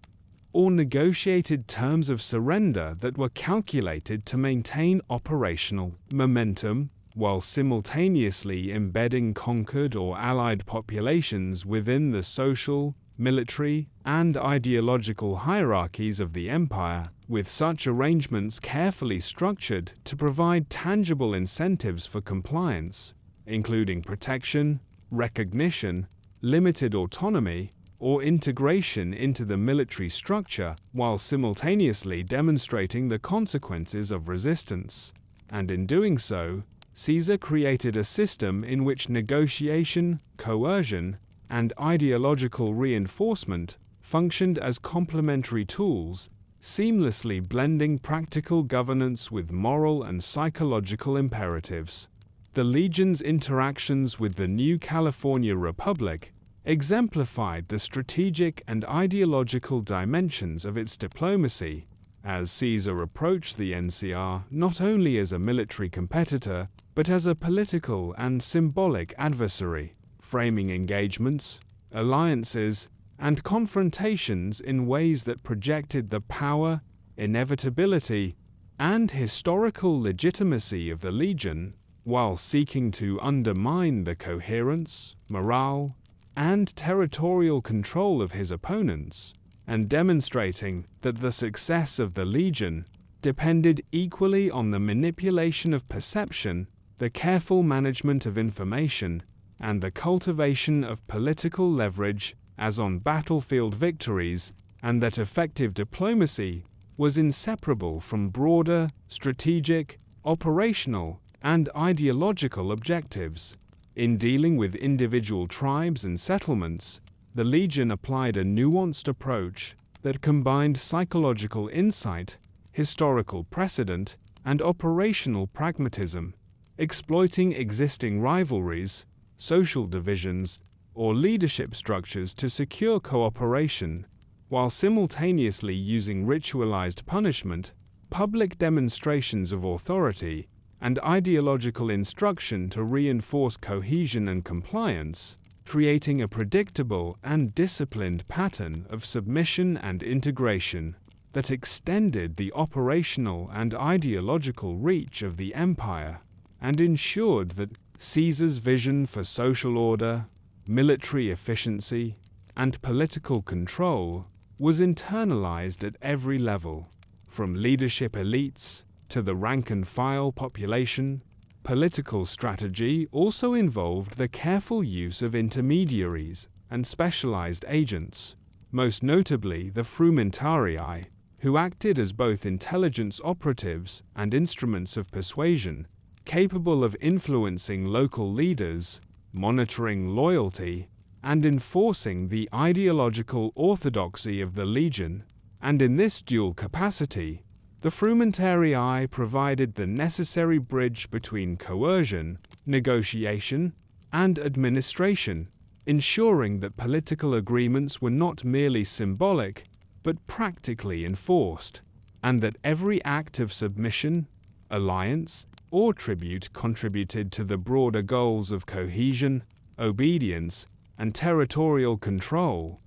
or negotiated terms of surrender that were calculated to maintain operational momentum while simultaneously embedding conquered or allied populations within the social, military, and ideological hierarchies of the empire, with such arrangements carefully structured to provide tangible incentives for compliance, including protection, recognition, limited autonomy, or integration into the military structure, while simultaneously demonstrating the consequences of resistance. And in doing so, Caesar created a system in which negotiation, coercion, and ideological reinforcement functioned as complementary tools, seamlessly blending practical governance with moral and psychological imperatives. The legion's interactions with the new California Republic exemplified the strategic and ideological dimensions of its diplomacy, as Caesar approached the NCR not only as a military competitor, but as a political and symbolic adversary, framing engagements, alliances, and confrontations in ways that projected the power, inevitability, and historical legitimacy of the legion, while seeking to undermine the coherence, morale, and territorial control of his opponents, and demonstrating that the success of the legion depended equally on the manipulation of perception, the careful management of information, and the cultivation of political leverage as on battlefield victories, and that effective diplomacy was inseparable from broader, strategic, operational, and ideological objectives. In dealing with individual tribes and settlements, the legion applied a nuanced approach that combined psychological insight, historical precedent, and operational pragmatism, exploiting existing rivalries, social divisions, or leadership structures to secure cooperation, while simultaneously using ritualized punishment, public demonstrations of authority, and ideological instruction to reinforce cohesion and compliance, creating a predictable and disciplined pattern of submission and integration that extended the operational and ideological reach of the empire and ensured that Caesar's vision for social order, military efficiency, and political control was internalized at every level, from leadership elites to the rank-and-file population. Political strategy also involved the careful use of intermediaries and specialized agents, most notably the frumentarii, who acted as both intelligence operatives and instruments of persuasion, capable of influencing local leaders, monitoring loyalty, and enforcing the ideological orthodoxy of the legion. And in this dual capacity, the frumentarii provided the necessary bridge between coercion, negotiation, and administration, ensuring that political agreements were not merely symbolic, but practically enforced, and that every act of submission, alliance, or tribute contributed to the broader goals of cohesion, obedience, and territorial control.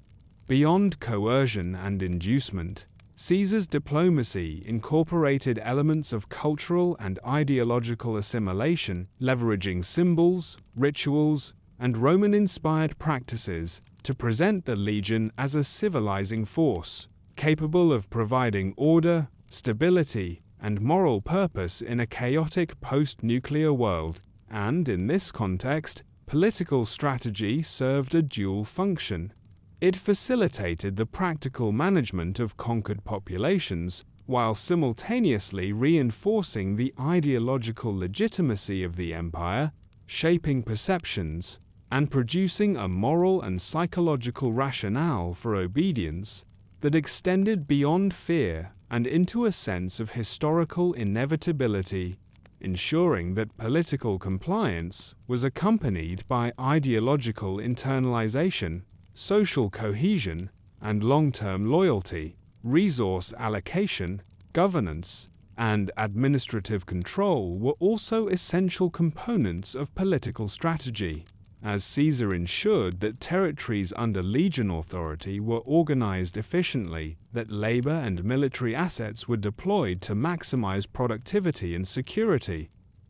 Beyond coercion and inducement, Caesar's diplomacy incorporated elements of cultural and ideological assimilation, leveraging symbols, rituals, and Roman-inspired practices to present the legion as a civilizing force, capable of providing order, stability, and moral purpose in a chaotic post-nuclear world. And in this context, political strategy served a dual function. It facilitated the practical management of conquered populations, while simultaneously reinforcing the ideological legitimacy of the empire, shaping perceptions, and producing a moral and psychological rationale for obedience that extended beyond fear and into a sense of historical inevitability, ensuring that political compliance was accompanied by ideological internalization, social cohesion, and long-term loyalty, resource allocation, governance, and administrative control were also essential components of political strategy, as Caesar ensured that territories under legion authority were organized efficiently, that labor and military assets were deployed to maximize productivity and security,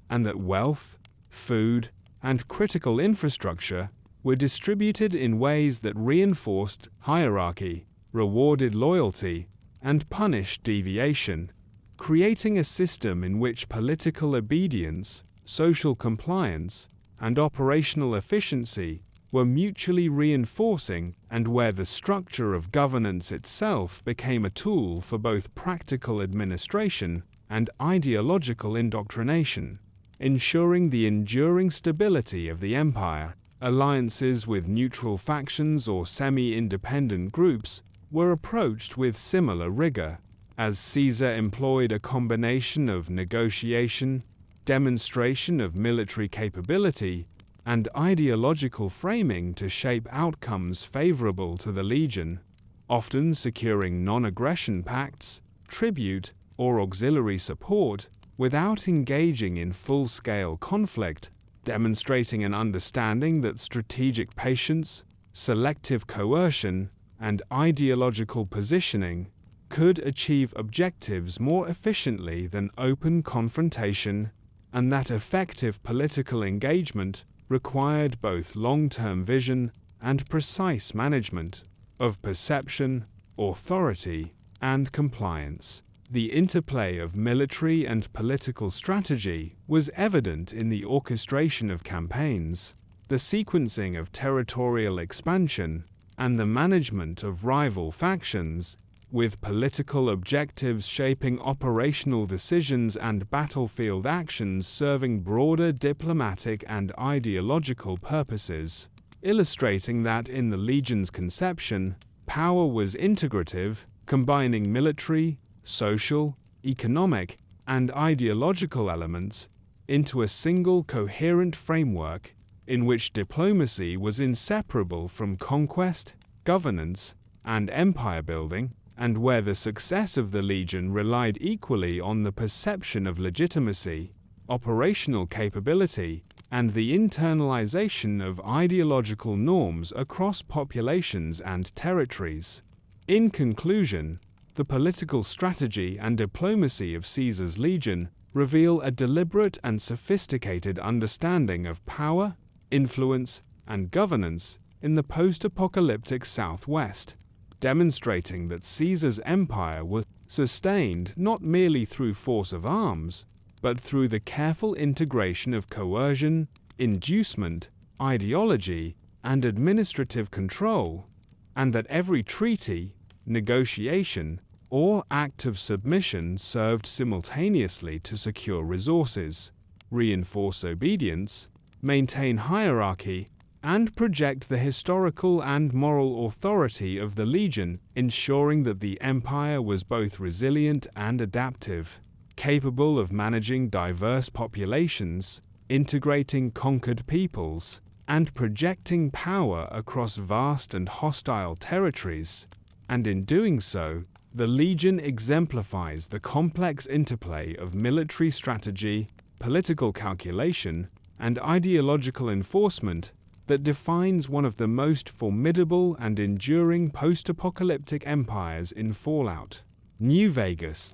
and that wealth, food, and critical infrastructure were distributed in ways that reinforced hierarchy, rewarded loyalty, and punished deviation, creating a system in which political obedience, social compliance, and operational efficiency were mutually reinforcing, and where the structure of governance itself became a tool for both practical administration and ideological indoctrination, ensuring the enduring stability of the empire. Alliances with neutral factions or semi-independent groups were approached with similar rigor, as Caesar employed a combination of negotiation, demonstration of military capability, and ideological framing to shape outcomes favorable to the legion, often securing non-aggression pacts, tribute, or auxiliary support without engaging in full-scale conflict, demonstrating an understanding that strategic patience, selective coercion, and ideological positioning could achieve objectives more efficiently than open confrontation, and that effective political engagement required both long-term vision and precise management of perception, authority, and compliance. The interplay of military and political strategy was evident in the orchestration of campaigns, the sequencing of territorial expansion, and the management of rival factions, with political objectives shaping operational decisions and battlefield actions serving broader diplomatic and ideological purposes, illustrating that in the legion's conception, power was integrative, combining military, social, economic, and ideological elements into a single coherent framework in which diplomacy was inseparable from conquest, governance, and empire building, and where the success of the legion relied equally on the perception of legitimacy, operational capability, and the internalization of ideological norms across populations and territories. In conclusion, the political strategy and diplomacy of Caesar's legion reveal a deliberate and sophisticated understanding of power, influence, and governance in the post-apocalyptic Southwest, demonstrating that Caesar's empire was sustained not merely through force of arms, but through the careful integration of coercion, inducement, ideology, and administrative control, and that every treaty, negotiation, or act of submission served simultaneously to secure resources, reinforce obedience, maintain hierarchy, and project the historical and moral authority of the legion, ensuring that the empire was both resilient and adaptive, capable of managing diverse populations, integrating conquered peoples, and projecting power across vast and hostile territories. And in doing so, the legion exemplifies the complex interplay of military strategy, political calculation, and ideological enforcement that defines one of the most formidable and enduring post-apocalyptic empires in Fallout New Vegas.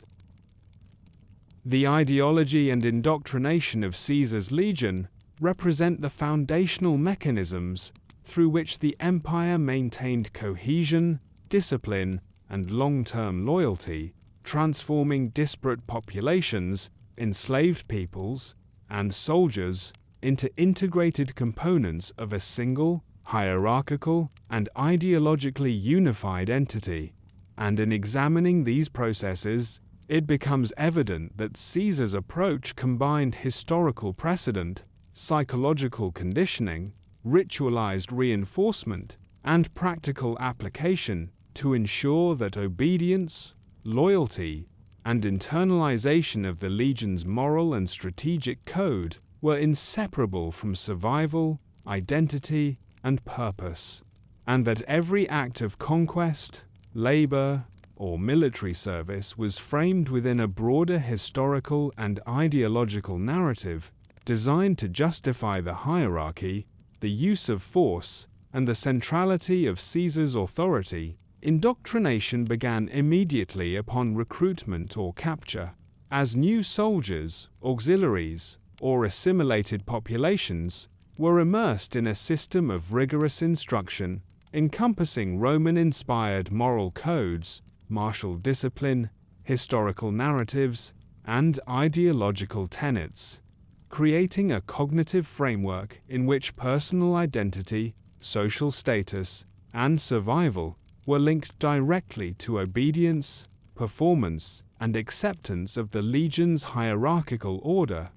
The ideology and indoctrination of Caesar's legion represent the foundational mechanisms through which the empire maintained cohesion, discipline, and long-term loyalty, transforming disparate populations, enslaved peoples, and soldiers into integrated components of a single, hierarchical, and ideologically unified entity. And in examining these processes, it becomes evident that Caesar's approach combined historical precedent, psychological conditioning, ritualized reinforcement, and practical application to ensure that obedience, loyalty, and internalization of the legion's moral and strategic code were inseparable from survival, identity, and purpose, and that every act of conquest, labor, or military service was framed within a broader historical and ideological narrative designed to justify the hierarchy, the use of force, and the centrality of Caesar's authority, indoctrination began immediately upon recruitment or capture, as new soldiers, auxiliaries, or assimilated populations were immersed in a system of rigorous instruction encompassing Roman-inspired moral codes, martial discipline, historical narratives, and ideological tenets, creating a cognitive framework in which personal identity, social status, and survival were linked directly to obedience, performance, and acceptance of the legion's hierarchical order,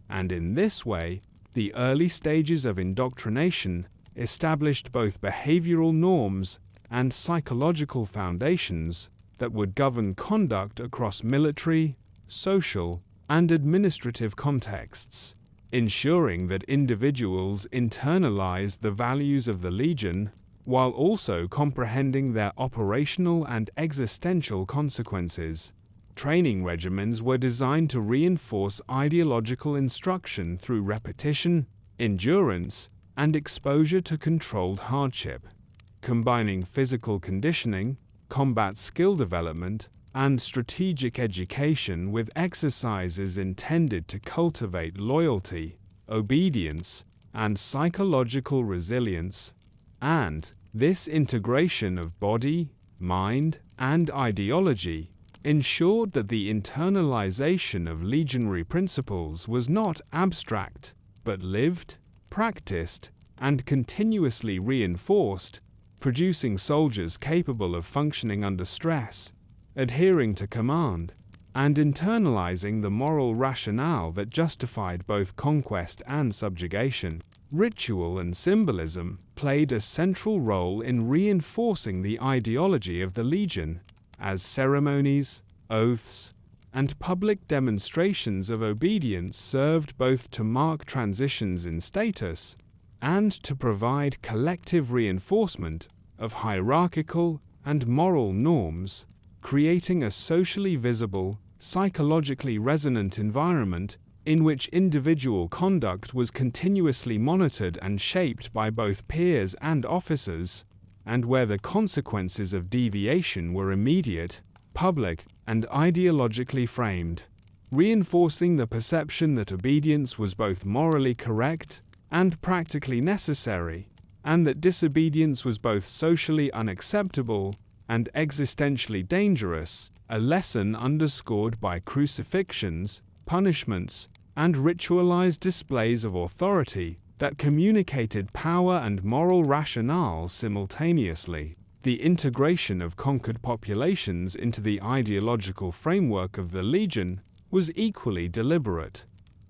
and in this way, the early stages of indoctrination established both behavioral norms and psychological foundations that would govern conduct across military, social, and administrative contexts, ensuring that individuals internalized the values of the legion while also comprehending their operational and existential consequences. Training regimens were designed to reinforce ideological instruction through repetition, endurance, and exposure to controlled hardship, combining physical conditioning, combat skill development, and strategic education with exercises intended to cultivate loyalty, obedience, and psychological resilience. And this integration of body, mind, and ideology ensured that the internalization of legionary principles was not abstract, but lived, practiced, and continuously reinforced, producing soldiers capable of functioning under stress, adhering to command, and internalizing the moral rationale that justified both conquest and subjugation. Ritual and symbolism played a central role in reinforcing the ideology of the legion, as ceremonies, oaths, and public demonstrations of obedience served both to mark transitions in status and to provide collective reinforcement of hierarchical and moral norms, creating a socially visible, psychologically resonant environment in which individual conduct was continuously monitored and shaped by both peers and officers, and where the consequences of deviation were immediate, public, and ideologically framed, reinforcing the perception that obedience was both morally correct and practically necessary, and that disobedience was both socially unacceptable and existentially dangerous, a lesson underscored by crucifixions, punishments, and ritualized displays of authority that communicated power and moral rationale simultaneously. The integration of conquered populations into the ideological framework of the legion was equally deliberate,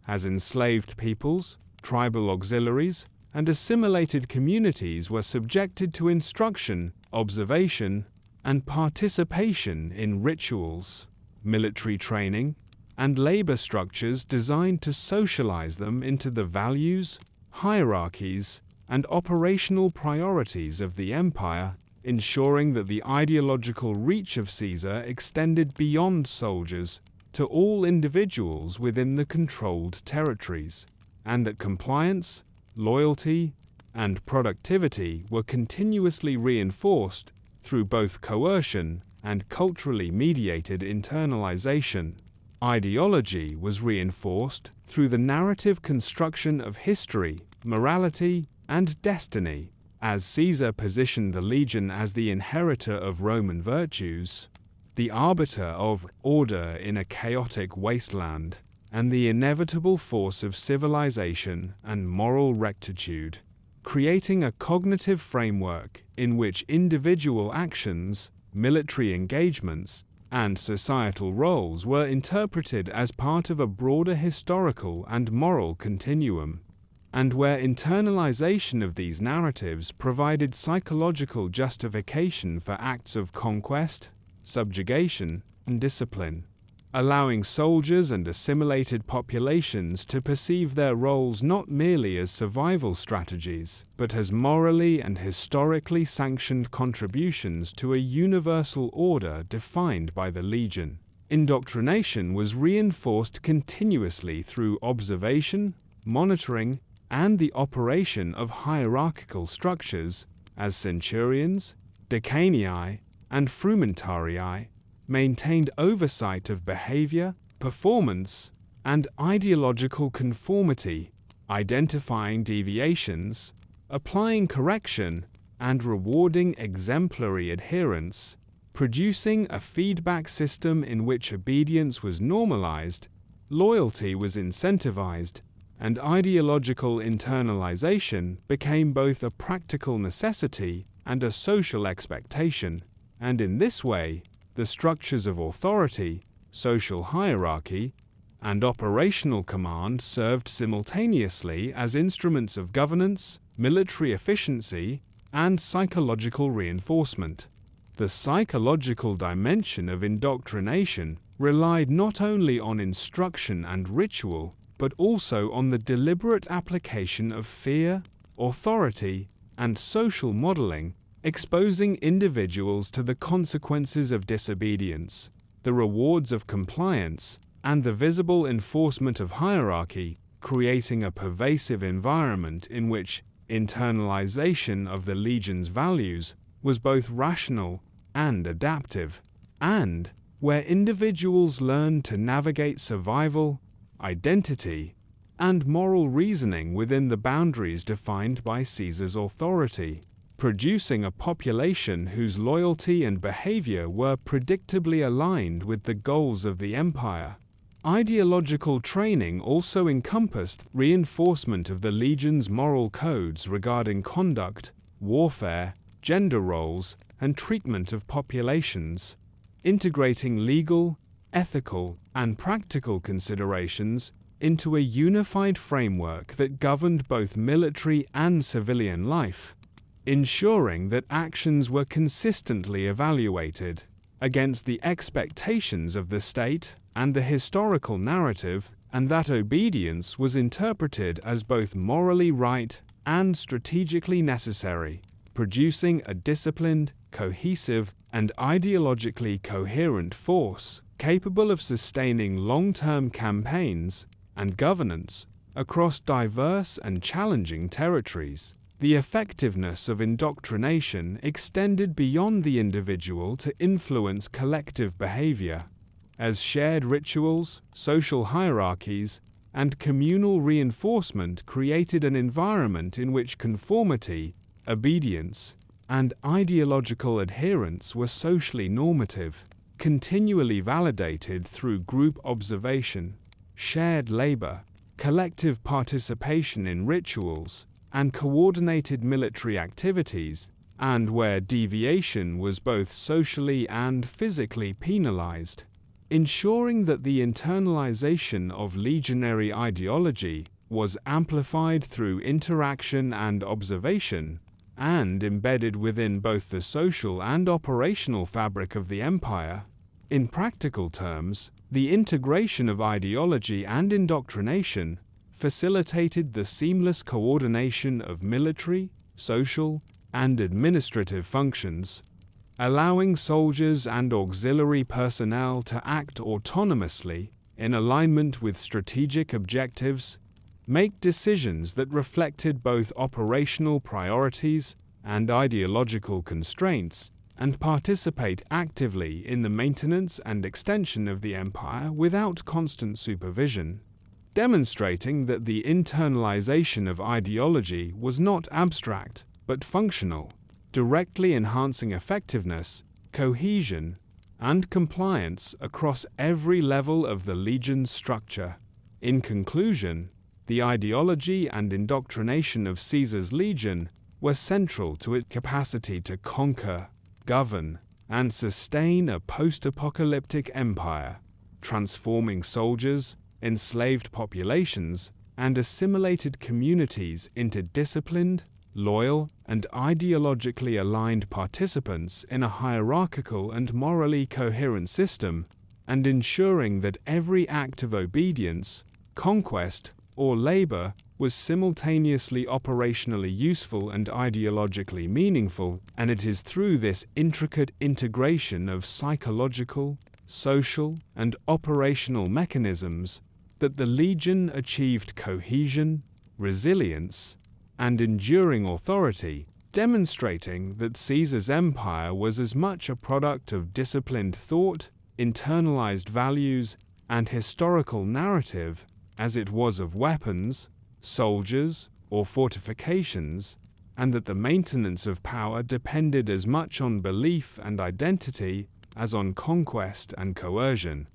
as enslaved peoples, tribal auxiliaries, and assimilated communities were subjected to instruction, observation, and participation in rituals, military training, and labor structures designed to socialize them into the values, hierarchies, and operational priorities of the empire, ensuring that the ideological reach of Caesar extended beyond soldiers to all individuals within the controlled territories, and that compliance, loyalty, and productivity were continuously reinforced through both coercion and culturally mediated internalization. Ideology was reinforced through the narrative construction of history, morality, and destiny, as Caesar positioned the legion as the inheritor of Roman virtues, the arbiter of order in a chaotic wasteland, and the inevitable force of civilization and moral rectitude, creating a cognitive framework in which individual actions, military engagements, and societal roles were interpreted as part of a broader historical and moral continuum, and where internalization of these narratives provided psychological justification for acts of conquest, subjugation, and discipline. allowing soldiers and assimilated populations to perceive their roles not merely as survival strategies, but as morally and historically sanctioned contributions to a universal order defined by the Legion. Indoctrination was reinforced continuously through observation, monitoring, and the operation of hierarchical structures, as centurions, decanii, and frumentarii maintained oversight of behavior, performance, and ideological conformity, identifying deviations, applying correction, and rewarding exemplary adherence, producing a feedback system in which obedience was normalized, loyalty was incentivized, and ideological internalization became both a practical necessity and a social expectation, and in this way, the structures of authority, social hierarchy, and operational command served simultaneously as instruments of governance, military efficiency, and psychological reinforcement. The psychological dimension of indoctrination relied not only on instruction and ritual, but also on the deliberate application of fear, authority, and social modeling, exposing individuals to the consequences of disobedience, the rewards of compliance, and the visible enforcement of hierarchy, creating a pervasive environment in which internalization of the Legion's values was both rational and adaptive, and where individuals learned to navigate survival, identity, and moral reasoning within the boundaries defined by Caesar's authority, producing a population whose loyalty and behavior were predictably aligned with the goals of the empire. Ideological training also encompassed reinforcement of the Legion's moral codes regarding conduct, warfare, gender roles, and treatment of populations, integrating legal, ethical, and practical considerations into a unified framework that governed both military and civilian life, ensuring that actions were consistently evaluated against the expectations of the state and the historical narrative, and that obedience was interpreted as both morally right and strategically necessary, producing a disciplined, cohesive, and ideologically coherent force capable of sustaining long-term campaigns and governance across diverse and challenging territories. The effectiveness of indoctrination extended beyond the individual to influence collective behavior, as shared rituals, social hierarchies, and communal reinforcement created an environment in which conformity, obedience, and ideological adherence were socially normative, continually validated through group observation, shared labor, collective participation in rituals, and coordinated military activities, and where deviation was both socially and physically penalized, ensuring that the internalization of legionary ideology was amplified through interaction and observation, and embedded within both the social and operational fabric of the empire. In practical terms, the integration of ideology and indoctrination facilitated the seamless coordination of military, social, and administrative functions, allowing soldiers and auxiliary personnel to act autonomously in alignment with strategic objectives, make decisions that reflected both operational priorities and ideological constraints, and participate actively in the maintenance and extension of the empire without constant supervision, demonstrating that the internalization of ideology was not abstract but functional, directly enhancing effectiveness, cohesion, and compliance across every level of the Legion's structure. In conclusion, the ideology and indoctrination of Caesar's Legion were central to its capacity to conquer, govern, and sustain a post-apocalyptic empire, transforming soldiers, enslaved populations, and assimilated communities into disciplined, loyal, and ideologically aligned participants in a hierarchical and morally coherent system and ensuring that every act of obedience, conquest, or labor was simultaneously operationally useful and ideologically meaningful, and it is through this intricate integration of psychological, social, and operational mechanisms that the Legion achieved cohesion, resilience, and enduring authority, demonstrating that Caesar's empire was as much a product of disciplined thought, internalized values, and historical narrative as it was of weapons, soldiers, or fortifications, and that the maintenance of power depended as much on belief and identity as on conquest and coercion.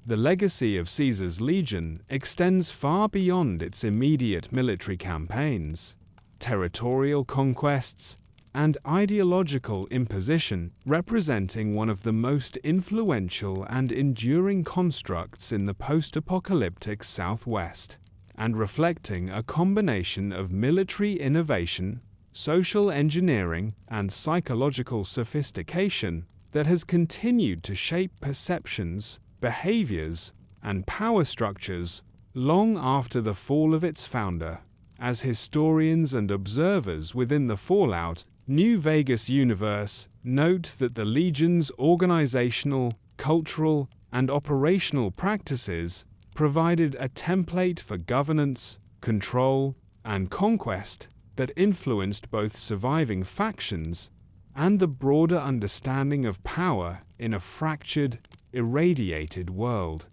The legacy of Caesar's legion extends far beyond its immediate military campaigns. Territorial conquests, and ideological imposition, representing one of the most influential and enduring constructs in the post-apocalyptic Southwest, and reflecting a combination of military innovation, social engineering, and psychological sophistication that has continued to shape perceptions, behaviors, and power structures long after the fall of its founder. As historians and observers within the Fallout New Vegas universe note that the Legion's organizational, cultural, and operational practices provided a template for governance, control, and conquest that influenced both surviving factions and the broader understanding of power in a fractured, irradiated world.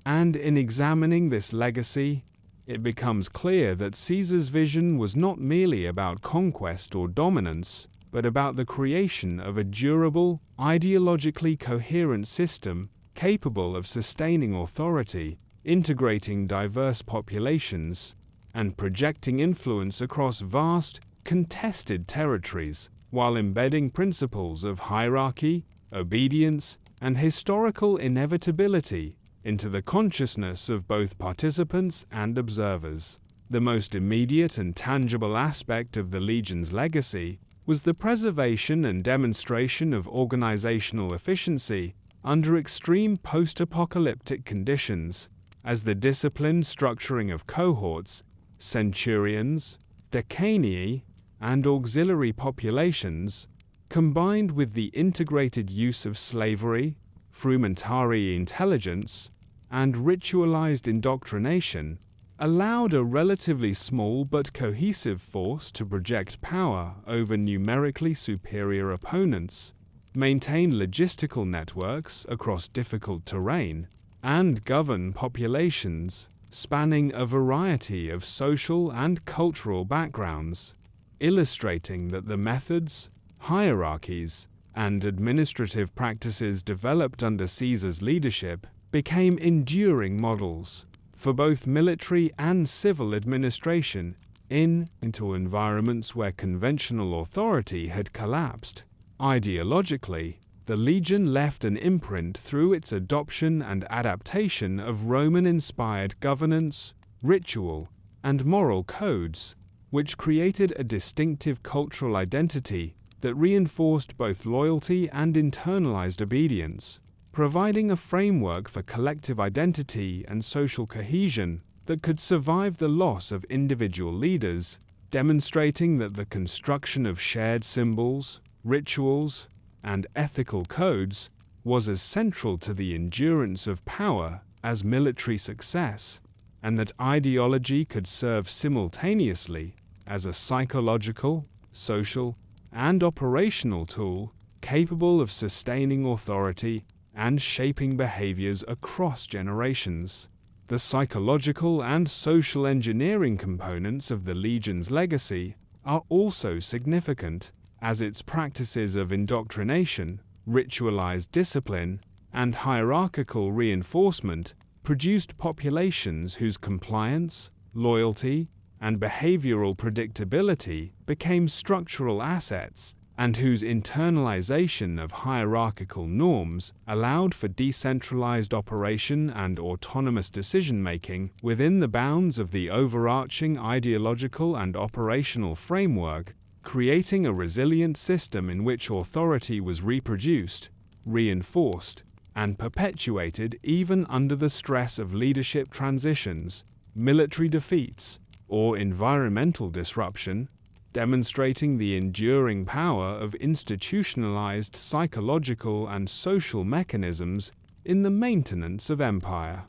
And in examining this legacy, it becomes clear that Caesar's vision was not merely about conquest or dominance, but about the creation of a durable, ideologically coherent system capable of sustaining authority, integrating diverse populations, and projecting influence across vast, contested territories, while embedding principles of hierarchy, obedience, and historical inevitability into the consciousness of both participants and observers. The most immediate and tangible aspect of the Legion's legacy was the preservation and demonstration of organizational efficiency under extreme post-apocalyptic conditions, as the disciplined structuring of cohorts, centurions, decanii, and auxiliary populations, combined with the integrated use of slavery, frumentary intelligence, and ritualized indoctrination, allowed a relatively small but cohesive force to project power over numerically superior opponents, maintain logistical networks across difficult terrain, and govern populations spanning a variety of social and cultural backgrounds, illustrating that the methods, hierarchies, and administrative practices developed under Caesar's leadership became enduring models for both military and civil administration into environments where conventional authority had collapsed. Ideologically, the Legion left an imprint through its adoption and adaptation of Roman-inspired governance, ritual, and moral codes, which created a distinctive cultural identity that reinforced both loyalty and internalized obedience, providing a framework for collective identity and social cohesion that could survive the loss of individual leaders, demonstrating that the construction of shared symbols, rituals, and ethical codes was as central to the endurance of power as military success, and that ideology could serve simultaneously as a psychological, social, and operational tool capable of sustaining authority and shaping behaviors across generations. The psychological and social engineering components of the Legion's legacy are also significant, as its practices of indoctrination, ritualized discipline, and hierarchical reinforcement produced populations whose compliance, loyalty, and behavioral predictability became structural assets, and whose internalization of hierarchical norms allowed for decentralized operation and autonomous decision-making within the bounds of the overarching ideological and operational framework, creating a resilient system in which authority was reproduced, reinforced, and perpetuated even under the stress of leadership transitions, military defeats, or environmental disruption, demonstrating the enduring power of institutionalized psychological and social mechanisms in the maintenance of empire.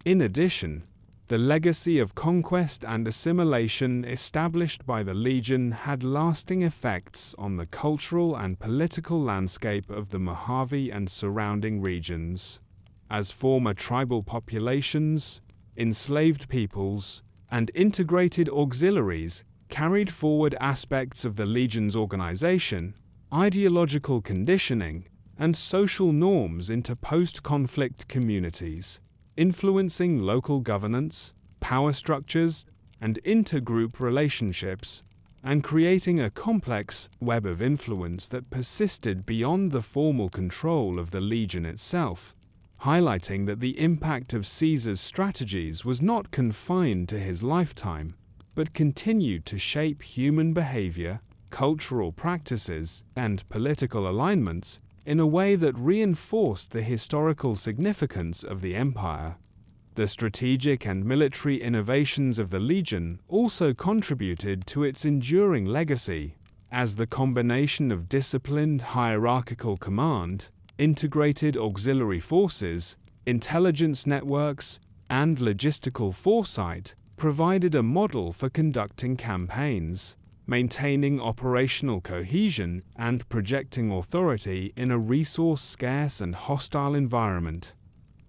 In addition, the legacy of conquest and assimilation established by the Legion had lasting effects on the cultural and political landscape of the Mojave and surrounding regions. As former tribal populations, enslaved peoples, and integrated auxiliaries carried forward aspects of the Legion's organization, ideological conditioning, and social norms into post-conflict communities, influencing local governance, power structures, and intergroup relationships, and creating a complex web of influence that persisted beyond the formal control of the Legion itself, highlighting that the impact of Caesar's strategies was not confined to his lifetime, but continued to shape human behavior, cultural practices, and political alignments in a way that reinforced the historical significance of the empire. The strategic and military innovations of the Legion also contributed to its enduring legacy, as the combination of disciplined hierarchical command, integrated auxiliary forces, intelligence networks, and logistical foresight provided a model for conducting campaigns, maintaining operational cohesion, and projecting authority in a resource-scarce and hostile environment,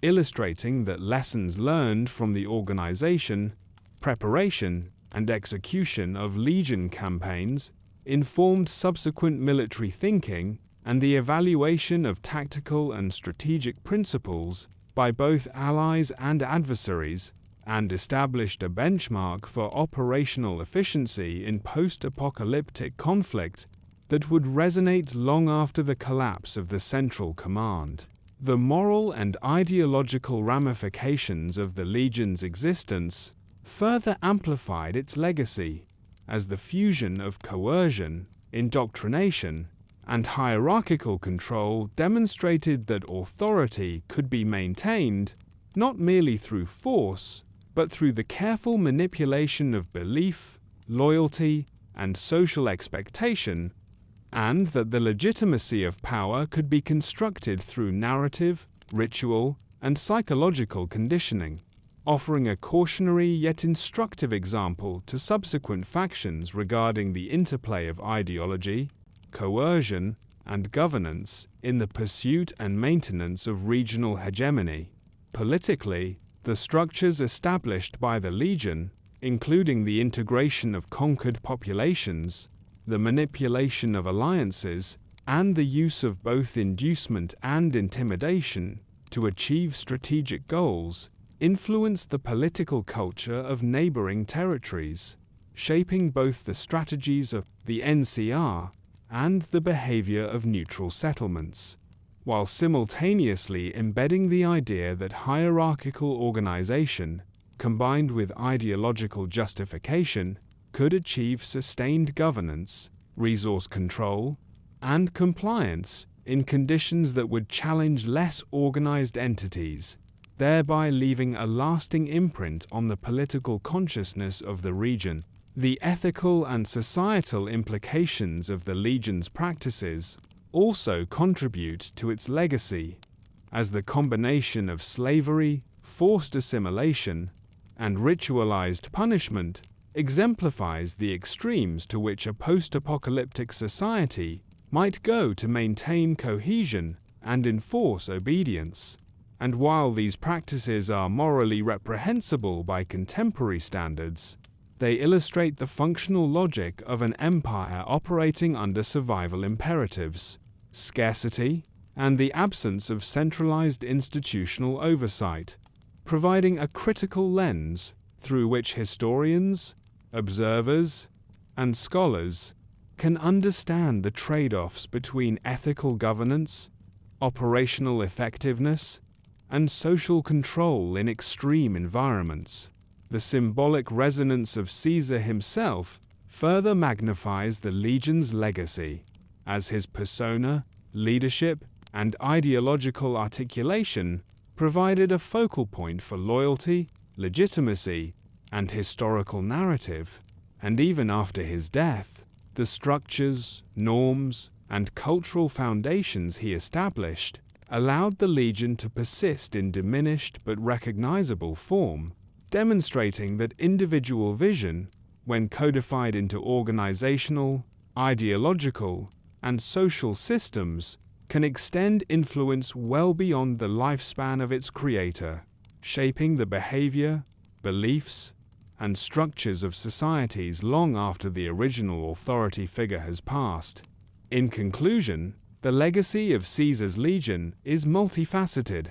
illustrating that lessons learned from the organization, preparation, and execution of Legion campaigns informed subsequent military thinking and the evaluation of tactical and strategic principles by both allies and adversaries, and established a benchmark for operational efficiency in post-apocalyptic conflict that would resonate long after the collapse of the Central Command. The moral and ideological ramifications of the Legion's existence further amplified its legacy, as the fusion of coercion, indoctrination, and hierarchical control demonstrated that authority could be maintained not merely through force, but through the careful manipulation of belief, loyalty, and social expectation, and that the legitimacy of power could be constructed through narrative, ritual, and psychological conditioning, offering a cautionary yet instructive example to subsequent factions regarding the interplay of ideology, coercion, and governance in the pursuit and maintenance of regional hegemony. Politically, the structures established by the Legion, including the integration of conquered populations, the manipulation of alliances, and the use of both inducement and intimidation to achieve strategic goals, influenced the political culture of neighboring territories, shaping both the strategies of the NCR and the behavior of neutral settlements, while simultaneously embedding the idea that hierarchical organization, combined with ideological justification, could achieve sustained governance, resource control, and compliance in conditions that would challenge less organized entities, thereby leaving a lasting imprint on the political consciousness of the region. The ethical and societal implications of the Legion's practices also contribute to its legacy, as the combination of slavery, forced assimilation, and ritualized punishment exemplifies the extremes to which a post-apocalyptic society might go to maintain cohesion and enforce obedience. And while these practices are morally reprehensible by contemporary standards, they illustrate the functional logic of an empire operating under survival imperatives, scarcity, and the absence of centralized institutional oversight, providing a critical lens through which historians, observers, and scholars can understand the trade-offs between ethical governance, operational effectiveness, and social control in extreme environments. The symbolic resonance of Caesar himself further magnifies the Legion's legacy, as his persona, leadership, and ideological articulation provided a focal point for loyalty, legitimacy, and historical narrative, and even after his death, the structures, norms, and cultural foundations he established allowed the Legion to persist in diminished but recognizable form, demonstrating that individual vision, when codified into organizational, ideological, and social systems, can extend influence well beyond the lifespan of its creator, shaping the behavior, beliefs, and structures of societies long after the original authority figure has passed. In conclusion, the legacy of Caesar's Legion is multifaceted,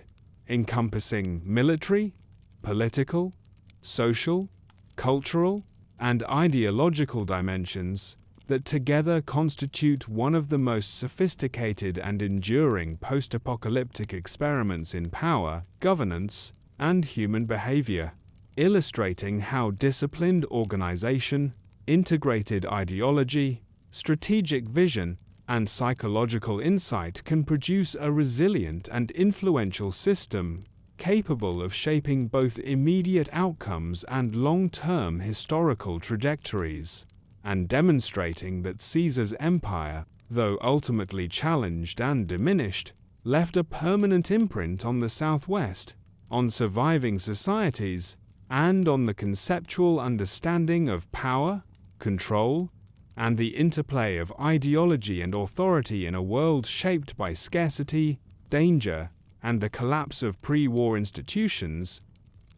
encompassing military, political, social, cultural, and ideological dimensions that together constitute one of the most sophisticated and enduring post-apocalyptic experiments in power, governance, and human behavior, illustrating how disciplined organization, integrated ideology, strategic vision, and psychological insight can produce a resilient and influential system capable of shaping both immediate outcomes and long-term historical trajectories, and demonstrating that Caesar's empire, though ultimately challenged and diminished, left a permanent imprint on the Southwest, on surviving societies, and on the conceptual understanding of power, control, and the interplay of ideology and authority in a world shaped by scarcity, danger, and the collapse of pre-war institutions,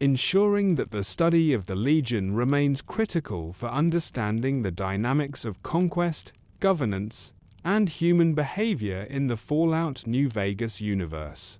ensuring that the study of the Legion remains critical for understanding the dynamics of conquest, governance, and human behavior in the Fallout New Vegas universe.